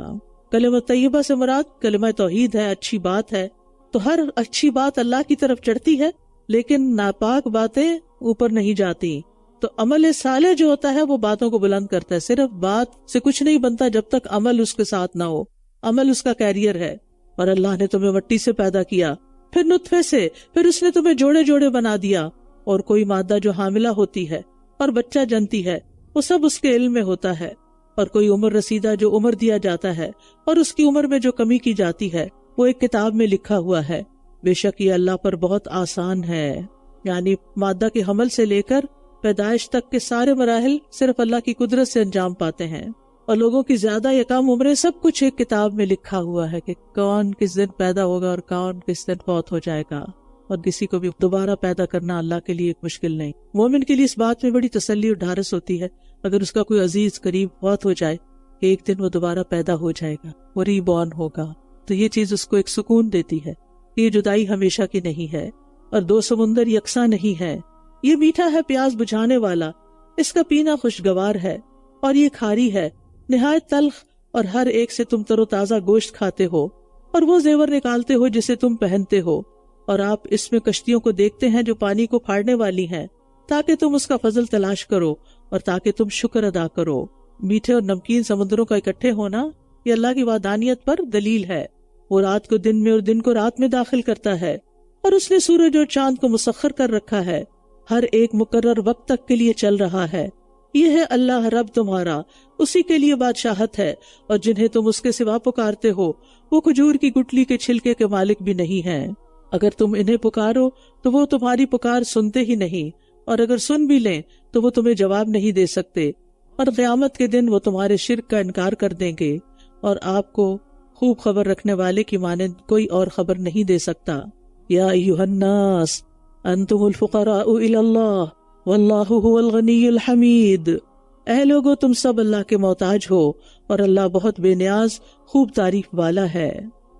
[SPEAKER 1] کلمہ طیبہ سے مراد کلمہ توحید ہے، اچھی بات ہے. تو ہر اچھی بات اللہ کی طرف چڑھتی ہے، لیکن ناپاک باتیں اوپر نہیں جاتی. تو عمل صالح جو ہوتا ہے وہ باتوں کو بلند کرتا ہے. صرف بات سے کچھ نہیں بنتا جب تک عمل اس کے ساتھ نہ ہو. عمل اس کا کیریئر ہے. اور اللہ نے تمہیں مٹی سے پیدا کیا، پھر نطفے سے، پھر اس نے تمہیں جوڑے جوڑے بنا دیا. اور کوئی مادہ جو حاملہ ہوتی ہے اور بچہ جنتی ہے وہ سب اس کے علم میں ہوتا ہے. اور کوئی عمر رسیدہ جو عمر دیا جاتا ہے اور اس کی عمر میں جو کمی کی جاتی ہے وہ ایک کتاب میں لکھا ہوا ہے. بے شک یہ اللہ پر بہت آسان ہے. یعنی مادہ کے حمل سے لے کر پیدائش تک کے سارے مراحل صرف اللہ کی قدرت سے انجام پاتے ہیں. اور لوگوں کی زیادہ یا کم عمریں سب کچھ ایک کتاب میں لکھا ہوا ہے کہ کون کس دن پیدا ہوگا اور کون کس دن فوت ہو جائے گا. اور کسی کو بھی دوبارہ پیدا کرنا اللہ کے لیے ایک مشکل نہیں. مومن کے لیے اس بات میں بڑی تسلی اور ڈھارس ہوتی ہے اگر اس کا کوئی عزیز قریب فوت ہو جائے کہ ایک دن وہ دوبارہ پیدا ہو جائے گا، وہ ری بورن ہوگا. تو یہ چیز اس کو ایک سکون دیتی ہے. یہ جدائی ہمیشہ کی نہیں ہے اور دو سمندر یکساں نہیں ہے. یہ میٹھا ہے پیاس بجھانے والا، اس کا پینا خوشگوار ہے. اور یہ کھاری ہے نہایت تلخ، اور ہر ایک سے تم تر و تازہ گوشت کھاتے ہو اور وہ زیور نکالتے ہو جسے تم پہنتے ہو. اور آپ اس میں کشتیوں کو دیکھتے ہیں جو پانی کو پھاڑنے والی ہیں تاکہ تم اس کا فضل تلاش کرو اور تاکہ تم شکر ادا کرو. میٹھے اور نمکین سمندروں کا اکٹھے ہونا یہ اللہ کی وحدانیت پر دلیل ہے. وہ رات کو دن میں اور دن کو رات میں داخل کرتا ہے، اور اس نے سورج اور چاند کو مسخر کر رکھا ہے. ہر ایک مقرر وقت تک کے لیے چل رہا ہے. یہ ہے اللہ رب تمہارا، اسی کے لیے بادشاہت ہے. اور جنہیں تم اس کے سوا پکارتے ہو وہ کھجور کی گٹلی کے چھلکے کے مالک بھی نہیں ہیں. اگر تم انہیں پکارو تو وہ تمہاری پکار سنتے ہی نہیں، اور اگر سن بھی لیں تو وہ تمہیں جواب نہیں دے سکتے. اور قیامت کے دن وہ تمہارے شرک کا انکار کر دیں گے، اور آپ کو خوب خبر رکھنے والے کی مانند کوئی اور خبر نہیں دے سکتا. یا ایھا الناس انتم الفقراء الی اللہ واللہ هو الغنی الحمید. اے لوگو تم سب اللہ کے محتاج ہو اور اللہ بہت بے نیاز خوب تعریف والا ہے.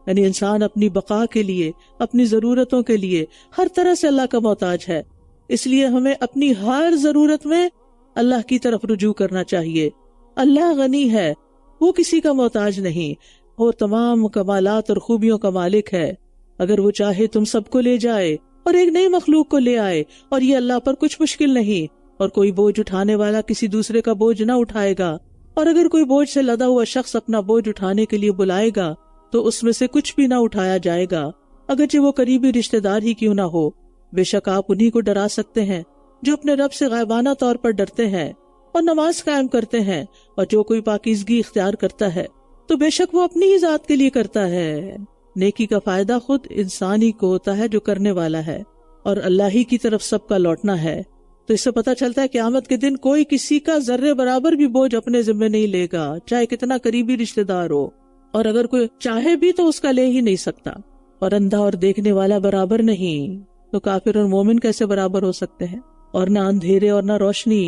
[SPEAKER 1] یعنی انسان اپنی بقا کے لیے، اپنی ضرورتوں کے لیے ہر طرح سے اللہ کا محتاج ہے. اس لیے ہمیں اپنی ہر ضرورت میں اللہ کی طرف رجوع کرنا چاہیے. اللہ غنی ہے، وہ کسی کا محتاج نہیں، وہ تمام کمالات اور خوبیوں کا مالک ہے. اگر وہ چاہے تم سب کو لے جائے اور ایک نئی مخلوق کو لے آئے، اور یہ اللہ پر کچھ مشکل نہیں. اور کوئی بوجھ اٹھانے والا کسی دوسرے کا بوجھ نہ اٹھائے گا، اور اگر کوئی بوجھ سے لدا ہوا شخص اپنا بوجھ اٹھانے کے لیے بلائے گا تو اس میں سے کچھ بھی نہ اٹھایا جائے گا، اگرچہ وہ قریبی رشتہ دار ہی کیوں نہ ہو۔ بے شک آپ انہی کو ڈرا سکتے ہیں جو اپنے رب سے غائبانہ طور پر ڈرتے ہیں اور نماز قائم کرتے ہیں، اور جو کوئی پاکیزگی اختیار کرتا ہے تو بے شک وہ اپنی ہی ذات کے لیے کرتا ہے۔ نیکی کا فائدہ خود انسان ہی کو ہوتا ہے جو کرنے والا ہے، اور اللہ ہی کی طرف سب کا لوٹنا ہے۔ تو اس سے پتہ چلتا ہے کہ قیامت کے دن کوئی کسی کا ذرے برابر بھی بوجھ اپنے ذمہ نہیں لے گا، چاہے کتنا قریبی رشتہ دار ہو، اور اگر کوئی چاہے بھی تو اس کا لے ہی نہیں سکتا۔ اور اندھا اور دیکھنے والا برابر نہیں، تو کافر اور مومن کیسے برابر ہو سکتے ہیں؟ اور نہ اندھیرے اور نہ روشنی،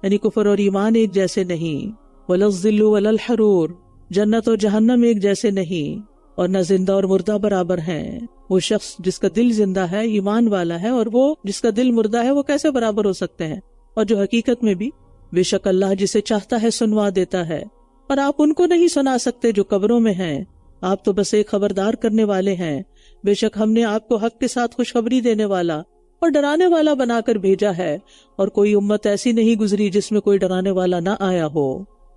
[SPEAKER 1] یعنی کفر اور ایمان ایک جیسے نہیں۔ ولا الظل ولا الحرور، جنت اور جہنم ایک جیسے نہیں، اور نہ زندہ اور مردہ برابر ہیں۔ وہ شخص جس کا دل زندہ ہے، ایمان والا ہے، اور وہ جس کا دل مردہ ہے، وہ کیسے برابر ہو سکتے ہیں؟ اور جو حقیقت میں بھی بے شک اللہ جسے چاہتا ہے سنوا دیتا ہے، اور آپ ان کو نہیں سنا سکتے جو قبروں میں ہیں، آپ تو بس ایک خبردار کرنے والے ہیں۔ بے شک ہم نے آپ کو حق کے ساتھ خوشخبری دینے والا اور ڈرانے والا بنا کر بھیجا ہے، اور کوئی امت ایسی نہیں گزری جس میں کوئی ڈرانے والا نہ آیا ہو۔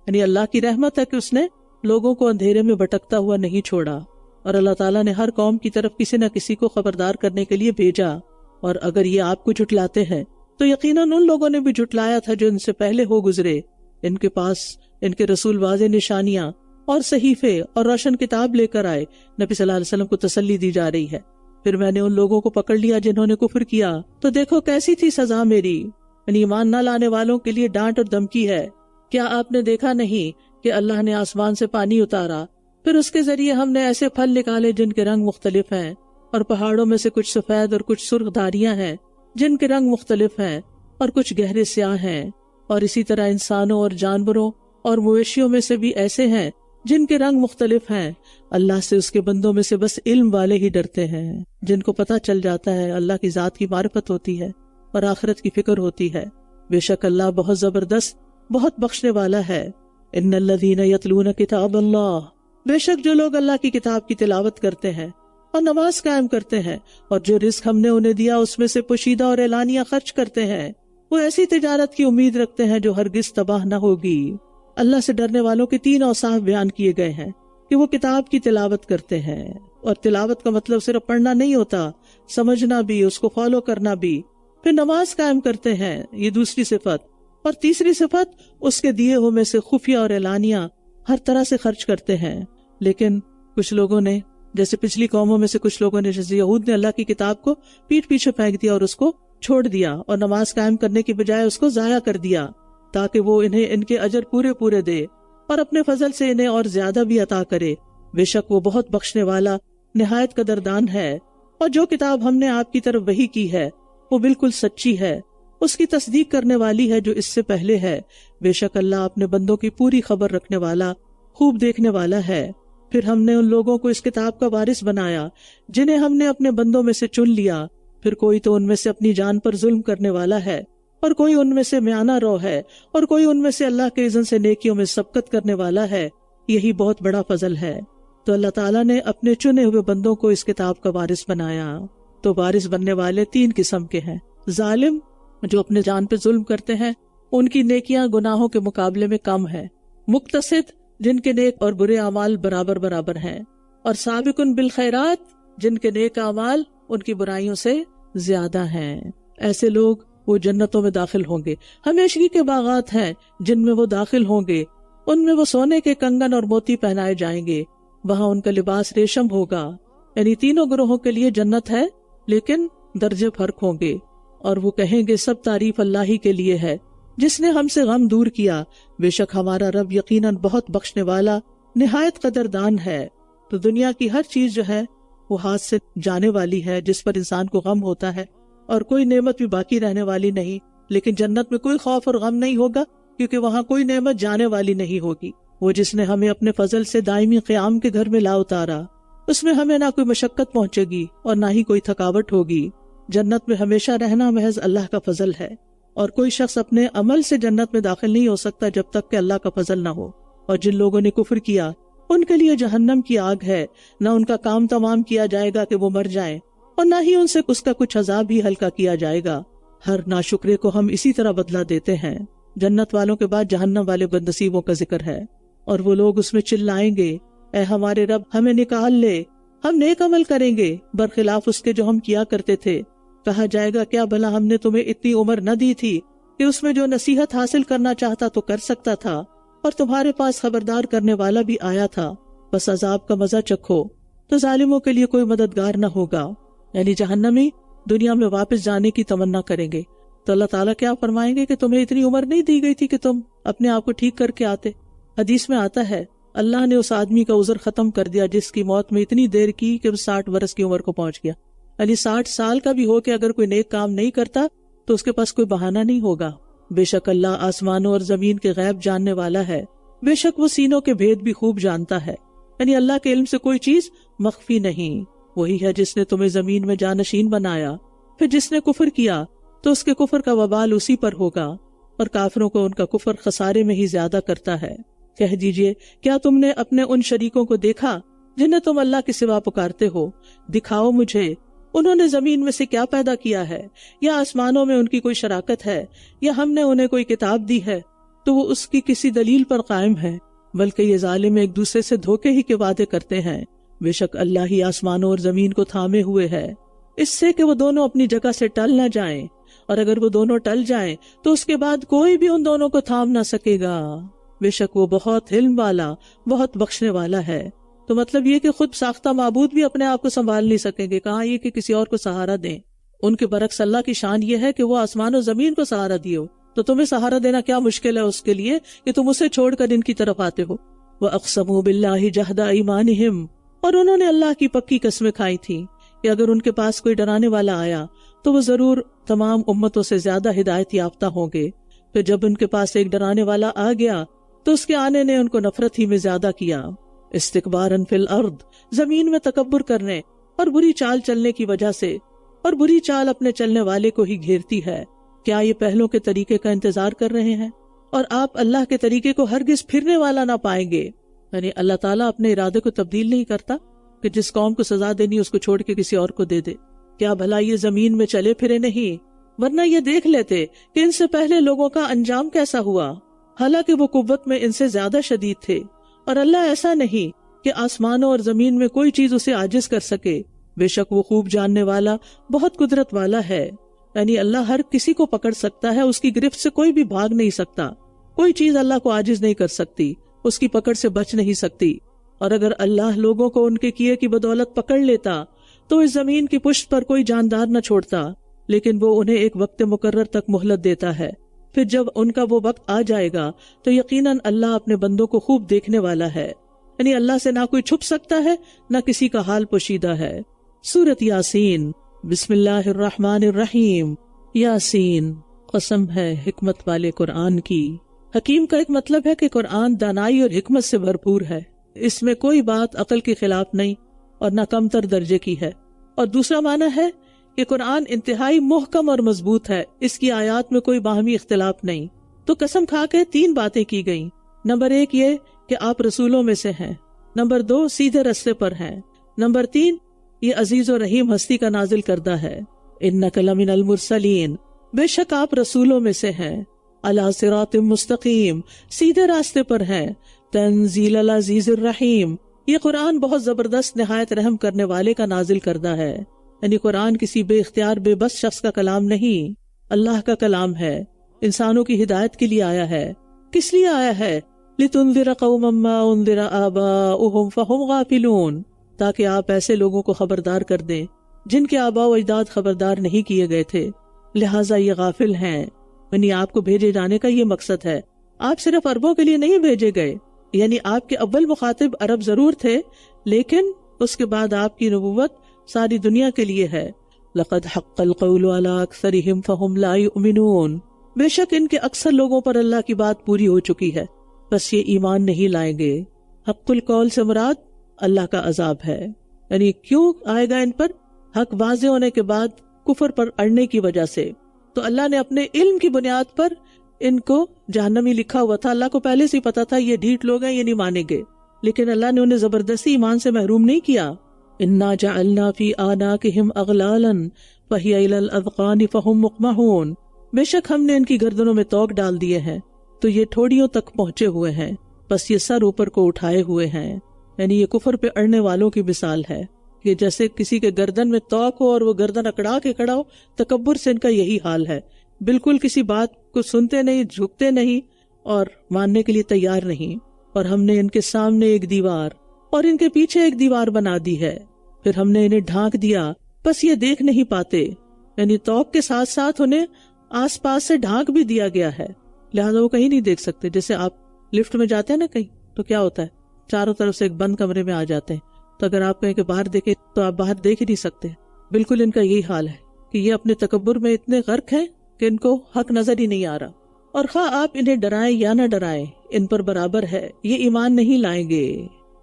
[SPEAKER 1] یعنی اللہ کی رحمت ہے کہ اس نے لوگوں کو اندھیرے میں بھٹکتا ہوا نہیں چھوڑا، اور اللہ تعالیٰ نے ہر قوم کی طرف کسی نہ کسی کو خبردار کرنے کے لیے بھیجا۔ اور اگر یہ آپ کو جھٹلاتے ہیں تو یقیناً ان لوگوں نے بھی جھٹلایا تھا جو ان سے پہلے ہو گزرے۔ ان کے پاس ان کے رسول واضح نشانیاں اور صحیفے اور روشن کتاب لے کر آئے۔ نبی صلی اللہ علیہ وسلم کو تسلی دی جا رہی ہے۔ پھر میں نے ان لوگوں کو پکڑ لیا جنہوں نے کفر کیا، تو دیکھو کیسی تھی سزا میری۔ یعنی ایمان نہ لانے والوں کے لیے ڈانٹ اور دھمکی ہے۔ کیا آپ نے دیکھا نہیں کہ اللہ نے آسمان سے پانی اتارا، پھر اس کے ذریعے ہم نے ایسے پھل نکالے جن کے رنگ مختلف ہیں، اور پہاڑوں میں سے کچھ سفید اور کچھ سرخ دھاریاں ہیں جن کے رنگ مختلف ہیں، اور کچھ گہرے سیاہ ہیں، اور اسی طرح انسانوں اور جانوروں اور مویشیوں میں سے بھی ایسے ہیں جن کے رنگ مختلف ہیں۔ اللہ سے اس کے بندوں میں سے بس علم والے ہی ڈرتے ہیں، جن کو پتہ چل جاتا ہے اللہ کی ذات کی معرفت ہوتی ہے اور آخرت کی فکر ہوتی ہے۔ بے شک اللہ بہت زبردست، بہت بخشنے والا ہے۔ ان الذین یتلون کتاب اللہ، بے شک جو لوگ اللہ کی کتاب کی تلاوت کرتے ہیں اور نماز قائم کرتے ہیں، اور جو رزق ہم نے انہیں دیا اس میں سے پوشیدہ اور اعلانیہ خرچ کرتے ہیں، وہ ایسی تجارت کی امید رکھتے ہیں جو ہرگز تباہ نہ ہوگی۔ اللہ سے ڈرنے والوں کے 3 اوصاف بیان کیے گئے ہیں کہ وہ کتاب کی تلاوت کرتے ہیں، اور تلاوت کا مطلب صرف پڑھنا نہیں ہوتا، سمجھنا بھی، اس کو فالو کرنا بھی۔ پھر نماز قائم کرتے ہیں، یہ دوسری صفت، اور تیسری صفت اس کے دیے ہوئے میں سے خفیہ اور اعلانیہ ہر طرح سے خرچ کرتے ہیں۔ لیکن کچھ لوگوں نے، جیسے پچھلی قوموں میں سے کچھ لوگوں نے، جیسے یہود نے، اللہ کی کتاب کو پیٹھ پیچھے پھینک دیا اور اس کو چھوڑ دیا، اور نماز قائم کرنے کی بجائے اس کو ضائع کر دیا تاکہ وہ انہیں ان کے اجر پورے دے اور اپنے فضل سے انہیں اور زیادہ بھی عطا کرے۔ بے شک وہ بہت بخشنے والا، نہایت قدردان ہے۔ اور جو کتاب ہم نے آپ کی طرف وحی کی ہے وہ بالکل سچی ہے، اس کی تصدیق کرنے والی ہے جو اس سے پہلے ہے۔ بے شک اللہ اپنے بندوں کی پوری خبر رکھنے والا، خوب دیکھنے والا ہے۔ پھر ہم نے ان لوگوں کو اس کتاب کا وارث بنایا جنہیں ہم نے اپنے بندوں میں سے چن لیا، پھر کوئی تو ان میں سے اپنی جان پر ظلم کرنے والا ہے، اور کوئی ان میں سے میانہ رو ہے، اور کوئی ان میں سے اللہ کے اذن سے نیکیوں میں سبقت کرنے والا ہے۔ یہی بہت بڑا فضل ہے۔ تو اللہ تعالیٰ نے اپنے چنے ہوئے بندوں کو اس کتاب کا وارث بنایا۔ تو وارث بننے والے 3 قسم کے ہیں۔ ظالم، جو اپنے جان پہ ظلم کرتے ہیں، ان کی نیکیاں گناہوں کے مقابلے میں کم ہیں۔ مقتصد، جن کے نیک اور برے اعمال برابر ہیں، اور سابقن بالخیرات، جن کے نیک اعمال ان کی برائیوں سے زیادہ ہیں۔ ایسے لوگ وہ جنتوں میں داخل ہوں گے، ہمیشگی کے باغات ہیں جن میں وہ داخل ہوں گے، ان میں وہ سونے کے کنگن اور موتی پہنائے جائیں گے، وہاں ان کا لباس ریشم ہوگا۔ یعنی تینوں گروہوں کے لیے جنت ہے، لیکن درجے فرق ہوں گے، اور وہ کہیں گے سب تعریف اللہ ہی کے لیے ہے جس نے ہم سے غم دور کیا، بے شک ہمارا رب یقیناً بہت بخشنے والا، نہایت قدردان ہے۔ تو دنیا کی ہر چیز جو ہے وہ ہاتھ سے جانے والی ہے جس پر انسان کو غم ہوتا ہے، اور کوئی نعمت بھی باقی رہنے والی نہیں۔ لیکن جنت میں کوئی خوف اور غم نہیں ہوگا، کیونکہ وہاں کوئی نعمت جانے والی نہیں ہوگی۔ وہ جس نے ہمیں اپنے فضل سے دائمی قیام کے گھر میں لا اتارا، اس میں ہمیں نہ کوئی مشقت پہنچے گی اور نہ ہی کوئی تھکاوٹ ہوگی۔ جنت میں ہمیشہ رہنا محض اللہ کا فضل ہے، اور کوئی شخص اپنے عمل سے جنت میں داخل نہیں ہو سکتا جب تک کہ اللہ کا فضل نہ ہو۔ اور جن لوگوں نے کفر کیا ان کے لیے جہنم کی آگ ہے، نہ ان کا کام تمام کیا جائے گا کہ وہ مر جائیں، اور نہ ہی ان سے اس کا کچھ عذاب ہی ہلکا کیا جائے گا۔ ہر ناشکرے کو ہم اسی طرح بدلہ دیتے ہیں۔ جنت والوں کے بعد جہنم والے بدنصیبوں کا ذکر ہے، اور وہ لوگ اس میں چلائیں گے، اے ہمارے رب ہمیں نکال لے، ہم نیک عمل کریں گے برخلاف اس کے جو ہم کیا کرتے تھے۔ کہا جائے گا کیا بھلا ہم نے تمہیں اتنی عمر نہ دی تھی کہ اس میں جو نصیحت حاصل کرنا چاہتا تو کر سکتا تھا، اور تمہارے پاس خبردار کرنے والا بھی آیا تھا، بس عذاب کا مزہ چکھو۔ تو ظالموں کے لیے کوئی مددگار نہ ہوگا، یعنی جہنمی دنیا میں واپس جانے کی تمنا کریں گے تو اللہ تعالیٰ کیا فرمائیں گے کہ تمہیں اتنی عمر نہیں دی گئی تھی کہ تم اپنے آپ کو ٹھیک کر کے آتے۔ حدیث میں آتا ہے اللہ نے اس آدمی کا عذر ختم کر دیا جس کی موت میں اتنی دیر کی کہ وہ 60 برس کی عمر کو پہنچ گیا، یعنی 60 سال کا بھی ہو کہ اگر کوئی نیک کام نہیں کرتا تو اس کے پاس کوئی بہانہ نہیں ہوگا۔ بے شک اللہ آسمانوں اور زمین کے غیب جاننے والا ہے، بے شک وہ سینوں کے بھید بھی خوب جانتا ہے، یعنی اللہ کے علم سے کوئی چیز مخفی نہیں۔ وہی ہے جس نے تمہیں زمین میں جانشین بنایا، پھر جس نے کفر کیا تو اس کے کفر کا وبال اسی پر ہوگا، اور کافروں کو ان کا کفر خسارے میں ہی زیادہ کرتا ہے۔ کہہ دیجئے کیا تم نے اپنے ان شریکوں کو دیکھا جنہیں تم اللہ کے سوا پکارتے ہو؟ دکھاؤ مجھے انہوں نے زمین میں سے کیا پیدا کیا ہے، یا آسمانوں میں ان کی کوئی شراکت ہے، یا ہم نے انہیں کوئی کتاب دی ہے تو وہ اس کی کسی دلیل پر قائم ہے، بلکہ یہ ظالم ایک دوسرے سے دھوکے ہی کے وعدے کرتے ہیں۔ بے شک اللہ ہی آسمانوں اور زمین کو تھامے ہوئے ہے، اس سے کہ وہ دونوں اپنی جگہ سے ٹل نہ جائیں، اور اگر وہ دونوں ٹل جائیں تو اس کے بعد کوئی بھی ان دونوں کو تھام نہ سکے گا۔ بے شک وہ بہت علم والا، بہت بخشنے والا ہے۔ تو مطلب یہ کہ خود ساختہ معبود بھی اپنے آپ کو سنبھال نہیں سکیں گے، کہاں یہ کہ کسی اور کو سہارا دیں۔ ان کے برعکس اللہ کی شان یہ ہے کہ وہ آسمان و زمین کو سہارا دیے ہو، تو تمہیں سہارا دینا کیا مشکل ہے اس کے لیے کہ تم اسے چھوڑ کر ان کی طرف آتے ہو۔ وَأَقْسَمُوا بِاللَّهِ جَهْدَ أَيْمَانِهِمْ، اور انہوں نے اللہ کی پکی قسمیں کھائی تھیں کہ اگر ان کے پاس کوئی ڈرانے والا آیا تو وہ ضرور تمام امتوں سے زیادہ ہدایت یافتہ ہوں گے۔ پھر جب ان کے پاس ایک ڈرانے والا آ گیا تو اس کے آنے نے ان کو نفرت ہی میں زیادہ کیا۔ استکباراً فی الارض، زمین میں تکبر کرنے اور بری چال چلنے کی وجہ سے، اور بری چال اپنے چلنے والے کو ہی گھیرتی ہے۔ کیا یہ پہلوں کے طریقے کا انتظار کر رہے ہیں، اور آپ اللہ کے طریقے کو ہرگز پھرنے والا نہ پائیں گے؟ یعنی اللہ تعالیٰ اپنے ارادے کو تبدیل نہیں کرتا کہ جس قوم کو سزا دینی اس کو چھوڑ کے کسی اور کو دے دے۔ کیا بھلا یہ زمین میں چلے پھرے نہیں؟ ورنہ یہ دیکھ لیتے کہ ان سے پہلے لوگوں کا انجام کیسا ہوا، حالانکہ وہ قوت میں ان سے زیادہ شدید تھے، اور اللہ ایسا نہیں کہ آسمانوں اور زمین میں کوئی چیز اسے عاجز کر سکے۔ بے شک وہ خوب جاننے والا، بہت قدرت والا ہے۔ یعنی اللہ ہر کسی کو پکڑ سکتا ہے، اس کی گرفت سے کوئی بھی بھاگ نہیں سکتا، کوئی چیز اللہ کو عاجز نہیں کر سکتی، اس کی پکڑ سے بچ نہیں سکتی۔ اور اگر اللہ لوگوں کو ان کے کیے کی بدولت پکڑ لیتا تو اس زمین کی پشت پر کوئی جاندار نہ چھوڑتا، لیکن وہ انہیں ایک وقت مقرر تک مہلت دیتا ہے، پھر جب ان کا وہ وقت آ جائے گا تو یقیناً اللہ اپنے بندوں کو خوب دیکھنے والا ہے۔ یعنی اللہ سے نہ کوئی چھپ سکتا ہے، نہ کسی کا حال پوشیدہ ہے۔ سورۃ یاسین، بسم اللہ الرحمن الرحیم۔ یاسین، قسم ہے حکمت والے قرآن کی۔ حکیم کا ایک مطلب ہے کہ قرآن دانائی اور حکمت سے بھرپور ہے، اس میں کوئی بات عقل کے خلاف نہیں اور نہ کمتر درجے کی ہے۔ اور دوسرا معنی ہے کہ قرآن انتہائی محکم اور مضبوط ہے، اس کی آیات میں کوئی باہمی اختلاف نہیں۔ تو قسم کھا کے 3 باتیں کی گئیں۔ نمبر 1 یہ کہ آپ رسولوں میں سے ہیں، نمبر 2 سیدھے رستے پر ہیں، نمبر 3 یہ عزیز و رحیم ہستی کا نازل کردہ ہے۔ انک لمن المرسلین، بے شک آپ رسولوں میں سے ہیں، علی صراط مستقیم، سیدھے راستے پر ہیں، تنزیل العزیز الرحیم، یہ قرآن بہت زبردست نہایت رحم کرنے والے کا نازل کردہ ہے۔ یعنی قرآن کسی بے اختیار بے بس شخص کا کلام نہیں، اللہ کا کلام ہے، انسانوں کی ہدایت کے لیے آیا ہے۔ کس لیے آیا ہے؟ لِتُنذِرَ قَوْمًا مَّا أُنذِرَ آبَاؤُهُمْ فَهُمْ غَافِلُونَ، تاکہ آپ ایسے لوگوں کو خبردار کر دیں جن کے آباء و اجداد خبردار نہیں کیے گئے تھے، لہٰذا یہ غافل ہیں۔ یعنی آپ کو بھیجے جانے کا یہ مقصد ہے، آپ صرف عربوں کے لیے نہیں بھیجے گئے، یعنی آپ کے اول مخاطب عرب ضرور تھے، لیکن اس کے بعد آپ کی نبوت ساری دنیا کے لیے ہے۔ لَقَدْ حَقَّ الْقَوْلُ عَلَىٰ أَكْثَرِهِمْ فَهُمْ لَا يُؤْمِنُونَ، بے شک ان کے اکثر لوگوں پر اللہ کی بات پوری ہو چکی ہے، بس یہ ایمان نہیں لائیں گے۔ حق القول سے مراد اللہ کا عذاب ہے، یعنی کیوں آئے گا ان پر؟ حق واضح ہونے کے بعد کفر پر اڑنے کی وجہ سے۔ تو اللہ نے اپنے علم کی بنیاد پر ان کو جہنمی لکھا ہوا تھا، اللہ کو پہلے سے ہی پتا تھا یہ ڈھیٹ لوگ ہیں، یہ نہیں مانیں گے، لیکن اللہ نے انہیں زبردستی ایمان سے محروم نہیں کیا۔ اِنَّا جَعَلْنَا فِي آنَاقِهِمْ أَغْلَالًا فَهِيَ إِلَى الْأَذْقَانِ فَهُمْ مُقْمَحُونَ، بے شک ہم نے ان کی گردنوں میں توق ڈال دیے ہیں تو یہ ٹھوڑیوں تک پہنچے ہوئے ہیں، بس یہ سر اوپر کو اٹھائے ہوئے ہیں۔ یعنی یہ کفر پہ اڑنے والوں کی مثال ہے کہ جیسے کسی کے گردن میں توق ہو اور وہ گردن اکڑا کے کھڑا ہو، تکبر سے ان کا یہی حال ہے، بالکل کسی بات کو سنتے نہیں، جھکتے نہیں اور ماننے کے لیے تیار نہیں۔ اور ہم نے ان کے سامنے ایک دیوار اور ان کے پیچھے ایک دیوار بنا دی ہے، پھر ہم نے انہیں ڈھانک دیا، بس یہ دیکھ نہیں پاتے۔ یعنی توق کے ساتھ ساتھ انہیں آس پاس سے ڈھانک بھی دیا گیا ہے، لہذا وہ کہیں نہیں دیکھ سکتے۔ جیسے آپ لفٹ میں جاتے ہیں نا کہیں، تو کیا ہوتا ہے، چاروں طرف سے ایک بند کمرے میں آ جاتے ہیں، تو اگر آپ کہیں کہ باہر دیکھیں تو آپ باہر دیکھ ہی نہیں سکتے۔ بالکل ان کا یہی حال ہے کہ یہ اپنے تکبر میں اتنے غرق ہیں کہ ان کو حق نظر ہی نہیں آ رہا۔ اور خواہ آپ انہیں ڈرائیں یا نہ ڈرائیں، ان پر برابر ہے، یہ ایمان نہیں لائیں گے۔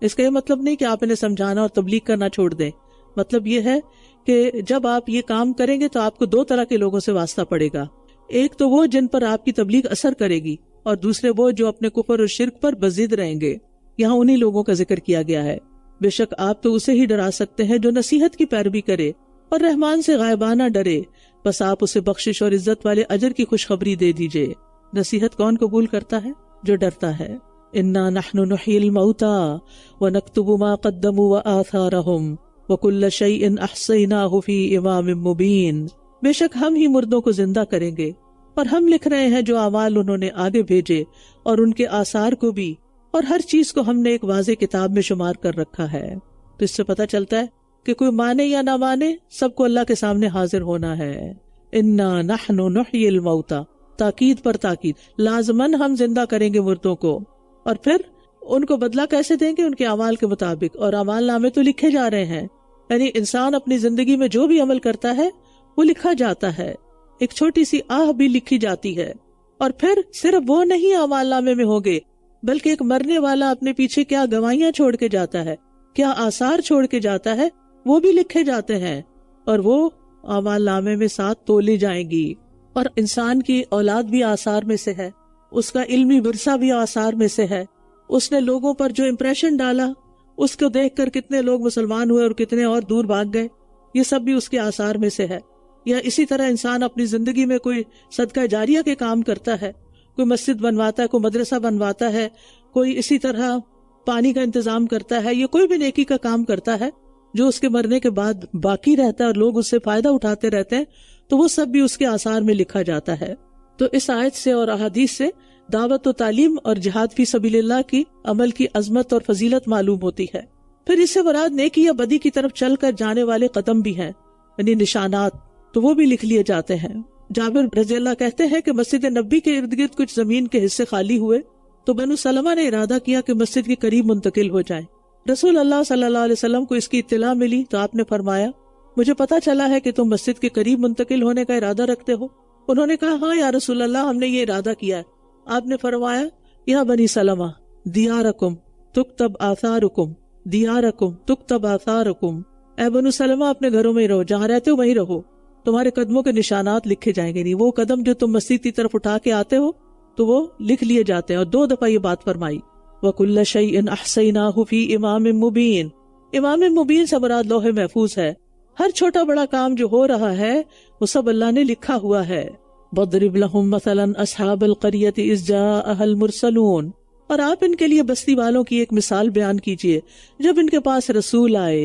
[SPEAKER 1] اس کا یہ مطلب نہیں کہ آپ انہیں سمجھانا اور تبلیغ کرنا چھوڑ دیں، مطلب یہ ہے کہ جب آپ یہ کام کریں گے تو آپ کو دو طرح کے لوگوں سے واسطہ پڑے گا، ایک تو وہ جن پر آپ کی تبلیغ اثر کرے گی، اور دوسرے وہ جو اپنے کفر اور شرک پر بضد رہیں گے۔ یہاں انہی لوگوں کا ذکر کیا گیا ہے۔ بے شک آپ تو اسے ہی ڈرا سکتے ہیں جو نصیحت کی پیروی کرے اور رحمان سے غائبانہ ڈرے، بس آپ اسے بخشش اور عزت والے اجر کی خوشخبری دے دیجئے۔ نصیحت کون قبول کرتا ہے؟ جو ڈرتا ہے۔ انا نحن نحیی الموتى ونکتب ما قدموا وآثارهم وکل شیء احصیناہ فی امام مبین، بے شک ہم ہی مردوں کو زندہ کریں گے اور ہم لکھ رہے ہیں جو اعمال انہوں نے آگے بھیجے اور ان کے آثار کو بھی، اور ہر چیز کو ہم نے ایک واضح کتاب میں شمار کر رکھا ہے۔ تو اس سے پتہ چلتا ہے کہ کوئی مانے یا نہ مانے، سب کو اللہ کے سامنے حاضر ہونا ہے۔ انا نحن نحیی الموتى، تاکید پر تاکید، لازماً ہم زندہ کریں گے مردوں کو، اور پھر ان کو بدلہ کیسے دیں گے؟ ان کے اعمال کے مطابق، اور اعمال نامے تو لکھے جا رہے ہیں۔ یعنی انسان اپنی زندگی میں جو بھی عمل کرتا ہے وہ لکھا جاتا ہے، ایک چھوٹی سی آہ بھی لکھی جاتی ہے، اور پھر صرف وہ نہیں اعمال نامے میں ہوگے، بلکہ ایک مرنے والا اپنے پیچھے کیا گواہیاں چھوڑ کے جاتا ہے، کیا آثار چھوڑ کے جاتا ہے، وہ بھی لکھے جاتے ہیں، اور وہ اعمال نامے میں ساتھ تولی جائیں گی۔ اور انسان کی اولاد بھی آثار میں سے ہے، اس کا علمی ورثہ بھی آثار میں سے ہے، اس نے لوگوں پر جو امپریشن ڈالا، اس کو دیکھ کر کتنے لوگ مسلمان ہوئے اور کتنے اور دور بھاگ گئے، یہ سب بھی اس کے آثار میں سے ہے۔ یا اسی طرح انسان اپنی زندگی میں کوئی صدقہ جاریہ کے کام کرتا ہے، کوئی مسجد بنواتا ہے، کوئی مدرسہ بنواتا ہے، کوئی اسی طرح پانی کا انتظام کرتا ہے، یا کوئی بھی نیکی کا کام کرتا ہے جو اس کے مرنے کے بعد باقی رہتا ہے اور لوگ اس سے فائدہ اٹھاتے رہتے ہیں، تو وہ سب بھی اس کے آثار میں لکھا جاتا ہے۔ تو اس آیت سے اور احادیث سے دعوت و تعلیم اور جہاد فی سبیل اللہ کی عمل کی عظمت اور فضیلت معلوم ہوتی ہے۔ پھر اس سے مراد نیکی یا بدی کی طرف چل کر جانے والے قدم بھی ہیں، یعنی نشانات، تو وہ بھی لکھ لیے جاتے ہیں۔ جابر رضی اللہ کہتے ہیں کہ مسجد نبی کے ارد گرد کچھ زمین کے حصے خالی ہوئے تو بنو سلمہ نے ارادہ کیا کہ مسجد کے قریب منتقل ہو جائیں۔ رسول اللہ صلی اللہ علیہ وسلم کو اس کی اطلاع ملی تو آپ نے فرمایا، مجھے پتا چلا ہے کہ تم مسجد کے قریب منتقل ہونے کا ارادہ رکھتے ہو۔ انہوں نے کہا، ہاں یا رسول اللہ، ہم نے یہ ارادہ کیا ہے۔ آپ نے فرمایا، یا بنی سلمہ دیارکم تکتب آثارکم، دیارکم تکتب آثارکم، اے بنو سلمہ اپنے گھروں میں ہی رہو، جہاں رہتے ہو وہیں رہو، تمہارے قدموں کے نشانات لکھے جائیں گے۔ نہیں، وہ قدم جو تم مسجد کی طرف اٹھا کے آتے ہو تو وہ لکھ لیے جاتے ہیں۔ اور 2 دفعہ یہ بات فرمائی، وَكُلَّ شَيْءٍ أَحْصَيْنَاهُ فِي إِمَامٍ مُبِينٍ، امام مبین سے مراد لوح محفوظ ہے۔ ہر چھوٹا بڑا کام جو ہو رہا ہے وہ سب اللہ نے لکھا ہوا ہے۔ وَاضْرِبْ لَهُم مَثَلًا أَصْحَابَ الْقَرْيَةِ إِذْ جَاءَهَا الْمُرْسَلُونَ، اور آپ ان کے لیے بستی والوں کی ایک مثال بیان کیجئے جب ان کے پاس رسول آئے۔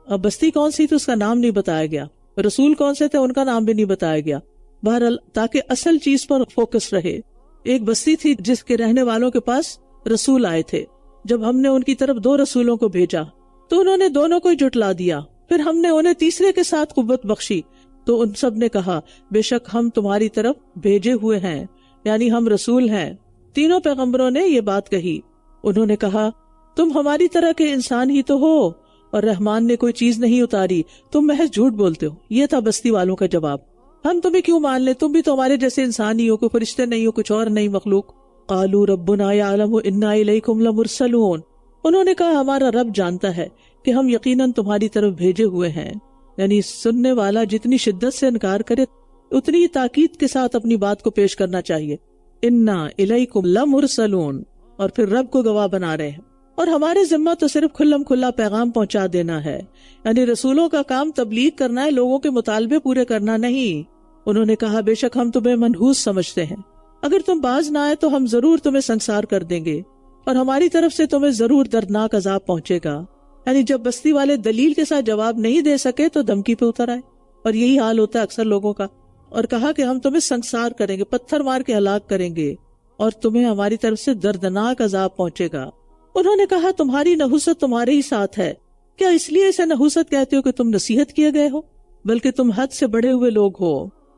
[SPEAKER 1] اب بستی کون سی تو اس کا نام نہیں بتایا گیا، رسول کون سے تھے ان کا نام بھی نہیں بتایا گیا، بہرحال تاکہ اصل چیز پر فوکس رہے۔ ایک بستی تھی جس کے رہنے والوں کے پاس رسول آئے تھے، جب ہم نے ان کی طرف 2 رسولوں کو بھیجا تو انہوں نے دونوں کو جھٹلا دیا، پھر ہم نے انہیں تیسرے کے ساتھ قوت بخشی تو ان سب نے کہا، بے شک ہم تمہاری طرف بھیجے ہوئے ہیں، یعنی ہم رسول ہیں۔ تینوں پیغمبروں نے یہ بات کہی۔ انہوں نے کہا، تم ہماری طرح کے انسان ہی تو ہو اور رحمان نے کوئی چیز نہیں اتاری، تم محض جھوٹ بولتے ہو۔ یہ تھا بستی والوں کا جواب، ہم تمہیں کیوں مان لیں، تم بھی تو ہمارے جیسے انسان ہی ہو، کوئی فرشتے نہیں ہو، کچھ اور نہیں مخلوق۔ قالوا ربنا یعلم انا الیکم لمرسلون، انہوں نے کہا ہمارا رب جانتا ہے کہ ہم یقیناً تمہاری طرف بھیجے ہوئے ہیں۔ یعنی سننے والا جتنی شدت سے انکار کرے اتنی تاکید کے ساتھ اپنی بات کو پیش کرنا چاہیے، انا الیکم لمرسلون، اور پھر رب کو گواہ بنا رہے ہیں۔ اور ہمارے ذمہ تو صرف کھلم کھلا پیغام پہنچا دینا ہے، یعنی رسولوں کا کام تبلیغ کرنا ہے، لوگوں کے مطالبے پورے کرنا نہیں۔ انہوں نے کہا بے شک ہم تمہیں منحوس سمجھتے ہیں، اگر تم باز نہ آئے تو ہم ضرور تمہیں سنسار کر دیں گے، اور ہماری طرف سے تمہیں ضرور دردناک عذاب پہنچے گا۔ یعنی جب بستی والے دلیل کے ساتھ جواب نہیں دے سکے تو دھمکی پہ اتر آئے، اور یہی حال ہوتا ہے اکثر لوگوں کا، اور کہا کہ ہم تمہیں سنسار کریں گے، پتھر مار کے ہلاک کریں گے، اور تمہیں ہماری طرف سے دردناک عذاب پہنچے گا۔ انہوں نے کہا تمہاری نحوست تمہارے ہی ساتھ ہے، کیا اس لیے اسے نحوست کہتے ہو کہ تم نصیحت کیے گئے ہو؟ بلکہ تم حد سے بڑھے ہوئے لوگ ہو۔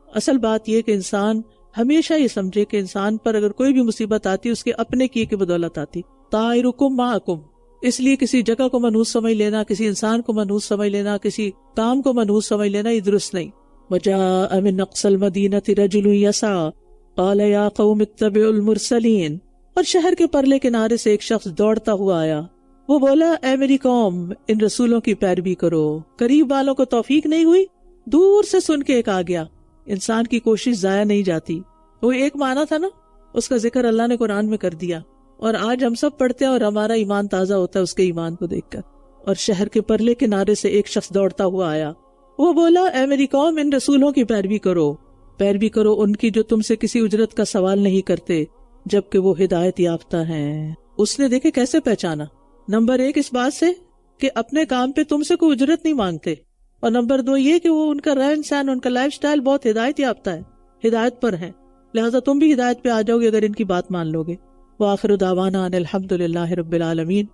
[SPEAKER 1] اصل بات یہ کہ انسان ہمیشہ یہ سمجھے کہ انسان پر اگر کوئی بھی مصیبت آتی اس کے اپنے کیے کی بدولت آتی۔ طائرکم معکم، اس لیے کسی جگہ کو منحوس سمجھ لینا، کسی انسان کو منحوس سمجھ لینا، کسی کام کو منحوس سمجھ لینا، یہ درست نہیں۔ وجاء من اقصى المدینة رجل یسعى قال یا قوم اتبعوا المرسلین، اور شہر کے پرلے کنارے سے ایک شخص دوڑتا ہوا آیا، وہ بولا اے میری قوم ان رسولوں کی پیروی کرو۔ قریب والوں کو توفیق نہیں ہوئی، دور سے سن کے ایک آ گیا۔ انسان کی کوشش ضائع نہیں جاتی، وہ ایک معنی تھا نا، اس کا ذکر اللہ نے قرآن میں کر دیا، اور آج ہم سب پڑھتے ہیں اور ہمارا ایمان تازہ ہوتا ہے اس کے ایمان کو دیکھ کر۔ اور شہر کے پرلے کنارے سے ایک شخص دوڑتا ہوا آیا، وہ بولا اے میری قوم ان رسولوں کی پیروی کرو، پیروی کرو ان کی جو تم سے کسی اجرت کا سوال نہیں کرتے جبکہ وہ ہدایت یافتہ ہیں۔ اس نے دیکھے کیسے پہچانا، نمبر 1 اس بات سے کہ اپنے کام پہ تم سے کوئی اجرت نہیں مانگتے، اور نمبر 2 یہ کہ وہ ان کا رہن سہن، ان کا لائف سٹائل بہت ہدایت یافتہ ہے، ہدایت پر ہیں، لہذا تم بھی ہدایت پہ آ جاؤ گے اگر ان کی بات مان لو گے۔ وآخر دعوانا ان الحمد للہ رب العالمین۔